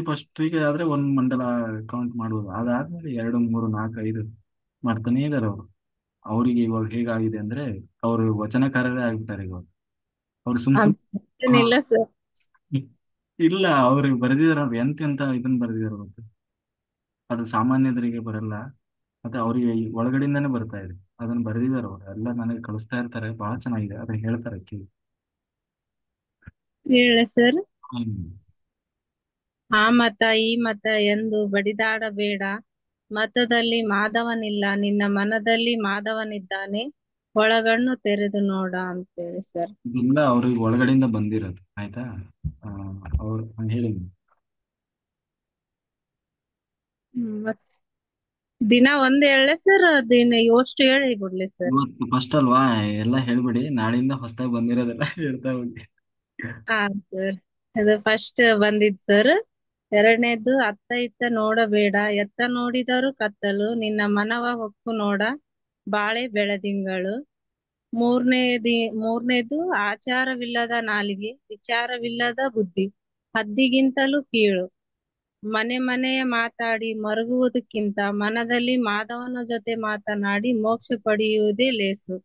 ಫಸ್ಟಿಗೆ ಆದ್ರೆ ಒಂದ್ ಮಂಡಲ ಕೌಂಟ್ ಮಾಡ್ಬೋದು, ಅದಾದ್ಮೇಲೆ 2 3 4 5 ಮಾಡ್ತಾನೇ ಇದಾರೆ ಅವರು. ಅವರಿಗೆ ಇವಾಗ ಹೇಗಾಗಿದೆ ಅಂದ್ರೆ ಅವರು ವಚನಕಾರರೇ ಆಗ್ಬಿಟ್ಟಾರೆ ಇವಾಗ. ಅವ್ರು ಸುಮ್ ಹಾ, ಏನಿಲ್ಲ ಸರ್. ಇಲ್ಲ, ಅವ್ರಿಗೆ ಬರೆದಿದಾರೆ ಅವ್ರು ಎಂತೆಂತ ಇದನ್ನ ಬರೆದಿದಾರೆ ಗೊತ್ತು, ಅದು ಸಾಮಾನ್ಯದರಿಗೆ ಬರಲ್ಲ, ಮತ್ತೆ ಅವರಿಗೆ ಒಳಗಡೆಯಿಂದಾನೇ ಬರ್ತಾ ಇದೆ. ಅದನ್ನ ಬರೆದಿದ್ದಾರೆ ಅವ್ರು, ಎಲ್ಲ ನನಗೆ ಕಳಿಸ್ತಾ ಇರ್ತಾರೆ, ಬಹಳ ಚೆನ್ನಾಗಿದೆ, ಅದನ್ನ ಹೇಳ್ತಾರೆ ಕೇಳಿ. ಹೇಳೆ ಸರ್. ಹ್ಮ್. ಆ ಮತ ಈ ಮತ ಎಂದು ಬಡಿದಾಡಬೇಡ, ಮತದಲ್ಲಿ ಮಾಧವನಿಲ್ಲ, ನಿನ್ನ ಮನದಲ್ಲಿ ಮಾಧವನಿದ್ದಾನೆ, ಒಳಗಣ್ಣು ತೆರೆದು ನೋಡ ಅಂತೇಳಿ ಸರ್. ಇದೆಲ್ಲ ಅವ್ರಿಗೆ ಒಳಗಡೆಯಿಂದ ಬಂದಿರೋದು, ಆಯ್ತಾ. ಅವ್ರು ಹೇಳಿ. ಮತ್ ದಿನ ಒಂದ್ ಹೇಳೆ ಸರ್, ದಿನ ಯೋಷ್ಟು ಹೇಳಿ ಬಿಡ್ಲಿ ಸರ್. ಇವತ್ತು ಫಸ್ಟ್ ಅಲ್ವಾ, ಎಲ್ಲ ಹೇಳ್ಬಿಡಿ, ನಾಳೆಯಿಂದ ಹೊಸದಾಗಿ ಬಂದಿರೋದೆಲ್ಲ ಹೇಳ್ತಾ ಹೋಗಿ. ಹಾ ಸರ್, ಅದು ಫಸ್ಟ್ ಬಂದಿದ್ ಸರ್. ಎರಡನೇದು, ಅತ್ತ ಇತ್ತ ನೋಡಬೇಡ, ಎತ್ತ ನೋಡಿದರೂ ಕತ್ತಲು, ನಿನ್ನ ಮನವ ಹೊಕ್ಕು ನೋಡ, ಬಾಳೆ ಬೆಳದಿಂಗಳು. ಮೂರನೇದು, ಆಚಾರವಿಲ್ಲದ ನಾಲಿಗೆ, ವಿಚಾರವಿಲ್ಲದ ಬುದ್ಧಿ, ಹದ್ದಿಗಿಂತಲೂ ಕೀಳು. ಮನೆ ಮನೆಯ ಮಾತಾಡಿ ಮರುಗುವುದಕ್ಕಿಂತ ಮನದಲ್ಲಿ ಮಾಧವನ ಜೊತೆ ಮಾತನಾಡಿ ಮೋಕ್ಷ ಪಡೆಯುವುದೇ ಲೇಸು.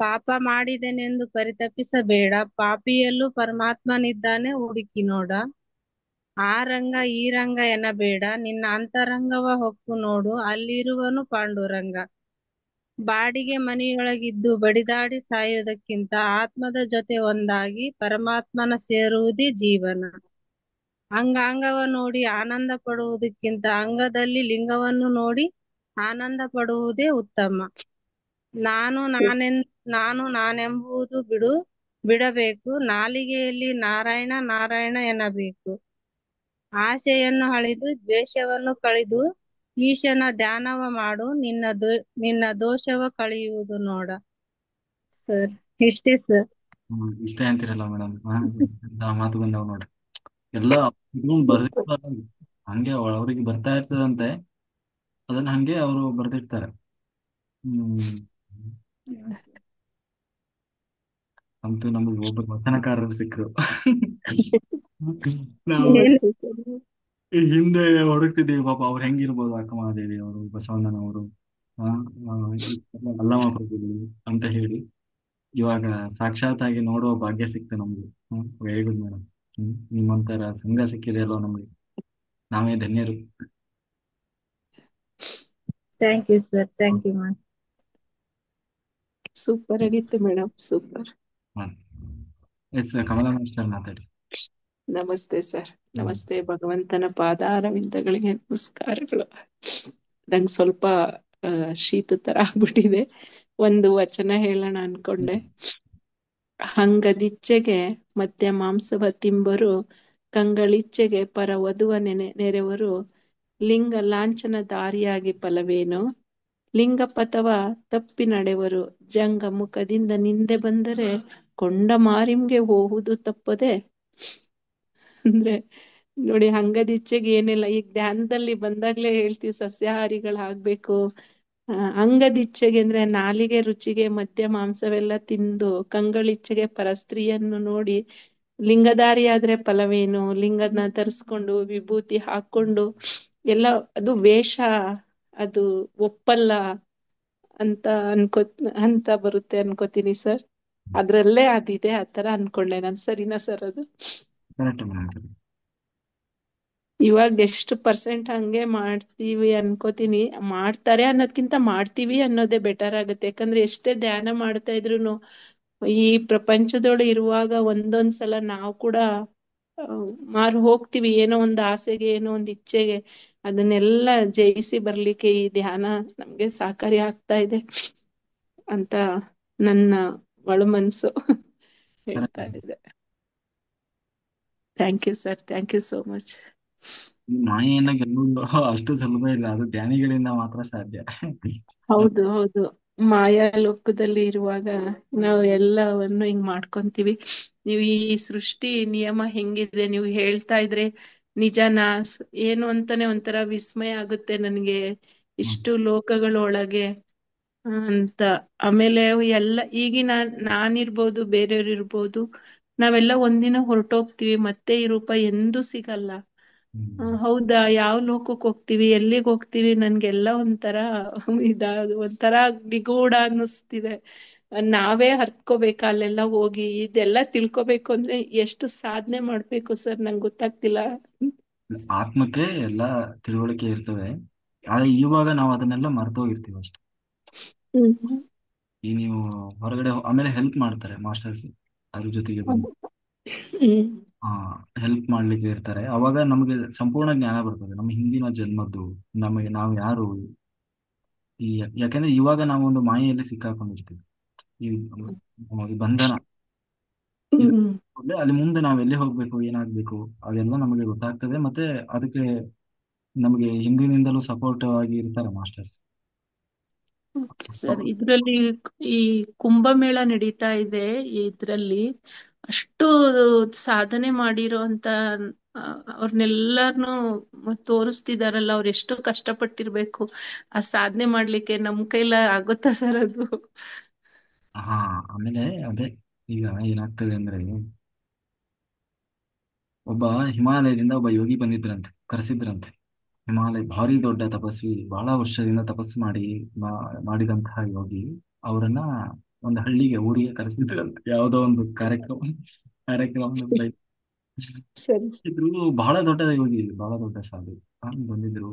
ಪಾಪ ಮಾಡಿದೆನೆಂದು ಪರಿತಪಿಸಬೇಡ, ಪಾಪಿಯಲ್ಲೂ ಪರಮಾತ್ಮನಿದ್ದಾನೆ ಹುಡುಕಿ ನೋಡ. ಆ ರಂಗ ಈ ರಂಗ ಎನ್ನಬೇಡ, ನಿನ್ನ ಅಂತರಂಗವ ಹೊಕ್ಕು ನೋಡು, ಅಲ್ಲಿರುವನು ಪಾಂಡುರಂಗ. ಬಾಡಿಗೆ ಮನೆಯೊಳಗಿದ್ದು ಬಡಿದಾಡಿ ಸಾಯುವುದಕ್ಕಿಂತ ಆತ್ಮದ ಜೊತೆ ಒಂದಾಗಿ ಪರಮಾತ್ಮನ ಸೇರುವುದೇ ಜೀವನ. ಅಂಗಾಂಗವ ನೋಡಿ ಆನಂದ ಪಡುವುದಕ್ಕಿಂತ ಅಂಗದಲ್ಲಿ ಲಿಂಗವನ್ನು ನೋಡಿ ಆನಂದ ಪಡುವುದೇ ಉತ್ತಮ. ನಾನು ನಾನೆಂಬುದು ಬಿಡಬೇಕು, ನಾಲಿಗೆಯಲ್ಲಿ ನಾರಾಯಣ ನಾರಾಯಣ ಎನ್ನಬೇಕು. ಆಸೆಯನ್ನು ಅಳಿದು ದ್ವೇಷವನ್ನು ಕಳೆದು ಈಶನ ಧ್ಯಾನವ ಮಾಡು, ನಿನ್ನ ದೋಷವ ಕಳೆಯುವುದು ನೋಡ. ಸರ್ ಇಷ್ಟೇ ಸರ್. ಇಷ್ಟೇ ಅಂತೀರಲ್ಲ ಮೇಡಮ್, ಮಾತು ಬಂದವ್ ನೋಡ್ರಿ. ಎಲ್ಲ ಇದ್ಕೊಂಡ್ ಬರ್ದಿರ್ತಾರೆ, ಹಂಗೆ ಅವ್ರಿಗೆ ಬರ್ತಾ ಇರ್ತದಂತೆ, ಅದನ್ನ ಹಂಗೆ ಅವರು ಬರ್ದಿರ್ತಾರೆ. ಹ್ಮ್. ಅಂತೂ ನಮಗೆ ಒಬ್ಬರು ವಚನಕಾರರು ಸಿಕ್ಕರು. ನಾವು ಈ ಹಿಂದೆ ಹುಡುಕ್ತಿದ್ದೀವಿ, ಪಾಪ ಅವ್ರು ಹೆಂಗಿರ್ಬೋದು, ಅಕ್ಕಮಹಾದೇವಿ ಅವರು, ಬಸವಣ್ಣನವರು, ಆ, ಆ, ಈ ಅಲ್ಲಮ ಪ್ರಭುಗಳು ಅಂತ ಹೇಳಿ, ಇವಾಗ ಸಾಕ್ಷಾತ್ ಆಗಿ ನೋಡುವ ಭಾಗ್ಯ ಸಿಕ್ತು ನಮ್ಗೆ. Very good madam. ನಿಮ್ಮಂತರ ಸಂಘ ಸಿಕ್ಕಿದೆ ಅಲ್ವಾ ನಮಗೆ, ನಾವೇ ಧನ್ಯರು. Thank you sir, thank you ma'am. Super ಆಗಿತ್ತು madam, super. Yes Kamala master ಮಾತಾಡಿ. ನಮಸ್ತೆ ಸರ್, ನಮಸ್ತೆ. ಭಗವಂತನ ಪಾದಾರವಿಂದಗಳಿಗೆ ನಮಸ್ಕಾರಗಳು. ನಂಗೆ ಸ್ವಲ್ಪ ಶೀತ ತರ ಆಗ್ಬಿಟ್ಟಿದೆ. ಒಂದು ವಚನ ಹೇಳೋಣ ಅನ್ಕೊಂಡೆ. ಹಂಗದಿಚ್ಚೆಗೆ ಮಧ್ಯ ಮಾಂಸವ ತಿಂಬರು, ಕಂಗಳಿಚ್ಚೆಗೆ ಪರ ವಧುವ ನೆರೆವರು, ಲಿಂಗ ಲಾಂಛನ ದಾರಿಯಾಗಿ ಫಲವೇನು, ಲಿಂಗ ಪಥವ ತಪ್ಪಿ ನಡೆವರು, ಜಂಗ ಮುಖದಿಂದ ನಿಂದೆ ಬಂದರೆ ಕೊಂಡ ಮಾರಿಮ್ಗೆ ಹೋಗುವುದು ತಪ್ಪದೆ. ಅಂದ್ರೆ ನೋಡಿ, ಹಂಗದಿಚ್ಚೆಗೆ ಏನಿಲ್ಲ. ಈಗ ಧ್ಯಾನದಲ್ಲಿ ಬಂದಾಗ್ಲೇ ಹೇಳ್ತೀವಿ ಸಸ್ಯಾಹಾರಿಗಳಾಗ್ಬೇಕು. ಅಂಗದಿಚ್ಛೆಗೆ ಅಂದ್ರೆ ನಾಲಿಗೆ ರುಚಿಗೆ ಮದ್ಯ ಮಾಂಸವೆಲ್ಲ ತಿಂದು, ಕಂಗಳಿಚ್ಛೆಗೆ ಪರಸ್ತ್ರೀಯನ್ನು ನೋಡಿ ಲಿಂಗಧಾರಿ ಆದ್ರೆ ಫಲವೇನು, ಲಿಂಗನ ಧರಿಸ್ಕೊಂಡು ವಿಭೂತಿ ಹಾಕೊಂಡು ಎಲ್ಲ ಅದು ವೇಷ, ಅದು ಒಪ್ಪಲ್ಲ ಅಂತ ಬರುತ್ತೆ ಅನ್ಕೋತೀನಿ ಸರ್. ಅದ್ರಲ್ಲೇ ಅದಿದೆ, ಆತರ ಅನ್ಕೊಂಡೆ ನಾನು. ಸರಿನಾ ಸರ್ ಅದು? ಇವಾಗ ಎಷ್ಟು ಪರ್ಸೆಂಟ್ ಹಂಗೆ ಮಾಡ್ತೀವಿ ಅನ್ಕೋತೀನಿ. ಮಾಡ್ತಾರೆ ಅನ್ನೋದ್ಕಿಂತ ಮಾಡ್ತೀವಿ ಅನ್ನೋದೇ ಬೆಟರ್ ಆಗುತ್ತೆ. ಯಾಕಂದ್ರೆ ಎಷ್ಟೇ ಧ್ಯಾನ ಮಾಡ್ತಾ ಇದ್ರು ಈ ಪ್ರಪಂಚದೊಳಗೆ ಇರುವಾಗ ಒಂದೊಂದ್ಸಲ ನಾವು ಕೂಡ ಮಾರು ಹೋಗ್ತೀವಿ, ಏನೋ ಒಂದು ಆಸೆಗೆ, ಏನೋ ಒಂದು ಇಚ್ಛೆಗೆ. ಅದನ್ನೆಲ್ಲ ಜಯಿಸಿ ಬರ್ಲಿಕ್ಕೆ ಈ ಧ್ಯಾನ ನಮ್ಗೆ ಸಹಕಾರಿ ಆಗ್ತಾ ಇದೆ ಅಂತ ನನ್ನ ಒಳ ಮನ್ಸು ಹೇಳ್ತಾ ಇದೆ. Thank you sir, thank you so much. ಮಾಯೆಯನ್ನ ಗೆಲ್ಲುವುದು ಅಷ್ಟು ಸುಲಭ ಇಲ್ಲ, ಅದು ಧ್ಯಾನಿಗಳಿಂದ ಮಾತ್ರ ಸಾಧ್ಯ. ಹೌದು ಹೌದು, ಮಾಯಾ ಲೋಕದಲ್ಲಿ ಇರುವಾಗ ನಾವು ಎಲ್ಲವನ್ನು ಹಿಂಗ್ ಮಾಡ್ಕೊಂತೀವಿ. ನೀವು ಈ ಸೃಷ್ಟಿ ನಿಯಮ ಹೆಂಗಿದೆ ನೀವು ಹೇಳ್ತಾ ಇದ್ರೆ ನಿಜನಾ ಏನು ಅಂತಾನೆ ಒಂಥರ ವಿಸ್ಮಯ ಆಗುತ್ತೆ ನನ್ಗೆ. ಇಷ್ಟು ಲೋಕಗಳೊಳಗೆ ಅಂತ. ಆಮೇಲೆ ಎಲ್ಲ ಈಗಿನ ನಾನಿರ್ಬೋದು, ಬೇರೆಯವ್ರು ಇರ್ಬೋದು, ನಾವೆಲ್ಲ ಒಂದಿನ ಹೊರಟೋಗ್ತೀವಿ, ಮತ್ತೆ ಈ ರೂಪ ಎಂದೂ ಸಿಗಲ್ಲ. ಹೌದಾ, ಯಾವ ಲೋಕಕ್ಕೆ ಹೋಗ್ತೀವಿ, ಎಲ್ಲಿಗೆ ಹೋಗ್ತೀವಿ, ನನ್ಗೆಲ್ಲ ಒಂಥರ ಒಂಥರ ನಿಗೂಢ ಅನ್ನಿಸ್ತಿದೆ. ನಾವೇ ಹರ್ಕೋಬೇಕು ಅಲ್ಲೆಲ್ಲ ಹೋಗಿ. ಇದೆಲ್ಲ ತಿಳ್ಕೊಬೇಕು ಅಂದ್ರೆ ಎಷ್ಟು ಸಾಧನೆ ಮಾಡ್ಬೇಕು ಸರ್, ನಂಗೆ ಗೊತ್ತಾಗ್ತಿಲ್ಲ. ಆತ್ಮಕ್ಕೆ ಎಲ್ಲ ತಿಳುವಳಿಕೆ ಇರ್ತವೆ, ಆದ್ರೆ ಇವಾಗ ನಾವು ಅದನ್ನೆಲ್ಲ ಮರ್ತೋಗಿರ್ತೀವಿ ಅಷ್ಟೇ. ಈ ನೀವು ಹೊರಗಡೆ ಆಮೇಲೆ ಹೆಲ್ಪ್ ಮಾಡ್ತಾರೆ ಮಾಸ್ಟರ್ಸ್, ಅದ್ರ ಜೊತೆಗೆ ಬಂದು ಹೆಲ್ಪ್ ಮಾಡ್ಲಿಕ್ಕೆ ಇರ್ತಾರೆ. ಅವಾಗ ನಮಗೆ ಸಂಪೂರ್ಣ ಜ್ಞಾನ ಬರ್ತದೆ, ನಮ್ಮ ಹಿಂದಿನ ಜನ್ಮದ್ದು, ನಮಗೆ ನಾವು ಯಾರು. ಈ ಯಾಕಂದ್ರೆ ಇವಾಗ ನಾವು ಒಂದು ಮಾಯೆಯಲ್ಲಿ ಸಿಕ್ಕಾಕೊಂಡಿರ್ತೀವಿ, ಈ ಬಂಧನ. ಅಲ್ಲಿ ಮುಂದೆ ನಾವು ಎಲ್ಲಿ ಹೋಗ್ಬೇಕು, ಏನಾಗ್ಬೇಕು, ಅದೆಲ್ಲ ನಮಗೆ ಗೊತ್ತಾಗ್ತದೆ. ಮತ್ತೆ ಅದಕ್ಕೆ ನಮಗೆ ಹಿಂದಿನಿಂದಲೂ ಸಪೋರ್ಟ್ ಆಗಿ ಇರ್ತಾರೆ ಮಾಸ್ಟರ್ಸ್. ಓಕೆ ಸರ್, ಇದ್ರಲ್ಲಿ ಈ ಕುಂಭಮೇಳ ನಡೀತಾ ಇದೆ, ಇದ್ರಲ್ಲಿ ಅಷ್ಟು ಸಾಧನೆ ಮಾಡಿರೋಂತ ಅವ್ರನ್ನೆಲ್ಲಾರ್ನು ತೋರಿಸ್ತಿದಾರಲ್ಲ, ಅವ್ರು ಎಷ್ಟು ಕಷ್ಟಪಟ್ಟಿರ್ಬೇಕು ಆ ಸಾಧನೆ ಮಾಡ್ಲಿಕ್ಕೆ. ನಮ್ ಕೈಲ ಆಗುತ್ತಾ ಸರ್ ಅದು? ಆಮೇಲೆ ಅದೇ ಈಗ ಏನಾಗ್ತದೆ ಅಂದ್ರೆ, ಒಬ್ಬ ಹಿಮಾಲಯದಿಂದ ಒಬ್ಬ ಯೋಗಿ ಬಂದಿದ್ರಂತೆ, ಕರೆಸಿದ್ರಂತೆ. ಹಿಮಾಲಯ ಭಾರಿ ದೊಡ್ಡ ತಪಸ್ವಿ, ಬಹಳ ವರ್ಷದಿಂದ ತಪಸ್ಸು ಮಾಡಿದಂತಹ ಯೋಗಿ ಅವರನ್ನ ಒಂದು ಹಳ್ಳಿಗೆ, ಊರಿಗೆ ಕರೆಸಿದ್ರಂತೆ, ಯಾವುದೋ ಒಂದು ಕಾರ್ಯಕ್ರಮ ಇದ್ರು. ಬಹಳ ದೊಡ್ಡ ಯೋಗಿ, ಬಹಳ ದೊಡ್ಡ ಸಾಧು ಬಂದಿದ್ರು.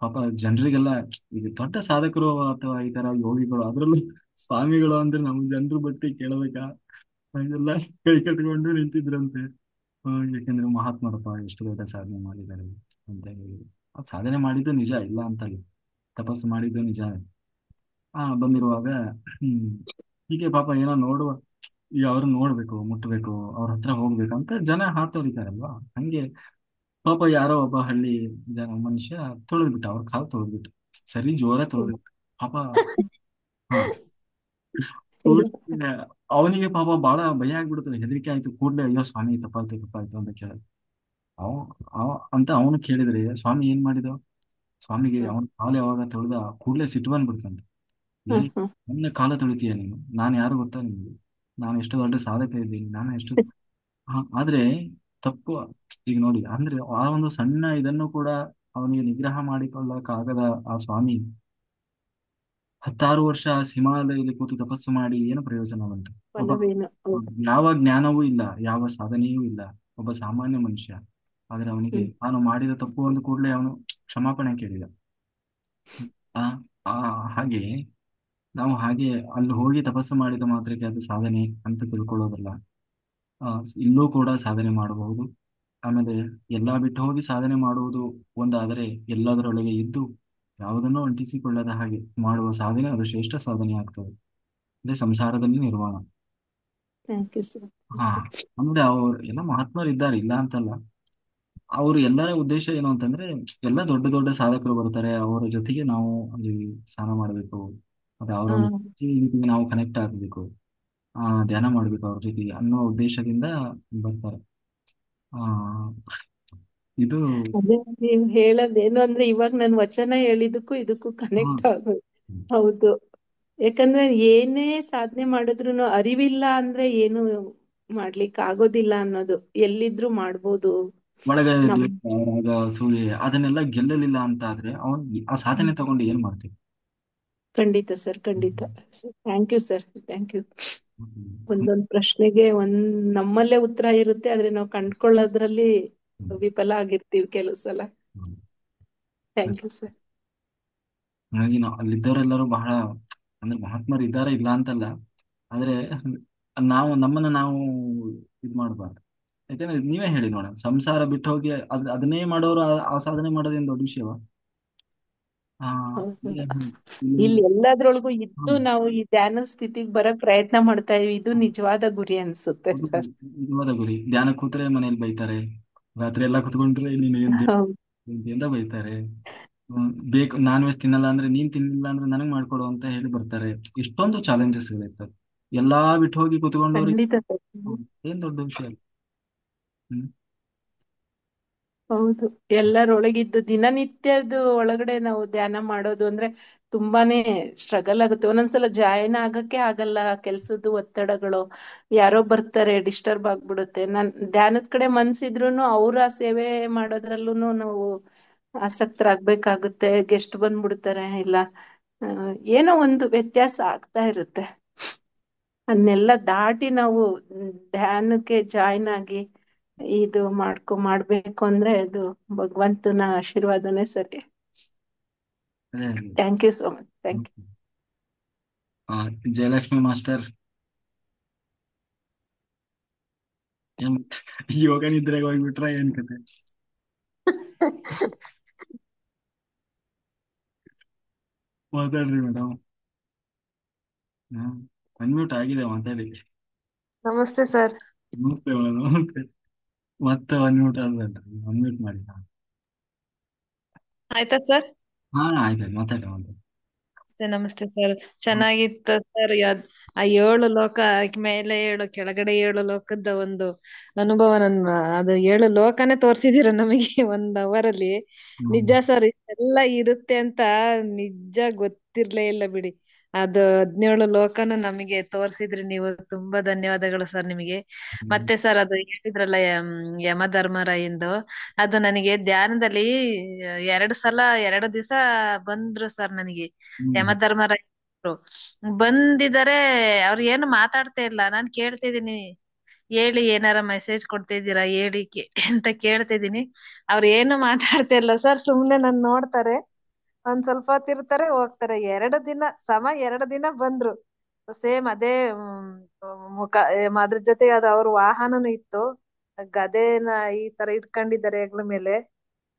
ಪಾಪ ಜನರಿಗೆಲ್ಲ, ಇದು ದೊಡ್ಡ ಸಾಧಕರು ಅಥವಾ ಈ ತರ ಯೋಗಿಗಳು, ಅದ್ರಲ್ಲೂ ಸ್ವಾಮಿಗಳು ಅಂದ್ರೆ ನಮ್ ಜನರು ಬಟ್ಟಿ ಕೇಳಬೇಕಾ, ಎಲ್ಲ ಕೈ ಕಟ್ಕೊಂಡು ನಿಂತಿದ್ರಂತೆ. ಯಾಕಂದ್ರೆ ಮಹಾತ್ಮರಪ್ಪ ಎಷ್ಟು ದೊಡ್ಡ ಸಾಧನೆ ಮಾಡಿದ್ದಾರೆ ಅಂತ ಹೇಳಿ. ಸಾಧನೆ ಮಾಡಿದ್ದು ನಿಜ, ಇಲ್ಲ ಅಂತಲ್ಲ, ತಪಸ್ಸು ಮಾಡಿದ್ದು ನಿಜ. ಬಂದಿರುವಾಗ ಹೀಗೆ ಪಾಪ ಏನೋ ನೋಡುವ, ಈಗ ಅವ್ರನ್ನ ನೋಡ್ಬೇಕು, ಮುಟ್ಬೇಕು, ಅವ್ರ ಹತ್ರ ಹೋಗ್ಬೇಕು ಅಂತ ಜನ ಹಾತೊರಿತಾರಲ್ವಾ, ಹಂಗೆ ಪಾಪ ಯಾರೋ ಒಬ್ಬ ಹಳ್ಳಿ ಮನುಷ್ಯ ತೊಳೆದ್ಬಿಟ್ಟ, ಅವ್ರ ಕಾಲು ತೊಳೆದ್ಬಿಟ್ಟು, ಸರಿ ಜೋರ ತೊಳೆದ್ಬಿಟ್ಟು ಪಾಪ. ಅವನಿಗೆ ಪಾಪ ಬಹಳ ಭಯ ಆಗ್ಬಿಡ್ತದೆ, ಹೆದರಿಕೆ ಆಯ್ತು. ಕೂಡ್ಲೆ ಅಯ್ಯೋ ಸ್ವಾಮಿ, ತಪ್ಪಾಯ್ತು ಅಂತ ಕೇಳಿದ. ಅಂತ ಅವನು ಕೇಳಿದ್ರೆ, ಸ್ವಾಮಿ ಏನ್ ಮಾಡಿದ? ಸ್ವಾಮಿಗೆ ಅವನ ಕಾಲು ಯಾವಾಗ ತೊಳೆದ ಕೂಡ್ಲೆ ಸಿಟ್ಟು ಬಂದ್ಬಿಡ್ತಂತೆ. ನನ್ನ ಕಾಲ ತೊಳಿತೀಯ ನೀನು? ನಾನು ಯಾರು ಗೊತ್ತಾ ನಿಮ್ಗೆ? ನಾನು ಎಷ್ಟು ದೊಡ್ಡ ಸಾಧಕ ಇದ್ದೀನಿ, ನಾನು ಎಷ್ಟು. ಆದ್ರೆ ತಪ್ಪು. ಈಗ ನೋಡಿ, ಅಂದ್ರೆ ಆ ಒಂದು ಸಣ್ಣ ಇದನ್ನು ಕೂಡ ಅವನಿಗೆ ನಿಗ್ರಹ ಮಾಡಿಕೊಳ್ಳಕ್ಕಾಗದ ಆ ಸ್ವಾಮಿ 16 ವರ್ಷ ಹಿಮಾಲಯದಲ್ಲಿ ಕೂತು ತಪಸ್ಸು ಮಾಡಿ ಏನು ಪ್ರಯೋಜನ ಬಂತು? ಯಾವ ಜ್ಞಾನವೂ ಇಲ್ಲ, ಯಾವ ಸಾಧನೆಯೂ ಇಲ್ಲ. ಒಬ್ಬ ಸಾಮಾನ್ಯ ಮನುಷ್ಯ. ಆದ್ರೆ ಅವನಿಗೆ ತಾನು ಮಾಡಿದ ತಪ್ಪು ಒಂದು ಕೂಡಲೇ ಅವನು ಕ್ಷಮಾಪಣೆ ಕೇಳಿದ. ಆ ಆ ಹಾಗೆ ನಾವು ಹಾಗೆ ಅಲ್ಲಿ ಹೋಗಿ ತಪಸ್ಸು ಮಾಡಿದ ಮಾತ್ರಕ್ಕೆ ಅದು ಸಾಧನೆ ಅಂತ ತಿಳ್ಕೊಳ್ಳೋದಲ್ಲ. ಆ, ಇಲ್ಲೂ ಕೂಡ ಸಾಧನೆ ಮಾಡಬಹುದು. ಆಮೇಲೆ ಎಲ್ಲಾ ಬಿಟ್ಟು ಹೋಗಿ ಸಾಧನೆ ಮಾಡುವುದು ಒಂದಾದರೆ, ಎಲ್ಲದರೊಳಗೆ ಇದ್ದು ಯಾವುದನ್ನು ಅಂಟಿಸಿಕೊಳ್ಳದ ಹಾಗೆ ಮಾಡುವ ಸಾಧನೆ ಅದು ಶ್ರೇಷ್ಠ ಸಾಧನೆ ಆಗ್ತದೆ. ಅಂದ್ರೆ ಸಂಸಾರದಲ್ಲಿ ನಿರ್ವಾಣ. Thank you sir. ಹಾ, ಅಂದ್ರೆ ಅವ್ರು ಎಲ್ಲ ಮಹಾತ್ಮರು ಇದ್ದಾರೆ, ಇಲ್ಲ ಅಂತಲ್ಲ. ಅವರು ಎಲ್ಲರ ಉದ್ದೇಶ ಏನು ಅಂತಂದ್ರೆ, ಎಲ್ಲ ದೊಡ್ಡ ದೊಡ್ಡ ಸಾಧಕರು ಬರ್ತಾರೆ, ಅವರ ಜೊತೆಗೆ ನಾವು ಅಲ್ಲಿ ಸ್ನಾನ ಮಾಡಬೇಕು, ಮತ್ತೆ ಅವರ ಜೊತೆಗೆ ನಾವು ಕನೆಕ್ಟ್ ಆಗಬೇಕು, ಧ್ಯಾನ ಮಾಡ್ಬೇಕು ಅವ್ರ ಜೊತೆಗೆ ಅನ್ನೋ ಉದ್ದೇಶದಿಂದ ಬರ್ತಾರೆ. ಆ ಇದು ಅದೇ ನೀವ್ ಹೇಳೋದೇನು ಅಂದ್ರೆ ಇವಾಗ ನನ್ ವಚನ ಹೇಳಿದಕ್ಕೂ ಇದಕ್ಕೂ ಹಾ, ಕನೆಕ್ಟ್ ಆಗೋದು. ಹೌದು. ಯಾಕಂದ್ರೆ ಏನೇ ಸಾಧನೆ ಮಾಡಿದ್ರು ಅರಿವಿಲ್ಲ ಅಂದ್ರೆ ಏನು ಮಾಡ್ಲಿಕ್ಕೆ ಆಗೋದಿಲ್ಲ ಅನ್ನೋದು. ಎಲ್ಲಿದ್ರು ಮಾಡ್ಬೋದು. ಒಳಗೆ ನಮ್ ದ್ವೇಷ, ರಾಗ, ಅಸೂಯೆ ಅದನ್ನೆಲ್ಲ ಗೆಲ್ಲಲಿಲ್ಲ ಅಂತ ಆದ್ರೆ ಅವನ್ ಆ ಸಾಧನೆ ತಗೊಂಡು ಏನ್ ಮಾಡ್ತೀವಿ? ಖಂಡಿತ ಸರ್, ಖಂಡಿತ. Thank you sir, thank you. Hmm. ಒಂದೊಂದ್ ಪ್ರಶ್ನೆಗೆ ನಮ್ಮಲ್ಲೇ ಉತ್ತರ ಇರುತ್ತೆ, ಆದ್ರೆ ನಾವು ಕಂಡ್ಕೊಳ್ಳೋದ್ರಲ್ಲಿ ಹ್ಮ್. ವಿಫಲ ಆಗಿರ್ತೀವಿ ಕೆಲವು ಸಲ. ಹ್ಮ್. Thank you sir. ಹಾಗಾಗಿ ನಾವು ಅಲ್ಲಿದ್ದವರೆಲ್ಲರೂ ಬಹಳ, ಅಂದ್ರೆ ಮಹಾತ್ಮರು ಇದ್ದಾರೆ, ಇಲ್ಲ ಅಂತಲ್ಲ. ಆದ್ರೆ ನಮ್ಮನ್ನ ನಾವು ಇದು ಮಾಡಬಾರ್ದು. ಯಾಕಂದ್ರೆ ನೀವೇ ಹೇಳಿ ನೋಡ, ಸಂಸಾರ ಬಿಟ್ಟು ಹೋಗಿ ಅದನ್ನೇ ಮಾಡೋರು ಆ ಸಾಧನೆ ಮಾಡೋದೇನು ದೊಡ್ಡ ವಿಷಯವ? ಆ ಹೌದು. ಇಲ್ಲಿ ಇಲ್ಲಿ ಎಲ್ಲದ್ರೊಳಗೂ ಇದ್ದು ಹ್ಮ್. ನಾವು ಈ ಧ್ಯಾನ ಸ್ಥಿತಿಗೆ ಬರಕ್ ಪ್ರಯತ್ನ ಮಾಡ್ತಾ ಇದೀವಿ. ಇದು ನಿಜವಾದ ಗುರಿ ಅನ್ಸುತ್ತೆ ಅದು ಸರ್. ನಿಜವಾದ ಗುರಿ. ಧ್ಯಾನ ಕೂತ್ರೆ ಮನೇಲಿ ಬೈತಾರೆ, ರಾತ್ರಿ ಎಲ್ಲ ಕುತ್ಕೊಂಡ್ರೆ ನೀನು ಹೌದು. ಅಂತ ಬೈತಾರೆ. ಬೇಕು ನಾನ್ ವೆಜ್ ತಿನ್ನಲ್ಲ ಅಂದ್ರೆ, ನೀನ್ ತಿನ್ನಿಲ್ಲ ಅಂದ್ರೆ ನನಗ್ ಮಾಡ್ಕೊಡು ಅಂತ ಹೇಳಿ ಬರ್ತಾರೆ. ಎಷ್ಟೊಂದು ಚಾಲೆಂಜಸ್ ಇರ್ತವೆ. ಎಲ್ಲಾ ಬಿಟ್ಟು ಹೋಗಿ ಕುತ್ಕೊಂಡವ್ರಿಗೆ ಖಂಡಿತ ಸರ್. ಏನ್ ದೊಡ್ಡ ವಿಷಯ ಅಲ್ಲ. ಹ್ಮ್. ಹೌದು. ಎಲ್ಲರೊಳಗಿದ್ದು ದಿನನಿತ್ಯದ ಒಳಗಡೆ ನಾವು ಧ್ಯಾನ ಮಾಡೋದು ಅಂದ್ರೆ ತುಂಬಾನೇ ಸ್ಟ್ರಗಲ್ ಆಗುತ್ತೆ. ಒಂದೊಂದ್ಸಲ ಜಾಯಿನ್ ಆಗಕ್ಕೆ ಆಗಲ್ಲ, ಕೆಲ್ಸದ್ದು ಒತ್ತಡಗಳು, ಯಾರೋ ಬರ್ತಾರೆ, ಡಿಸ್ಟರ್ಬ್ ಆಗ್ಬಿಡುತ್ತೆ. ಧ್ಯಾನದ ಕಡೆ ಮನ್ಸಿದ್ರುನು ಅವ್ರ ಸೇವೆ ಮಾಡೋದ್ರಲ್ಲೂ ನಾವು ಆಸಕ್ತರಾಗ್ಬೇಕಾಗುತ್ತೆ. ಗೆಸ್ಟ್ ಬಂದ್ಬಿಡ್ತಾರೆ, ಇಲ್ಲ ಏನೋ ಒಂದು ವ್ಯತ್ಯಾಸ ಆಗ್ತಾ ಇರುತ್ತೆ. ಅದನ್ನೆಲ್ಲ ದಾಟಿ ನಾವು ಧ್ಯಾನಕ್ಕೆ ಜಾಯಿನ್ ಆಗಿ ಇದು ಮಾಡ್ಬೇಕು ಅಂದ್ರೆ ಅದು ಭಗವಂತನ ಆಶೀರ್ವಾದನೇ ಸರಿ. ಅದೇ thank you so much. Thank you. Jayalakshmi master, ಏನ್ ಯೋಗ ನಿದ್ರೆಗೆ ಹೋಗ್ಬಿಟ್ರ ಏನ್ ಕತೆ? ಮಾತಾಡ್ರಿ ಮೇಡಮ್. ಅನ್ಮ್ಯೂಟ್ ಆಗಿದೆ, ಮಾತಾಡಿ. ನಮಸ್ತೆ ಸರ್. ನಮಸ್ತೆ ಮೇಡಮ್, ನಮಸ್ತೆ. ಮತ್ತೆ ಅನ್ಮ್ಯೂಟ್ ಆದ್ರಲ್ರಿ, ಅನ್ಮ್ಯೂಟ್ ಮಾಡಿ. ಆಯ್ತಾ ಸರ್? ಆಯ್ತು, ಮಾತಾಡಿ. ನಮಸ್ತೆ ಸರ್. ಚೆನ್ನಾಗಿತ್ತು ಸರ್. ಆ 7 ಲೋಕ ಮೇಲೆ 7 ಕೆಳಗಡೆ 7 ಲೋಕದ ಒಂದು ಅನುಭವ. ಅದು 7 ಲೋಕನೇ ತೋರ್ಸಿದೀರ ನಮಗೆ 1 hour ಅಲ್ಲಿ. ನಿಜ ಸರ್, ಇಷ್ಟೆಲ್ಲ ಇರುತ್ತೆ ಅಂತ ನಿಜ ಗೊತ್ತಿರ್ಲೇ ಇಲ್ಲ ಬಿಡಿ. ಅದು 17 ಲೋಕನು ನಮಗೆ ತೋರ್ಸಿದ್ರಿ ನೀವು. ತುಂಬಾ ಧನ್ಯವಾದಗಳು ಸರ್ ನಿಮಗೆ. ಮತ್ತೆ ಸರ್, ಅದು ಹೇಳಿದ್ರಲ್ಲ ಯಮಧರ್ಮರಾಯಂದು, ಅದು ನನಗೆ ಧ್ಯಾನದಲ್ಲಿ 2 ಸಲ 2 ದಿವಸ ಬಂದ್ರು ಸರ್ ನನಗೆ. ಯಮಧರ್ಮರಾಯರು ಬಂದಿದ್ದಾರೆ. ಅವ್ರು ಏನು ಮಾತಾಡ್ತಾ ಇಲ್ಲ. ನಾನ್ ಕೇಳ್ತಿದೀನಿ, ಹೇಳಿ ಏನಾರ ಮೆಸೇಜ್ ಕೊಡ್ತಿದ್ದೀರಾ ಹೇಳಿ ಅಂತ ಕೇಳ್ತಿದೀನಿ. ಅವ್ರು ಏನು ಮಾತಾಡ್ತಾ ಇಲ್ಲ ಸರ್, ಸುಮ್ನೆ ನನ್ ನೋಡ್ತಾರೆ, ಒಂದ್ ಸ್ವಲ್ಪ ಹೊತ್ತು ಇರ್ತಾರೆ, ಹೋಗ್ತಾರೆ. 2 ದಿನ 2 ದಿನ ಬಂದ್ರು. ಸೇಮ್ ಅದೇ ಮುಖ, ಅದ್ರ ಜೊತೆಗೆ ಅದು ಅವ್ರ ವಾಹನನು ಇತ್ತು. ಗದೆನ ಈ ತರ ಇಟ್ಕೊಂಡಿದ್ದಾರೆ ಹೆಗ್ಲ ಮೇಲೆ.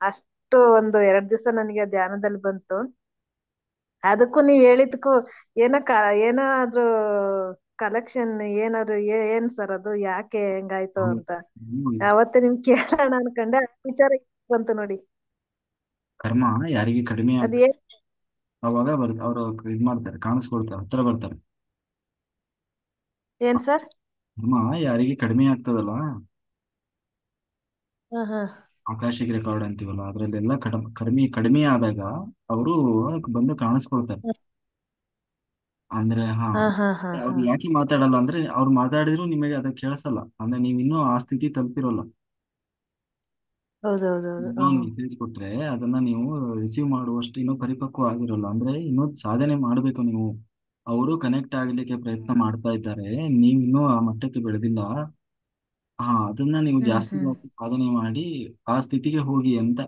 ಅಷ್ಟು ಒಂದು 2 ದಿವಸ ನನಗೆ ಧ್ಯಾನದಲ್ಲಿ ಬಂತು. ಅದಕ್ಕೂ ನೀವ್ ಹೇಳಿದ್ಕು ಏನಾದ್ರೂ ಕಲೆಕ್ಷನ್ ಏನಾದ್ರು ಏನ್ ಸರ್ ಅದು, ಯಾಕೆ ಹೆಂಗಾಯ್ತು ಅಂತ ಅವತ್ತು ನಿಮ್ ಕೇಳೋಣ ಅನ್ಕೊಂಡೆ. ವಿಚಾರ ಬಂತು ನೋಡಿ. ಕರ್ಮ ಯಾರಿಗೆ ಕಡಿಮೆ ಅದ್ ಆಗ್ತದೆ ಅವಾಗ ಅವರು ಇದ್ ಮಾಡ್ತಾರೆ, ಕಾಣಿಸ್ಕೊಳ್ತಾರೆ, ಹತ್ರ ಬರ್ತಾರೆ. ಏನ್ ಸರ್? ಕರ್ಮ ಯಾರಿಗೆ ಕಡಿಮೆ ಆಗ್ತದಲ್ಲ, ಹಾ. ಆಕಾಶಿಕ್ ರೆಕಾರ್ಡ್ ಅಂತೀವಲ್ಲ, ಅದ್ರಲ್ಲೆಲ್ಲ ಕಡಿಮೆ ಆದಾಗ ಅವರು ಬಂದು ಕಾಣಿಸ್ಕೊಳ್ತಾರೆ. ಅಂದ್ರೆ ಹಾ ಹಾ ಹಾ ಹಾ ಅವ್ರು ಯಾಕೆ ಮಾತಾಡಲ್ಲ ಅಂದ್ರೆ, ಅವ್ರು ಮಾತಾಡಿದ್ರು ನಿಮಗೆ ಅದ ಕೇಳಿಸಲ್ಲ. ಅಂದ್ರೆ ನೀವ್ ಇನ್ನೂ ಆ ಸ್ಥಿತಿ ತಲುಪಿರೋಲ್ಲ. ಹೌದೌದೌದು. ಇನ್ನೂ ಒಂದು ಮೆಸೇಜ್ ಕೊಟ್ರೆ ಅದನ್ನ ನೀವು ರಿಸೀವ್ ಮಾಡುವಷ್ಟು ಇನ್ನೂ ಪರಿಪಕ್ವ ಆಗಿರೋಲ್ಲ. ಅಂದ್ರೆ ಇನ್ನೂ ಸಾಧನೆ ಮಾಡ್ಬೇಕು ನೀವು. ಅವರು ಕನೆಕ್ಟ್ ಆಗ್ಲಿಕ್ಕೆ ಪ್ರಯತ್ನ ಮಾಡ್ತಾ ಇದ್ದಾರೆ, ನೀವ್ ಇನ್ನೂ ಆ ಮಟ್ಟಕ್ಕೆ ಬೆಳೆದಿಲ್ಲ. ಹಾ, ಅದನ್ನ ನೀವು ಹ್ಮ್ ಜಾಸ್ತಿ ಹ್ಮ್ ಜಾಸ್ತಿ ಸಾಧನೆ ಮಾಡಿ ಆ ಸ್ಥಿತಿಗೆ ಹೋಗಿ ಅಂತ.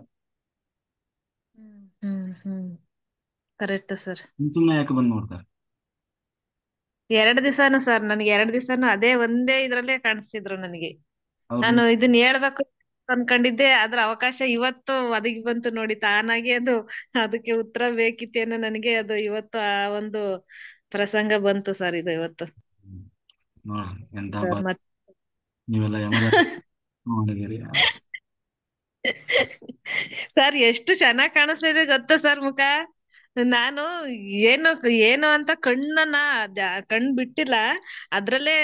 ಹ್ಮ್ ಕರೆಕ್ಟ್ ಸರ್. ಸುಮ್ಮನೆ ಯಾಕೆ ಬಂದು ನೋಡ್ತಾರೆ. 2 ದಿವಸನು ಸರ್, ನನ್ಗೆ 2 ದಿವಸನು ಅದೇ ಒಂದೇ ಇದ್ರಲ್ಲೇ ಕಾಣಿಸ್ತಿದ್ರು ನನಗೆ. ಅವ್ರನ್ನ ನಾನು ಇದನ್ನ ಹೇಳ್ಬೇಕು ಅನ್ಕೊಂಡಿದ್ದೆ, ಅದ್ರ ಅವಕಾಶ ಇವತ್ತು ಒದಗಿ ಬಂತು ನೋಡಿ ತಾನಾಗಿ. ಅದು ಅದಕ್ಕೆ ಉತ್ತರ ಬೇಕಿತ್ತೇನೋ ನನಗೆ. ಅದು ಇವತ್ತು ಆ ಒಂದು ಪ್ರಸಂಗ ಬಂತು ಸರ್, ಇದು ಇವತ್ತು. ನೋಡ್ರಿ ಎಂತ ಸರ್ ಮತ್ ನೀವೆಲ್ಲ ಯಮದ ಮಾಡಿದಿರಿ. ಸರ್ ಎಷ್ಟು ಚೆನ್ನಾಗ್ ಕಾಣಿಸ್ತಾ ಇದೆ ಗೊತ್ತಾ ಸರ್ ಮುಖ. ನಾನು ಏನು ಏನು ಅಂತ ಕಣ್ಣನ್ನ ಕಣ್ ಬಿಟ್ಟಿಲ್ಲ, ಅದ್ರಲ್ಲೇ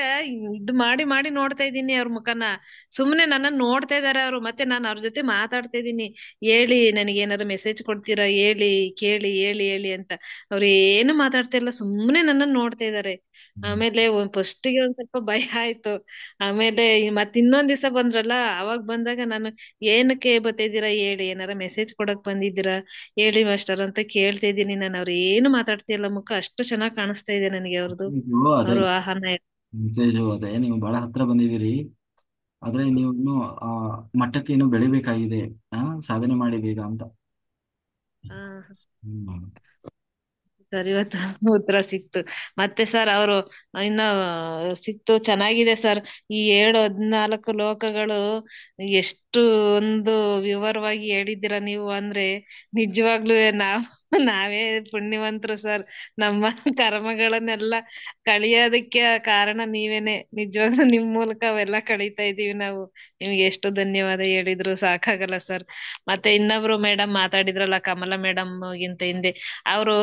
ಇದು ಮಾಡಿ ಮಾಡಿ ನೋಡ್ತಾ ಇದ್ದೀನಿ ಅವ್ರ ಮುಖನ. ಸುಮ್ನೆ ನನ್ನನ್ನ ನೋಡ್ತಾ ಇದಾರೆ ಅವ್ರು, ಮತ್ತೆ ನಾನು ಅವ್ರ ಜೊತೆ ಮಾತಾಡ್ತಾ ಇದ್ದೀನಿ. ಹೇಳಿ, ನನಗೆ ಏನಾದ್ರು ಮೆಸೇಜ್ ಕೊಡ್ತೀರಾ, ಹೇಳಿ ಕೇಳಿ, ಹೇಳಿ ಹೇಳಿ ಅಂತ. ಅವ್ರು ಏನು ಮಾತಾಡ್ತಾ ಇಲ್ಲ, ಸುಮ್ನೆ ನನ್ನನ್ನ ನೋಡ್ತಾ ಇದಾರೆ. ಆಮೇಲೆ ಫಸ್ಟಿಗೆ ಒಂದ್ ಸ್ವಲ್ಪ ಭಯ ಆಯ್ತು. ಆಮೇಲೆ ಮತ್ ಇನ್ನೊಂದ್ ದಿವಸ ಬಂದ್ರಲ್ಲ, ಅವಾಗ ಬಂದಾಗ ನಾನು ಏನಕ್ಕೆ ಬರ್ತಿದ್ದೀರಾ ಹೇಳಿ, ಏನಾರ ಮೆಸೇಜ್ ಕೊಡಕ್ ಬಂದಿದ್ದೀರಾ ಹೇಳಿ ಮಾಸ್ಟರ್ ಅಂತ ಕೇಳ್ತಾ ಇದ್ದೀನಿ ನಾನು. ಅವ್ರು ಏನು ಮಾತಾಡ್ತಿಲ್ಲ, ಮುಖ ಅಷ್ಟು ಚೆನ್ನಾಗ್ ಕಾಣಿಸ್ತಾ ಇದೆ ನನಗೆ ಅವ್ರದ್ದು. ಅದೇ ಅವರು ಆಹನ ಮೆಸೇಜು, ಅದೇ ನೀವು ಬಹಳ ಹತ್ರ ಬಂದಿದ್ದೀರಿ. ಆದ್ರೆ ನೀವು ಇನ್ನೂ ಆ ಮಟ್ಟಕ್ಕೆ ಇನ್ನೂ ಬೆಳಿಬೇಕಾಗಿದೆ. ಸಾಧನೆ ಮಾಡಿ ಬೇಗ ಅಂತ. ಹ್ಮ್. ಸರ್ ಇವತ್ತು ಉತ್ತರ ಸಿಕ್ತು. ಮತ್ತೆ ಸರ್ ಅವರು ಇನ್ನ ಸಿಕ್ತು, ಚೆನ್ನಾಗಿದೆ ಸರ್. ಈ 7-14 ಲೋಕಗಳು ಎಷ್ಟು ಒಂದು ವಿವರವಾಗಿ ಹೇಳಿದ್ದೀರಾ ನೀವು. ಅಂದ್ರೆ ನಿಜವಾಗ್ಲೂ ನಾವೇ ಪುಣ್ಯವಂತರು ಸರ್. ನಮ್ಮ ಕರ್ಮಗಳನ್ನೆಲ್ಲ ಕಳಿಯೋದಕ್ಕೆ ಕಾರಣ ನೀವೇನೆ. ನಿಜವಾಗ್ಲೂ ನಿಮ್ ಮೂಲಕ ಅವೆಲ್ಲ ಕಳೀತಾ ಇದೀವಿ ನಾವು. ನಿಮ್ಗೆ ಎಷ್ಟು ಧನ್ಯವಾದ ಹೇಳಿದ್ರು ಸಾಕಾಗಲ್ಲ ಸರ್. ಮತ್ತೆ ಇನ್ನೊಬ್ರು ಮೇಡಮ್ ಮಾತಾಡಿದ್ರಲ್ಲ, ಕಮಲ ಮೇಡಮ್ ಗಿಂತ ಹಿಂದೆ, ಅವರು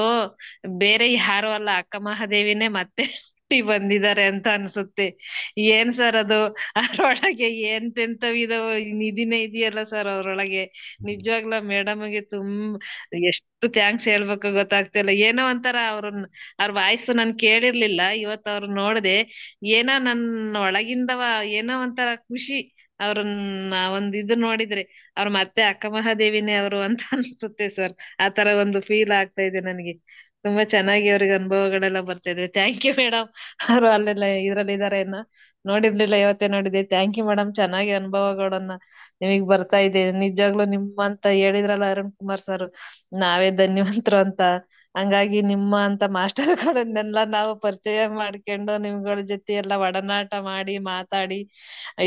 ಬೇರೆ ಯಾರು ಅಲ್ಲ, ಅಕ್ಕ ಮಹಾದೇವಿನೇ ಮತ್ತೆ ಹುಟ್ಟಿ ಬಂದಿದ್ದಾರೆ ಅಂತ ಅನ್ಸುತ್ತೆ. ಏನ್ ಸರ್ ಅದು, ಅದ್ರೊಳಗೆ ಎಂತೆಂತವಿದಾವ ನಿಧಿನೇ ಇದೆಯಲ್ಲ ಸರ್ ಅವ್ರೊಳಗೆ. ನಿಜವಾಗ್ಲ ಮೇಡಮ್ಗೆ ಎಷ್ಟು ಥ್ಯಾಂಕ್ಸ್ ಹೇಳ್ಬೇಕು ಗೊತ್ತಾಗ್ತಿಲ್ಲ. ಏನೋ ಒಂಥರ ಅವ್ರ ವಾಯ್ಸ್ ನಾನ್ ಕೇಳಿರ್ಲಿಲ್ಲ, ಇವತ್ತು ಅವ್ರು ನೋಡ್ದೆ. ಏನೋ ನನ್ನ ಒಳಗಿಂದವ ಏನೋ ಒಂಥರ ಖುಷಿ. ಅವ್ರನ್ನ ಇದು ನೋಡಿದ್ರೆ ಅವ್ರ ಮತ್ತೆ ಅಕ್ಕ ಮಹಾದೇವಿನೇ ಅವರು ಅಂತ ಅನ್ಸುತ್ತೆ ಸರ್. ಆ ತರ ಒಂದು ಫೀಲ್ ಆಗ್ತಾ ಇದೆ ನನಗೆ. ತುಂಬಾ ಚೆನ್ನಾಗಿ ಅವ್ರಿಗೆ ಅನುಭವಗಳೆಲ್ಲ ಬರ್ತಾ ಇದೆ. Thank you madam. ಅವರು ಅಲ್ಲೆಲ್ಲ ಇದ್ರಲ್ಲಿ ಇದಾರೆ ನೋಡಿರ್ಲಿಲ್ಲ, ಇವತ್ತೇ ನೋಡಿದೆ. Thank you madam. ಚೆನ್ನಾಗಿ ಅನುಭವಗಳನ್ನ ನಿಮಗ್ ಬರ್ತಾ ಇದೆ. ನಿಜವಾಗ್ಲೂ ನಿಮ್ಮಂತ ಹೇಳಿದ್ರಲ್ಲ ಅರುಣ್ ಕುಮಾರ್ ಸರ್, ನಾವೇ ಧನ್ಯವಂತರು ಅಂತ. ಹಂಗಾಗಿ ನಿಮ್ಮ ಅಂತ ಮಾಸ್ಟರ್ಗಳನ್ನೆಲ್ಲ ನಾವು ಪರಿಚಯ ಮಾಡ್ಕೊಂಡು ನಿಮ್ಗಳ ಜೊತೆ ಎಲ್ಲ ಒಡನಾಟ ಮಾಡಿ ಮಾತಾಡಿ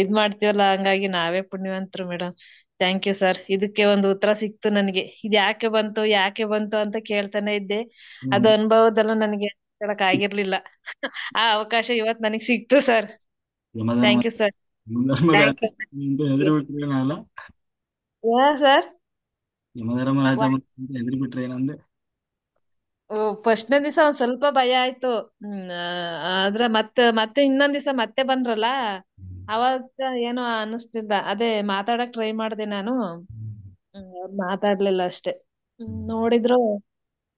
ಇದ್ ಮಾಡ್ತೀವಲ್ಲ, ಹಂಗಾಗಿ ನಾವೇ ಪುಣ್ಯವಂತರು ಮೇಡಮ್. Thank you sir. ಇದಕ್ಕೆ ಒಂದು ಉತ್ತರ ಸಿಕ್ತು ನನಗೆ. ಇದ್ ಯಾಕೆ ಬಂತು ಯಾಕೆ ಬಂತು ಅಂತ ಕೇಳ್ತಾನೆ ಇದ್ದೆ. ಅದು ಅನುಭವದಲ್ಲ ನನಗೆ ಹೇಳಕ್ ಆಗಿರ್ಲಿಲ್ಲ. ಆ ಅವಕಾಶ ಇವತ್ ನನಗ್ ಸಿಕ್ತು sir. Yamadharma thank you sir. Yamadharmaraja thank ಅಂತ ಹೆದರಿ ಬಿಟ್ರೇನಲ್ಲ. You sir. ಯಮಧರ್ಮರಾಜ ಅಂತ ಹೆದರಿ ಬಿಟ್ರೆ ಏನಂದೆ. ಫಸ್ಟ್ನೇ ದಿವಸ ಒಂದ್ ಸ್ವಲ್ಪ ಭಯ ಆಯ್ತು. ಆದ್ರೆ ಮತ್ತೆ ಇನ್ನೊಂದ್ ದಿವಸ ಮತ್ತೆ ಬಂದ್ರಲ್ಲ, ಅವಾಗ ಏನೋ ಅನಿಸ್ತಿದ್ದ. ಅದೇ ಮಾತಾಡಕ್ ಟ್ರೈ ಮಾಡ್ದೆ ನಾನು. ಅವ್ರು ಮಾತಾಡ್ಲಿಲ್ಲ ಅಷ್ಟೇ. ನೋಡಿದ್ರು,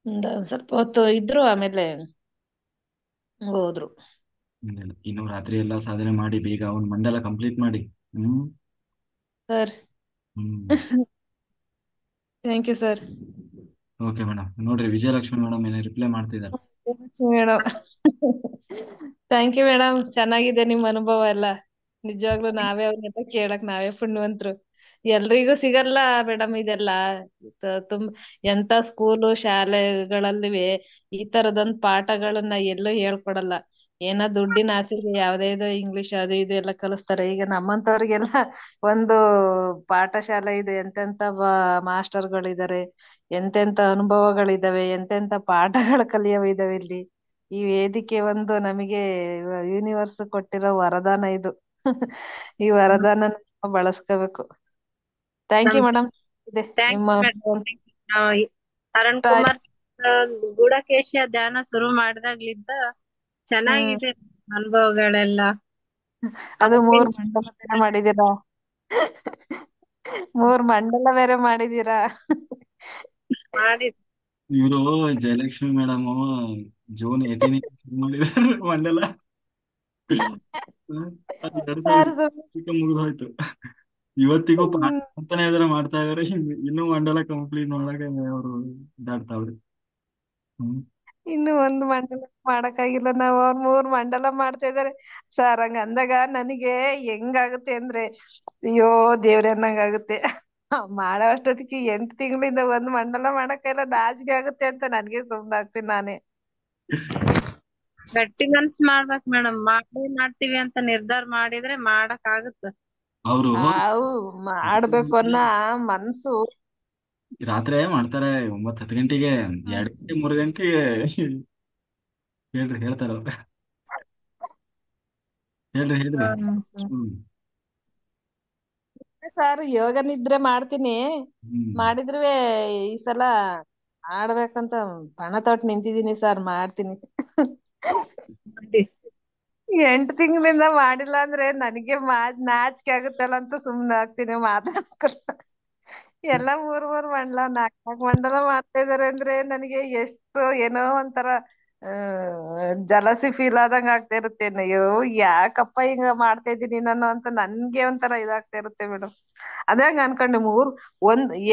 ಒಂದ್ ಸ್ವಲ್ಪ ಹೊತ್ತು ಇದ್ರು, ಆಮೇಲೆ ಹೋದ್ರು. ಇನ್ನು ರಾತ್ರಿ ಎಲ್ಲ ಸಾಧನೆ ಮಾಡಿ ಬೇಗ ಅವ್ನ ಮಂಡಲ ಕಂಪ್ಲೀಟ್ ಮಾಡಿ. Hmm sir hmm thank you sir. Okay madam. ನೋಡ್ರಿ ವಿಜಯಲಕ್ಷ್ಮಿ ಮೇಡಮ್ ಏನೇ ರಿಪ್ಲೈ ಮಾಡ್ತಿದ್ದಾರೆ. Madam thank you madam. ಚೆನ್ನಾಗಿದೆ ನಿಮ್ ಅನುಭವ ಎಲ್ಲ. ನಿಜವಾಗ್ಲೂ ನಾವೇ ಅವ್ರನ್ನೆಲ್ಲ ಕೇಳಕ್ ನಾವೇ ಪುಣ್ಯವಂತರು. ಎಲ್ರಿಗೂ ಸಿಗಲ್ಲ ಮೇಡಮ್ ಇದೆಲ್ಲ. ತುಂಬ ಎಂತ ಸ್ಕೂಲು ಶಾಲೆಗಳಲ್ಲಿವೆ ಈ ತರದೊಂದ್ ಪಾಠಗಳನ್ನ ಎಲ್ಲೂ ಹೇಳ್ಕೊಡಲ್ಲ. ಏನೋ ದುಡ್ಡಿನ ಆಸೆಗೆ ಯಾವ್ದೇದೋ ಇಂಗ್ಲಿಷ್ ಅದು ಇದು ಎಲ್ಲ ಕಲಿಸ್ತಾರೆ. ಈಗ ನಮ್ಮಂತವ್ರಿಗೆಲ್ಲ ಒಂದು ಪಾಠಶಾಲೆ ಇದೆ, ಎಂತೆಂತ ಮಾಸ್ಟರ್ಗಳಿದ್ದಾರೆ, ಎಂತೆಂತ ಅನುಭವಗಳಿದಾವೆ, ಎಂತೆಂತ ಪಾಠಗಳು ಕಲಿಯವಿದಾವೆ ಇಲ್ಲಿ. ಈ ವೇದಿಕೆ ಒಂದು ನಮಗೆ ಯೂನಿವರ್ಸ್ ಕೊಟ್ಟಿರೋ ವರದಾನ ಇದು. ಈ ವರದಾನ ನಾವು ಬಳಸ್ಕೋಬೇಕು. ಥ್ಯಾಂಕ್ ಯು ನಮ್ ಮೇಡಮ್. ಇದೆ ಥ್ಯಾಂಕ್ ನಿಮ್ಮ ಯು ಮೇಡಮ್. ಅರುಣ್ ಕುಮಾರ್ ಗೂಢಕೇಶ ಧ್ಯಾನ ಶುರು ಮಾಡ್ದಾಗ್ಲಿದ್ದ ಚೆನ್ನಾಗಿದೆ ಅನುಭವಗಳೆಲ್ಲ. ಅದು ಅವತ್ತಿನ 3 ಮಂಡಲ ಬೇರೆ ಮಾಡಿದೀರಾ. 3 ಮಂಡಲ ಬೇರೆ ಮಾಡಿದೀರಾ. ಮಾಡಿ ಇವರು ಜಯಲಕ್ಷ್ಮಿ ಮೇಡಮ್ ಜೂನ್ 18 ಶುರು ಮಾಡಿದ್ದಾರೆ ಮಂಡಲ. ಅದು 2000 ಮುಗಿದು ಹೋಯ್ತು. ಇವತ್ತಿಗೂ ಪ್ರಾರ್ಥನೆ ಎದುರು ಮಾಡ್ತಾ ಇದಾರೆ. ಇನ್ನೂ ಮಂಡಲ ಕಂಪ್ಲೀಟ್ ಮಾಡಕ್ಕೆ ಅವರು ಇದಾಡ್ತಾವ್ರಿ. ಹ್ಮ್ ಇನ್ನು ಒಂದು ಮಂಡಲ ಮಾಡಕ್ಕಾಗಿಲ್ಲ ನಾವು. ಅವ್ರ 3 ಮಂಡಲ ಮಾಡ್ತಾ ಇದಾರೆ ಸರ್. ಹಂಗ ಅಂದಾಗ ನನಗೆ ಹೆಂಗಾಗುತ್ತೆ ಅಂದ್ರೆ ಅಯ್ಯೋ ದೇವ್ರೆ ಅನ್ನಂಗಾಗುತ್ತೆ. ಮಾಡೋ ಅಷ್ಟೊತ್ತಿಗೆ 8 ತಿಂಗಳಿಂದ 1 ಮಂಡಲ ಮಾಡಕ್ಕಾಗಿಲ್ಲ, ನಾಚಿಕೆ ಆಗುತ್ತೆ ಅಂತ ನನ್ಗೆ ಸುಮ್ನಾಗ್ತೀನಿ ನಾನೇ. ಗಟ್ಟಿ ಮನ್ಸ್ ಮಾಡ್ಬೇಕ್ ಮೇಡಮ್. ಮಾಡ್ತೀವಿ ಅಂತ ನಿರ್ಧಾರ ಮಾಡಿದ್ರೆ ಮಾಡಕ್ ಆಗುತ್ತ. ಅವರು ಅವು ಮಾಡ್ಬೇಕು ಅನ್ನೋ ಮನ್ಸು. ರಾತ್ರಿ ಮಾಡ್ತಾರೆ 9-10 ಗಂಟೆಗೆ, 2 ಗಂಟೆ 3 ಗಂಟೆಗೆ ಹೇಳ್ತಾರ ಅವ್ರು. ಹೇಳ್ರಿ. ಹ್ಮ್ ಸರ್ ಯೋಗ ನಿದ್ರೆ ಮಾಡ್ತೀನಿ. ಹ್ಮ್ ಮಾಡಿದ್ರೆ ಈ ಸಲ ಆಡ್ಬೇಕಂತ ಪಣ ತೊಟ್ಟು ನಿಂತಿದೀನಿ ಸರ್. ಮಾಡ್ತೀನಿ. 8 ತಿಂಗಳಿಂದ ಮಾಡಿಲ್ಲ ಅಂದ್ರೆ ನನಗೆ ನಾಚಿಕೆ ಆಗುತ್ತಲ್ಲ ಅಂತ ಸುಮ್ನೆ ಆಗ್ತೀನಿ ಮಾತಾಡ್ಕೊಂಡು. ಎಲ್ಲ 3 ಮಂಡಲ 4 ಮಂಡಲ ಮಾಡ್ತಾ ಇದಾರೆ ಅಂದ್ರೆ ನನಗೆ ಎಷ್ಟು ಏನೋ ಒಂಥರ ಜಲಸಿ ಫೀಲ್ ಆದಂಗ ಆಗ್ತಾ ಇರುತ್ತೆ. ಅಯ್ಯೋ ಯಾಕಪ್ಪ ಹಿಂಗ ಮಾಡ್ತಾ ಇದ್ದೀನಿ ನಾನು ಅಂತ ನನ್ಗೆ ಒಂಥರ ಇದಾಗ್ತಾ ಇರುತ್ತೆ ಮೇಡಮ್. ಅದಂಗ ಅನ್ಕೊಂಡು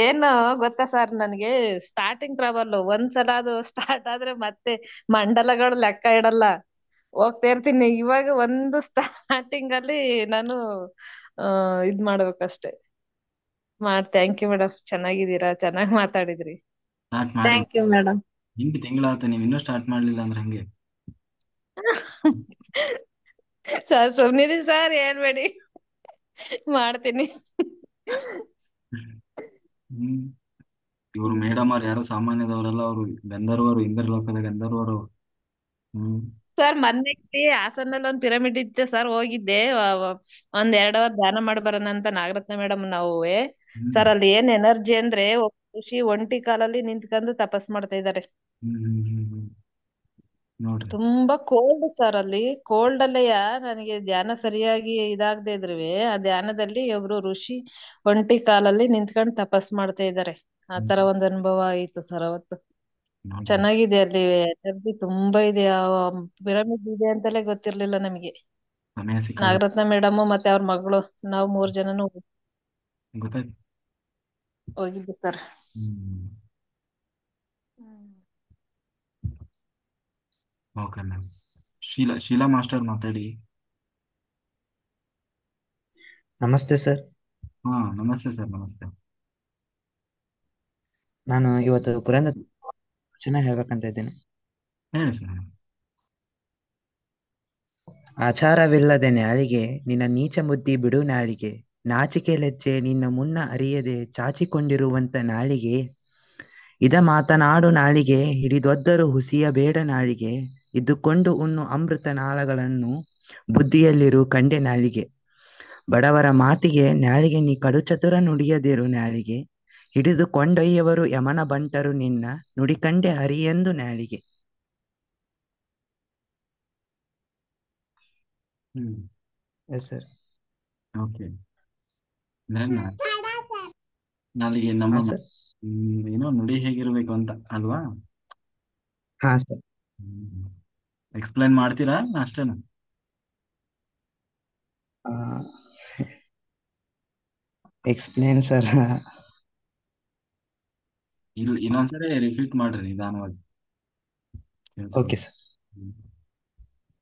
ಏನು ಗೊತ್ತಾ ಸರ್, ನನಗೆ ಸ್ಟಾರ್ಟಿಂಗ್ ಟ್ರಬಲ್. ಒಂದ್ಸಲ ಅದು ಸ್ಟಾರ್ಟ್ ಆದ್ರೆ ಮತ್ತೆ ಮಂಡಲಗಳು ಲೆಕ್ಕ ಇಡಲ್ಲ, ಹೋಗ್ತಾ ಇರ್ತೀನಿ. ಇವಾಗ ಒಂದು ಸ್ಟಾರ್ಟಿಂಗ್ ಅಲ್ಲಿ ನಾನು ಇದ್ ಮಾಡ್ಬೇಕಷ್ಟೆ. ಥ್ಯಾಂಕ್ ಯು ಮೇಡಮ್, ಚೆನ್ನಾಗಿದ್ದೀರಾ, ಚೆನ್ನಾಗ್ ಮಾತಾಡಿದ್ರಿ. ಸ್ಟಾರ್ಟ್ ಮಾಡಿ. Thank you madam. 8 ತಿಂಗಳಾಯ್ತು, ನೀವು ಇನ್ನೂ ಸ್ಟಾರ್ಟ್ ಮಾಡ್ಲಿಲ್ಲ ಅಂದ್ರೆ ಹಂಗೆ. ಸರ್ ಸುಮ್ನಿರಿ ಸರ್, ಹೇಳ್ಬೇಡಿ. ಮಾಡ್ತೀನಿ. ಹ್ಮ್ ಇವ್ರು ಮೇಡಮ್ ಅವ್ರು ಯಾರೋ ಸಾಮಾನ್ಯದವರಲ್ಲ, ಅವರು ಗಂಧರ್ವರು, ಇಂದ್ರಲೋಕದ ಗಂಧರ್ವರು. ಹ್ಮ್ ಸರ್ ಮೊನ್ನೆ ಇಲ್ಲಿ ಹಾಸನಲ್ಲಿ ಒಂದ್ ಪಿರಮಿಡ್ ಇತ್ತೆ ಸರ್, ಹೋಗಿದ್ದೆ. 1-2 ಅವರ್ ಧ್ಯಾನ ಮಾಡಿ ಬರೋಣ ಅಂತ ನಾಗರತ್ನ ಮೇಡಮ್ ನಾವು. ಹ್ಮ್ ಸರ್ ಅಲ್ಲಿ ಏನ್ ಎನರ್ಜಿ ಅಂದ್ರೆ ಋಷಿ ಒಂಟಿ ಕಾಲಲ್ಲಿ ನಿಂತ್ಕೊಂಡು ತಪಸ್ ಮಾಡ್ತಾ ಇದಾರೆ. ಹ್ಮ್ ಹ್ಮ್ ಹ್ಮ್ ಹ್ಮ್. ನೋಡ್ರಿ. ತುಂಬಾ ಕೋಲ್ಡ್ ಸರ್ ಅಲ್ಲಿ. ಕೋಲ್ಡ್ ಅಲ್ಲಯ್ಯ ನನಗೆ ಧ್ಯಾನ ಸರಿಯಾಗಿ ಇದಾಗದೆ ಇದ್ರುವೆ ಆ ಧ್ಯಾನದಲ್ಲಿ ಒಬ್ರು ಋಷಿ ಒಂಟಿ ಕಾಲಲ್ಲಿ ನಿಂತ್ಕೊಂಡು ತಪಸ್ ಮಾಡ್ತಾ ಇದಾರೆ. ಆತರ ಹ್ಮ್. ಒಂದ್ ಅನುಭವ ಆಯ್ತು ಸರ್ ಅವತ್ತು. ನೋಡ್ರಿ. ಚೆನ್ನಾಗಿದೆ ಅಲ್ಲಿ, ಎನರ್ಜಿ ತುಂಬಾ ಇದೆ. ಪಿರಮಿಡ್ ಇದೆ ಅಂತಲೇ ಗೊತ್ತಿರ್ಲಿಲ್ಲ ನಮಗೆ. ಸಮಯ ಸಿಕ್ಕಾಗ ನಾಗರತ್ನ ಮೇಡಮ್ ಮತ್ತೆ ಅವ್ರ ಮಗಳು, ನಾವು 3 ಜನನು ಗೊತ್ತಾಯ್ತು. ಹೋಗಿದ್ದೆ ಸರ್. ಹ್ಮ್ ಓಕೆ ಮ್ಯಾಮ್. ಶೀಲಾ ಮಾಸ್ಟರ್ ಮಾತಾಡಿ. ನಮಸ್ತೆ ಸರ್. ಹಾ ನಮಸ್ತೆ ಸರ್, ನಮಸ್ತೆ. ನಾನು ಇವತ್ತು ಪುರಂದರ ವಚನ ಹೇಳ್ಬೇಕಂತ ಇದ್ದೇನೆ. ಹೇಳಿ ಸರ್. ಆಚಾರವಿಲ್ಲದೆ ನಾಳಿಗೆ ನಿನ್ನ ನೀಚ ಬುದ್ಧಿ ಬಿಡು ನಾಳಿಗೆ, ನಾಚಿಕೆ ಲಜ್ಜೆ ನಿನ್ನ ಮುನ್ನ ಅರಿಯದೆ ಚಾಚಿಕೊಂಡಿರುವಂತ ನಾಳಿಗೆ, ಇದ ಮಾತನಾಡು ನಾಳಿಗೆ, ಹಿಡಿದೊದ್ದರು ಹುಸಿಯಬೇಡ ನಾಳಿಗೆ, ಇದ್ದುಕೊಂಡು ಉಣ್ಣು ಅಮೃತ ನಾಳಗಳನ್ನು ಬುದ್ಧಿಯಲ್ಲಿರು ಕಂಡೆ ನಾಳಿಗೆ, ಬಡವರ ಮಾತಿಗೆ ನಾಳಿಗೆ ನೀ ಕಡುಚತುರ ನುಡಿಯದಿರು ನಾಳಿಗೆ, ಹಿಡಿದು ಕೊಂಡೊಯ್ಯವರು ಯಮನ ಬಂಟರು ನಿನ್ನ ನುಡಿಕಂಡೆ ಹರಿಯೆಂದು ನಾಳಿಗೆ. ಹ್ಮ್ ಎಸ್ ಸರ್. ಓಕೆ. ನಾಳೆಗೆ ನಮ್ಮ ಹಾ ಸರ್. ಏನೋ ನುಡಿ ಹೇಗಿರ್ಬೇಕು ಅಂತ ಅಲ್ವಾ? ಹಾ ಸರ್. ಎಕ್ಸ್ಪ್ಲೈನ್ ಮಾಡ್ತೀರಾ ಅಷ್ಟೇನಾ? Explain sir. ಇನ್ನೊಂದ್ಸರಿ ರಿಪೀಟ್ ಮಾಡ್ರಿ ನಿಧಾನವಾಗಿ. Okay sir.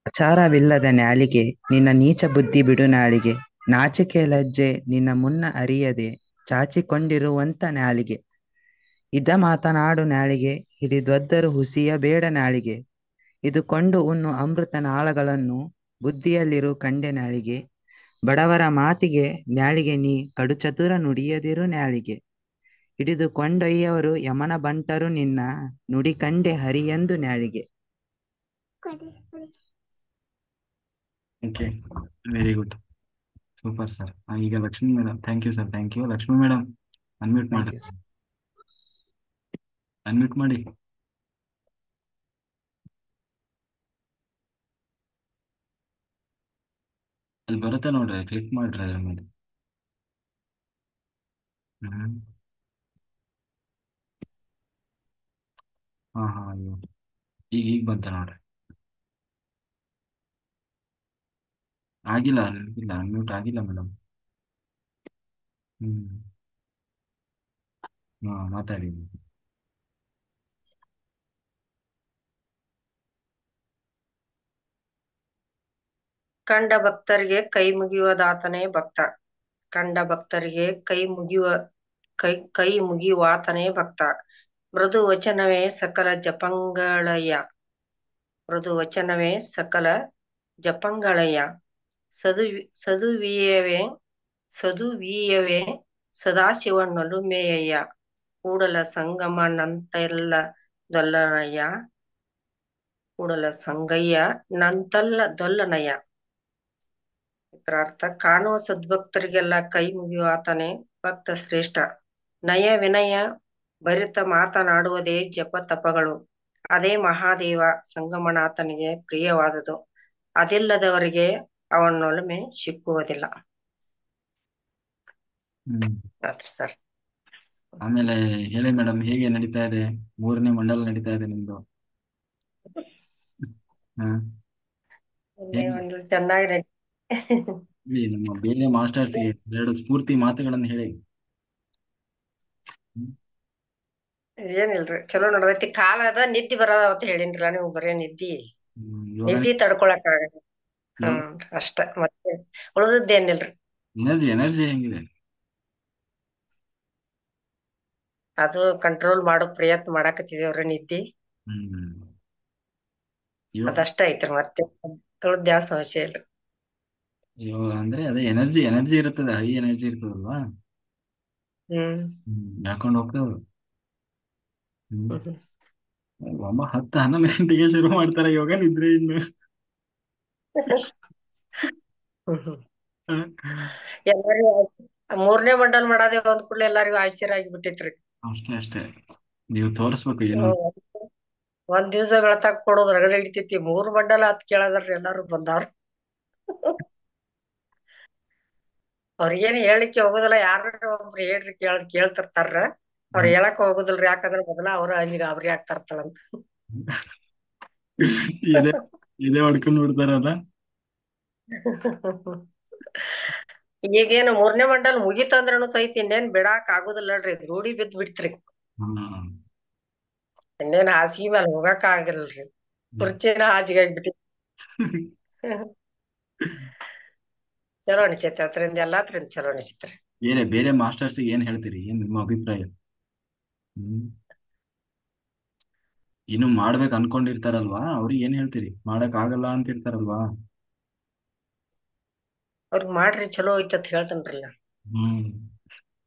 ಆಚಾರವಿಲ್ಲದ ನಾಲಿಗೆ ನಿನ್ನ ನೀಚ ಬುದ್ಧಿ ಬಿಡು ನಾಳಿಗೆ, ನಾಚಿಕೆ ಲಜ್ಜೆ ನಿನ್ನ ಮುನ್ನ ಅರಿಯದೆ ಚಾಚಿಕೊಂಡಿರುವಂತ ನಾಳಿಗೆ, ಇದ ಮಾತನಾಡು ನಾಳಿಗೆ, ಹಿಡಿದೊದ್ದರು ಹುಸಿಯ ಬೇಡ ನಾಳಿಗೆ, ಇದು ಕೊಂಡು ಉಣ್ಣು ಅಮೃತ ನಾಳಗಳನ್ನು ಬುದ್ಧಿಯಲ್ಲಿರು ಕಂಡೆ ನಾಳಿಗೆ, ಬಡವರ ಮಾತಿಗೆ ನಾಳಿಗೆ ನೀ ಕಡುಚತುರ ನುಡಿಯದಿರು ನಾಳಿಗೆ, ಹಿಡಿದು ಕೊಂಡೊಯ್ಯವರು ಯಮನ ಬಂಟರು ನಿನ್ನ ನುಡಿ ಕಂಡೆ ಹರಿಯೆಂದು ನಾಳಿಗೆ. Okay, very good, super sir. ಈಗ Lakshmi madam. Thank you sir, thank you. Lakshmi madam unmute thank ಮಾಡಿ. You sir. ಅನ್ಮ್ಯೂಟ್ ಮಾಡಿ. ಅಲ್ಲಿ ಬರುತ್ತೆ ನೋಡ್ರಿ, ಕ್ಲಿಕ್ ಮಾಡ್ರಿ ಅದ್ರ ಮೇಲೆ. ಹ್ಮ್ ಹಾ ಹಾ ಅಯ್ಯೋ, ಈಗ ಬಂತ ನೋಡ್ರಿ. ಆಗಿಲ್ಲ, ಇಲ್ಲ ಅನ್ಮ್ಯೂಟ್ ಆಗಿಲ್ಲ ಮೇಡಮ್. ಹ್ಮ್ ಹಾ ಮಾತಾಡಿ. ಕಂಡ ಭಕ್ತರಿಗೆ ಕೈ ಮುಗಿಯುವದಾತನೇ ಭಕ್ತ. ಕಂಡ ಭಕ್ತರಿಗೆ ಕೈ ಮುಗಿಯುವಾತನೇ ಭಕ್ತ. ಮೃದು ವಚನವೇ ಸಕಲ ಜಪಂಗಳಯ್ಯ. ಮೃದು ವಚನವೇ ಸಕಲ ಜಪಂಗಳಯ್ಯ. ಸದುವೀಯವೇ ಸದುವೀಯವೇ ಸದಾಶಿವನೊಲುಮೆಯಯ್ಯ. ಕೂಡಲ ಸಂಗಮ ನಂತೆಲ್ಲ ದೊಲ್ಲನಯ್ಯ. ಕೂಡಲ ಸಂಗಯ್ಯ ನಂತಲ್ಲ ದೊಲ್ಲನಯ್ಯ. ಇದರ ಅರ್ಥ ಕಾಣುವ ಸದ್ಭಕ್ತರಿಗೆಲ್ಲ ಕೈ ಮುಗಿಯುವಾತನೇ ಭಕ್ತ ಶ್ರೇಷ್ಠ. ನಯ ವಿನಯ ಭರಿತ ಮಾತನಾಡುವುದೇ ಜಪ ತಪಗಳು. ಅದೇ ಮಹಾದೇವ ಸಂಗಮನಾಥನಿಗೆ ಪ್ರಿಯವಾದುದು. ಅದಿಲ್ಲದವರಿಗೆ ಅವನೊಲುಮೆ ಸಿಕ್ಕುವುದಿಲ್ಲ. ಹ್ಮ್ ಆತ್ರಿ ಸರ್. ಆಮೇಲೆ ಹೇಳಿ ಮೇಡಮ್, ಹೇಗೆ ನಡೀತಾ ಇದೆ? 3ನೇ ಮಂಡಲ ನಡೀತಾ ಇದೆ ನಿಮ್ದು. ಹಾ ಹೇಗೆ ಒಂದು ಚೆನ್ನಾಗಿ ಹೇಳಿ, ನಮ್ಮ ಬೇರೆ ಮಾಸ್ಟರ್ಸ್ಗೆ 2 ಸ್ಫೂರ್ತಿ ಮಾತುಗಳನ್ನು ಹೇಳಿ. ಹ್ಮ್. ಏನಿಲ್ರಿ, ಚಲೋ ನಡ್ದೈತಿ. ಕಾಲ ಅದ ನಿದ್ದಿ ಬರದ ಅಂತ ಹೇಳಿನ್ರಲ್ಲ ನೀವು, ಬರೇ ನಿದ್ದಿ ಯೋಗ ನಿದ್ದಿ ತಡ್ಕೊಳಕ್ ಆಗಲ್ಲ. ಯೋಗ ಅಷ್ಟ, ಮತ್ತೆ ಉಳ್ದದ್ದೇನಿಲ್ರಿ. ಎನರ್ಜಿ ಹೆಂಗಿದೆ? ಅದು ಕಂಟ್ರೋಲ್ ಮಾಡೋ ಪ್ರಯತ್ನ ಮಾಡಾಕತ್ತಿದೇವ್ರಿ. ನಿದ್ದಿ ಹ್ಮ್ ಯೋಗ ಅದಷ್ಟ ಐತ್ರಿ, ಮತ್ತೆ ತುಳ್ದ ಯಾವ ಸಮಸ್ಯೆ ಇಲ್ರಿ. ಯೋಗ ಅಂದ್ರೆ ಅದೇ ಎನರ್ಜಿ ಇರ್ತದೆ, ಹೈ ಎನರ್ಜಿ ಇರ್ತದಲ್ವಾ? ಹ್ಮ್ ಹೇಳ್ಕೊಂಡು ಹೋಗ್ತದೆ. ಹ್ಮ್ ಹ್ಮ್ ಒಮ್ಮ 10-11 ಗಂಟೆಗೆ ಶುರು ಮಾಡ್ತಾರೆ ಯೋಗ, ನಿದ್ರೆ ಇನ್ನು. ಎಲ್ಲಾರಿಗೂ 3ನೇ ಮಂಡಲ್ ಮಾಡಾದೆ ಒಂದ್ ಕೂಡಲೇ ಎಲ್ಲಾರಿಗೂ ಆಶ್ಚರ್ಯ ಆಗಿಬಿಟ್ಟಿತ್ರಿ. ಅಷ್ಟೇ ನೀವು ತೋರಿಸ್ಬೇಕು ಏನು. ಒಂದ್ ದಿವ್ಸ ಬೆಳತಾಗ ಕೊಡೋದ್ ರಗಡೆ ಹಿಡಿತೈತಿ. 3 ಮಂಡಲ ಹತ್ ಕೇಳದ್ರಿ ಎಲ್ಲಾರು ಬಂದಾರ. ಅವ್ರಿಗೇನು ಹೇಳಿಕ್ಕೆ ಹೋಗುದಿಲ್ಲ. ಯಾರು ಒಬ್ರು ಹೇಳ್ರಿ ಕೇಳ್ತಿರ್ತಾರ. ಅವ್ರ ಹೇಳಕ್ ಹೋಗುದಿಲ್ರಿ, ಯಾಕಂದ್ರ ಮೊದಲ ಅವ್ರ ಅಲ್ಲಿ ಗಾಬರಿ ಆಗ್ತಾರತ್ತಂತ. ಇದೇ ಇದೇ ಹೊಡ್ಕೊಂಡ್ ಬಿಡ್ತಾರಲ್ಲ. ಈಗೇನು 3ನೇ ಮಂಡಲ್ ಮುಗಿತಂದ್ರನು ಸಹಿತ ಇನ್ನೇನ್ ಬಿಡಾಕ್ ಆಗುದಿಲ್ಲ ನೋಡ್ರಿ, ರೂಢಿ ಬಿದ್ದ್ ಬಿಡ್ತ್ರಿ. ಹ್ಮ್ ಇನ್ನೇನ್ ಹಾಸಿಗೆ ಮ್ಯಾಲ ಹೋಗಾಕ ಆಗಿಲ್ರಿ, ಕುರ್ಚಿನ ಹಾಸಿಗೆ ಆಗ್ಬಿಟ್ಟಿ. ಚಲೋ ಅನಿಸೈತಿ, ಅದ್ರಿಂದ ಎಲ್ಲಾದ್ರಿಂದ ಚಲೋ ಅನಿಸೈತ್ರಿ. ಬೇರೆ ಮಾಸ್ಟರ್ಸ್ ಏನ್ ಹೇಳ್ತೀರಿ? ಏನ್ ನಿಮ್ಮ ಅಭಿಪ್ರಾಯ? ಹ್ಮ್ ಇನ್ನು ಮಾಡ್ಬೇಕು ಅನ್ಕೊಂಡಿರ್ತಾರಲ್ವಾ, ಅವ್ರಿಗೆ ಏನ್ ಹೇಳ್ತೀರಿ? ಮಾಡಕ್ ಆಗಲ್ಲ ಅಂತ ಇರ್ತಾರಲ್ವಾ? ಅವ್ರಿಗೆ ಮಾಡ್ರಿ, ಚಲೋ ಐತತ್ ಹೇಳ್ತೇನ್ರಲ್ಲ. ಹ್ಮ್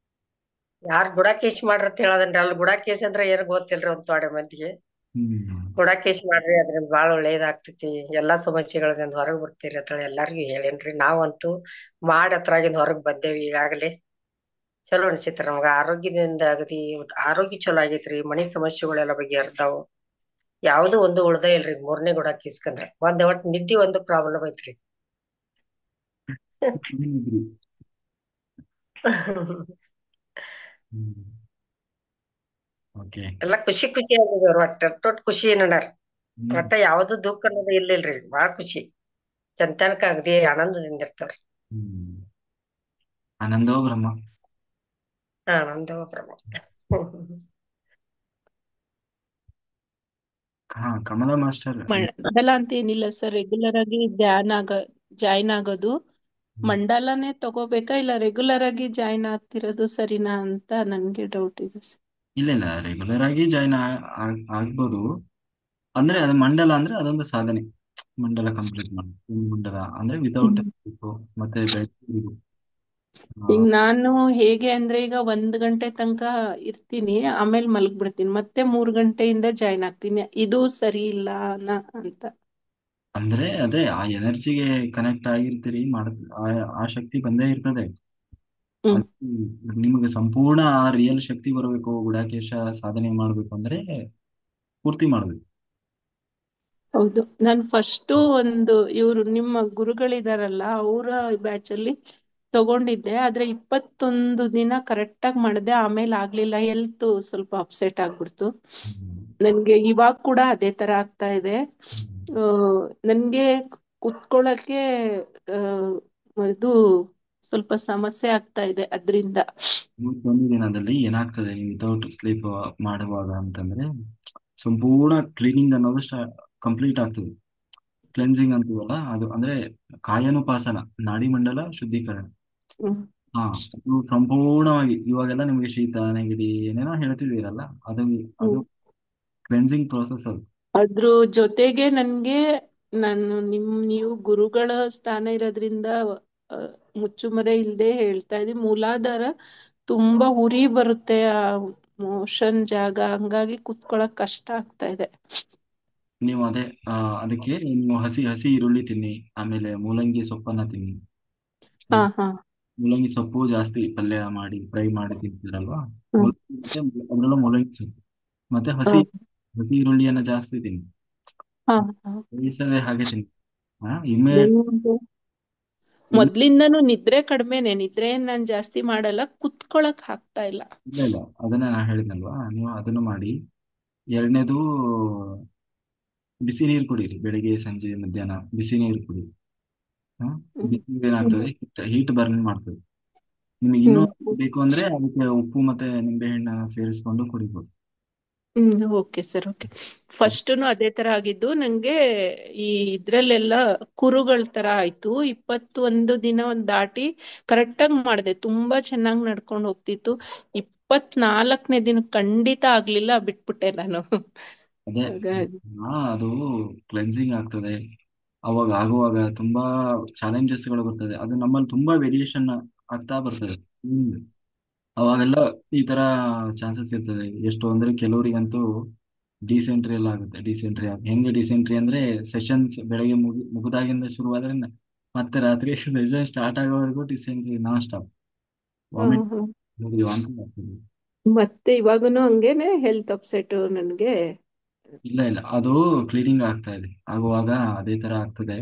ಯಾರ್ ಗುಡಾಕೇಶ್ ಮಾಡ್ರಿ ಅಂತ ಹೇಳದನ್ರಿ. ಅಲ್ಲಿ ಗುಡಾಕೇಶ್ ಅಂದ್ರ ಏನ್ ಗೊತ್ತಿಲ್ರಿ ಒಂದ್ ತೊಡೆ ಮಂದಿಗೆ. ಹ್ಮ್ ಗುಡಾಕೇಶ್ ಮಾಡ್ರಿ, ಅದ್ರಿಂದ ಬಾಳ ಒಳ್ಳೇದಾಗ್ತೈತಿ. ಎಲ್ಲಾ ಸಮಸ್ಯೆಗಳಿಂದ ಹೊರಗ್ ಬರ್ತೀರಿ ಅಂತ ಹೇಳಿ ಎಲ್ಲಾರ್ಗು ಹೇಳೇನ್ರಿ. ನಾವಂತೂ ಮಾಡಿ ಹತ್ರಾಗಿಂದ ಹೊರಗ್ ಬಂದೇವಿ ಈಗಾಗಲೇ. ಚಲೋ ಅನ್ಸೈತ್ರಿ ನಮ್ಗ. ಆರೋಗ್ಯದಿಂದ ಅಗದಿ ಆರೋಗ್ಯ ಚಲೋ ಆಗೈತ್ರಿ. ಮನಿ ಸಮಸ್ಯೆಗಳೆಲ್ಲ ಬಗೆಹರ್ತಾವು. ಯಾವ್ದು ಒಂದು ಉಳ್ದ ಇಲ್ರಿ 3ನೇ ಗುಡಾಕೇಶ್ಕಂದ್ರ. ಒಟ್ಟು ನಿದ್ದಿ ಒಂದು ಪ್ರಾಬ್ಲಮ್ ಐತ್ರಿ. ಓಕೆ. ಎಲ್ಲಾ ಖುಷಿ ಆಗಿದೇವ್ರಿ. ಒಟ್ಟ ಖುಷಿ ಏನಾರ ಒಟ್ಟ ಯಾವ್ದು ದುಃಖ ಅನ್ನೋದು ಇಲ್ಲಿಲ್ರಿ. ಬಾಳ ಖುಷಿ, ಚಂತನಕ ಅಗದಿ ಆನಂದದಿಂದ ಇರ್ತಾವ್ರಿ. ಆನಂದೋ ಬ್ರಹ್ಮ. ಆನಂದ ಪ್ರಭು. ಕಮಲ ಮಾಸ್ಟರ್. ಮಂಡಲ ಅಂತ ಏನಿಲ್ಲ ಸರ್, ರೆಗ್ಯುಲರ್ ಆಗಿ ಜಾಯ್ನ್ ಆಗೋದು. ಮಂಡಲನೇ ತಗೋಬೇಕಾ ಇಲ್ಲ ರೆಗ್ಯುಲರ್ ಆಗಿ ಜಾಯ್ನ್ ಆಗ್ತಿರೋದು ಸರಿನಾ ಅಂತ ನನ್ಗೆ ಡೌಟ್ ಇದೆ ಸರ್. ಇಲ್ಲ, ರೆಗ್ಯುಲರ್ ಆಗಿ ಜಾಯ್ನ್ ಆಗ್ಬೋದು. ಅಂದ್ರೆ ಅದು ಮಂಡಲ ಅಂದ್ರೆ ಅದೊಂದು ಸಾಧನೆ. ಮಂಡಲ ಕಂಪ್ಲೀಟ್ ಮಾಡಿ, ಮಂಡಲ ಅಂದ್ರೆ ವಿತೌಟ್ ಮತ್ತೆ ಈಗ ನಾನು ಹೇಗೆ ಅಂದ್ರೆ ಈಗ 1 ಗಂಟೆ ತನಕ ಇರ್ತೀನಿ, ಆಮೇಲೆ ಮಲಗ್ಬಿಡ್ತೀನಿ, ಮತ್ತೆ 3 ಗಂಟೆಯಿಂದ ಜಾಯ್ನ್ ಆಗ್ತೀನಿ. ಇದು ಸರಿ ಇಲ್ಲ ಅಂತ. ಅಂದ್ರೆ ಅದೇ ಆ ಎನರ್ಜಿಗೆ ಕನೆಕ್ಟ್ ಆಗಿರ್ತೀರಿ, ಆ ಶಕ್ತಿ ಬಂದೇ ಇರ್ತದೆ. ನಿಮಗೆ ಸಂಪೂರ್ಣ ಆ ರಿಯಲ್ ಶಕ್ತಿ ಬರಬೇಕು, ಗುಡಾಕೇಶ ಸಾಧನೆ ಮಾಡ್ಬೇಕು ಅಂದ್ರೆ ಪೂರ್ತಿ ಮಾಡ್ಬೇಕು. ಹೌದು, ನಾನು ಫಸ್ಟ್ ಒಂದು ಇವ್ರು ನಿಮ್ಮ ಗುರುಗಳಿದಾರಲ್ಲ ಅವರ ಬ್ಯಾಚ್ ಅಲ್ಲಿ ತಗೊಂಡಿದ್ದೆ. ಆದ್ರೆ 21 ದಿನ ಕರೆಕ್ಟ್ ಆಗಿ ಮಾಡಿದೆ, ಆಮೇಲೆ ಆಗ್ಲಿಲ್ಲ. ಹೆಲ್ತ್ ಸ್ವಲ್ಪ ಅಪ್ಸೆಟ್ ಆಗ್ಬಿಡ್ತು ನನ್ಗೆ. ಇವಾಗ ಕೂಡ ಅದೇ ತರ ಆಗ್ತಾ ಇದೆ. ನನ್ಗೆ ಕುತ್ಕೊಳ್ಳಕ್ಕೆ ಇದು ಸ್ವಲ್ಪ ಸಮಸ್ಯೆ ಆಗ್ತಾ ಇದೆ ಅದ್ರಿಂದ. 21 ದಿನದಲ್ಲಿ ಏನಾಗ್ತದೆ, ವಿತೌಟ್ ಸ್ಲೀಪ್ ಮಾಡುವಾಗ ಅಂತಂದ್ರೆ ಸಂಪೂರ್ಣ ಕ್ಲೀನಿಂಗ್ ಅನ್ನೋದು ಕಂಪ್ಲೀಟ್ ಆಗ್ತದೆ. ಕ್ಲೆನ್ಸಿಂಗ್ ಅಂತೀವಲ್ಲ, ಅದು ಅಂದ್ರೆ ಕಾಯನುಪಾಸನ, ನಾಡಿ ಮಂಡಲ ಶುದ್ಧೀಕರಣ. ಹ್ಮ್ ಹಾ, ಅದು ಸಂಪೂರ್ಣವಾಗಿ ಇವಾಗೆಲ್ಲ ನಿಮ್ಗೆ ಶೀತ ನೆಗಡಿ ಏನೇನೋ ಹೇಳ್ತಿದ್ದೀರಲ್ಲ, ಅದು ಅದು ಹ್ಮ್ ಕ್ಲೆನ್ಸಿಂಗ್ ಪ್ರೋಸೆಸ್ ಅದು. ಅದ್ರ ಜೊತೆಗೆ ನನ್ಗೆ ನೀವು ಗುರುಗಳ ಸ್ಥಾನ ಇರೋದ್ರಿಂದ ಆ, ಮುಚ್ಚುಮರೆ ಇಲ್ದೆ ಹೇಳ್ತಾ ಇದ್ದೀನಿ, ಮೂಲಾಧಾರ ತುಂಬಾ ಉರಿ ಬರುತ್ತೆ ಆ ಮೋಷನ್ ಜಾಗ, ಹಂಗಾಗಿ ಕುತ್ಕೊಳಕ್ ಕಷ್ಟ ಆಗ್ತಾ ಇದೆ. ನೀವು ಅದೇ ಅದಕ್ಕೆ ನೀವು ಹಸಿ ಹಸಿ ಈರುಳ್ಳಿ ತಿನ್ನಿ, ಆಮೇಲೆ ಮೂಲಂಗಿ ಸೊಪ್ಪನ್ನ ತಿನ್ನಿ. ಹಾ ಹ್ಮ್. ಹಾ ಮೂಲಂಗಿ ಸೊಪ್ಪು ಜಾಸ್ತಿ ಪಲ್ಯ ಮಾಡಿ ಫ್ರೈ ಮಾಡಿ ತಿಂತೀರಲ್ವಾ, ಹ್ಮ್ ಮೂಲಂಗಿ ಮತ್ತೆ ಅದರಲ್ಲೂ ಮೂಲಂಗಿ ಸೊಪ್ಪು ಮತ್ತೆ ಹಾ ಹಸಿ ಹಸಿ ಈರುಳ್ಳಿಯನ್ನ ಜಾಸ್ತಿ ತಿನ್ನಿ. ಹಾ ಹಾ ಬೇಯಿಸದೆ ಹಾಗೆ ತಿನ್ನಿ. ಇಮ್ಮೆ ನಿಮ್ದು ಇಮ್ಮೆ ಮೊದ್ಲಿಂದನೂ ನಿದ್ರೆ ಕಡಿಮೆನೆ, ನಿದ್ರೆ ನಾನ್ ಜಾಸ್ತಿ ಮಾಡಲ್ಲ, ಕುತ್ಕೊಳಕ್ ಆಗ್ತಾ ಇಲ್ಲ. ಇಲ್ಲ ಇಲ್ಲ, ಅದನ್ನ ನಾನು ಹೇಳಿದ್ನಲ್ವಾ, ನೀವು ಅದನ್ನು ಮಾಡಿ. ಎರಡನೇದು, ಬಿಸಿ ನೀರು ಕುಡೀರಿ, ಬೆಳಿಗ್ಗೆ ಸಂಜೆ ಮಧ್ಯಾಹ್ನ ಬಿಸಿ ನೀರು ಕುಡಿ. ಹ್ಮ್ ಬಿಸಿ ನೀರು ಏನಾಗ್ತದೆ, ಹೀಟ್ ಬರ್ನ್ ಮಾಡ್ತದೆ. ನಿಮಗೆ ಇನ್ನೂ ಹ್ಮ್ ಬೇಕು ಅಂದ್ರೆ ಅದಕ್ಕೆ ಉಪ್ಪು ಮತ್ತೆ ನಿಂಬೆಹಣ್ಣ ಸೇರಿಸ್ಕೊಂಡು ಕುಡಿಬೋದು. Okay sir, okay. ಫಸ್ಟ್ನು ಅದೇ ತರ ಆಗಿದ್ದು ನಂಗೆ, ಈ ಇದ್ರಲ್ಲೆಲ್ಲ ಕುರುಗಳ ತರ ಆಯ್ತು. 21 ದಿನ ಒಂದ್ ದಾಟಿ ಕರೆಕ್ಟಾಗಿ ಮಾಡಿದೆ, ತುಂಬಾ ಚೆನ್ನಾಗಿ ನಡ್ಕೊಂಡು ಹೋಗ್ತಿತ್ತು. 24ನೇ ದಿನ ಖಂಡಿತ ಆಗ್ಲಿಲ್ಲ, ಬಿಟ್ಬಿಟ್ಟೆ ನಾನು. ಅದೇ, ಹಾಗಾಗಿ ಅದು ಕ್ಲೆನ್ಸಿಂಗ್ ಆಗ್ತದೆ. ಅವಾಗ ಆಗುವಾಗ ತುಂಬಾ ಚಾಲೆಂಜಸ್ಗಳು ಬರ್ತದೆ, ಅದು ನಮ್ಮಲ್ಲಿ ತುಂಬಾ ವೇರಿಯೇಷನ್ ಆಗ್ತಾ ಬರ್ತದೆ. ಅವಾಗೆಲ್ಲ ಈ ತರ ಚಾನ್ಸಸ್ ಇರ್ತದೆ. ಎಷ್ಟು ಅಂದ್ರೆ ಕೆಲವರಿಗಂತೂ ಡಿಸೆಂಟ್ರಿ ಎಲ್ಲ ಆಗುತ್ತೆ. ಡಿಸೆಂಟ್ರಿ ಹೆಂಗೆ ಡಿಸೆಂಟ್ರಿ ಅಂದ್ರೆ, ಸೆಷನ್ಸ್ ಬೆಳಗ್ಗೆ ಮುಗಿದಾಗಿಂದ ಶುರುವಾದ್ರೆ ಮತ್ತೆ ರಾತ್ರಿ ಸೆಷನ್ ಸ್ಟಾರ್ಟ್ ಆಗೋವರೆಗೂ ಡಿಸೆಂಟ್ರಿ ನಾನ್ ಸ್ಟಾಪ್, ಹ್ಮ್ ವಾಮಿಟ್ ಹ್ಮ್ ವಾಂತಿ ಆಗ್ತದೆ. ಮತ್ತೆ ಇವಾಗನು ಹಂಗೇನೆ ಹೆಲ್ತ್ ಅಪ್ಸೆಟ್ ನನ್ಗೆ. ಇಲ್ಲ ಇಲ್ಲ, ಅದು ಕ್ಲೀನಿಂಗ್ ಆಗ್ತಾ ಇದೆ, ಆಗುವಾಗ ಅದೇ ತರ ಆಗ್ತದೆ.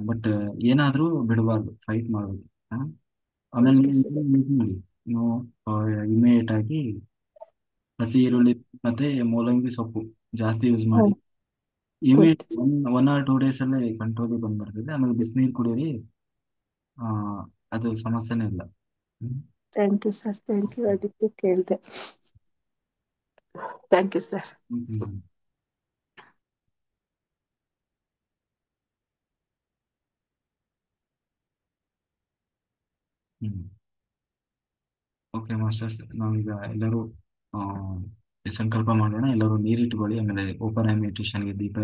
ಬಟ್ ಏನಾದ್ರೂ ಬಿಡಬಾರ್ದು, ಫೈಟ್ ಮಾಡಬೇಕು. ಆಮೇಲೆ ಓಕೆ ನೀವು ಸರ್, ಯೂಸ್ ಮಾಡಿ, ನೀವು ಇಮಿಡಿಯೇಟ್ ಆಗಿ ಹಸಿ ಈರುಳ್ಳಿ ಮತ್ತೆ ಮೂಲಂಗಿ ಸೊಪ್ಪು ಜಾಸ್ತಿ ಯೂಸ್ ಮಾಡಿ. ಗೊತ್ತು. ಇಮಿಡಿಯೇಟ್ 1 or 2 days ಅಲ್ಲೇ ಕಂಟ್ರೋಲ್ ಬಂದ್ಬರ್ತದೆ. ಆಮೇಲೆ ಬಿಸಿನೀರು ಕುಡೀರಿ, ಆ, ಅದು ಸಮಸ್ಯೆನೇ ಇಲ್ಲ. ಹ್ಮ್. Thank you sir, thank you, ಅದಕ್ಕೆ ಕೇಳಿದೆ. Thank you sir. Hmm. Hmm. Hmm. Okay masters, ನಾವೀಗ ಎಲ್ಲರೂ ಆ, ಸಂಕಲ್ಪ ಮಾಡೋಣ. ಎಲ್ಲರೂ ನೀರು ಇಟ್ಕೊಳ್ಳಿ, ಆಮೇಲೆ ಓಪನ್ ಐ ಮೆಡಿಟೇಷನ್ಗೆ ದೀಪ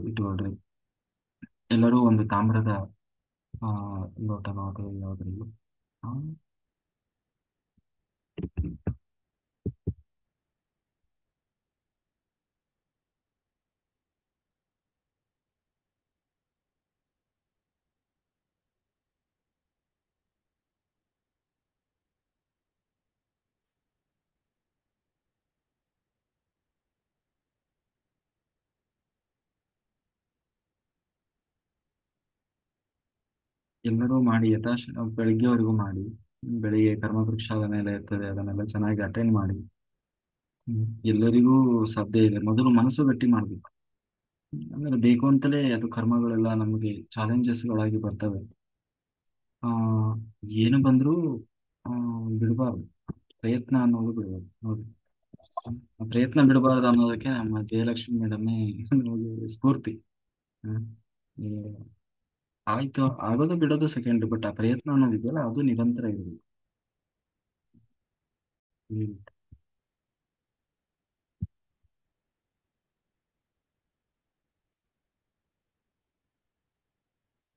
ಇಟ್ಕೊಳ್ರಿ. ಎಲ್ಲರೂ ಒಂದು ತಾಮ್ರದ ಆ, ಲೋಟನೋ ಅಥವಾ ಯಾವುದ್ರಲ್ಲೂ. ಆ, ಎಲ್ಲರೂ ಮಾಡಿ, ಬೆಳಿಗ್ಗೆವರೆಗೂ ಮಾಡಿ. ಬೆಳಿಗ್ಗೆ ಕರ್ಮವೃಕ್ಷದ ಮೇಲೆ ಇರ್ತದೆ, ಅದನ್ನೆಲ್ಲ ಚೆನ್ನಾಗಿ ಅಟೆಂಡ್ ಮಾಡಿ. ಎಲ್ಲರಿಗೂ ಸಾಧ್ಯ ಇದೆ. ಮೊದಲು ಮನಸ್ಸು ಗಟ್ಟಿ ಮಾಡಬೇಕು, ಆಮೇಲೆ ಬೇಕು ಅಂತಲೇ ಅದು ಕರ್ಮಗಳೆಲ್ಲ ನಮಗೆ ಚಾಲೆಂಜಸ್ಗಳಾಗಿ ಬರ್ತವೆ. ಆ, ಏನು ಬಂದರೂ ಬಿಡಬಾರ್ದು, ಪ್ರಯತ್ನ ಅನ್ನೋದು ಬಿಡಬಾರ್ದು ನೋಡಿ. ಆ ಪ್ರಯತ್ನ ಬಿಡಬಾರ್ದು ಅನ್ನೋದಕ್ಕೆ ನಮ್ಮ ಜಯಲಕ್ಷ್ಮಿ ಮೇಡಮೇ ನಮಗೆ ಸ್ಫೂರ್ತಿ. ಹ್ಮ್. ಈ ಆಯ್ತು, ಆಗೋದು ಬಿಡೋದು ಸೆಕೆಂಡ್, ಬಟ್ ಆ ಪ್ರಯತ್ನ ಅನ್ನೋದಿದೆಯಲ್ಲ, ಅದು ನಿರಂತರ ಇರಬೇಕು.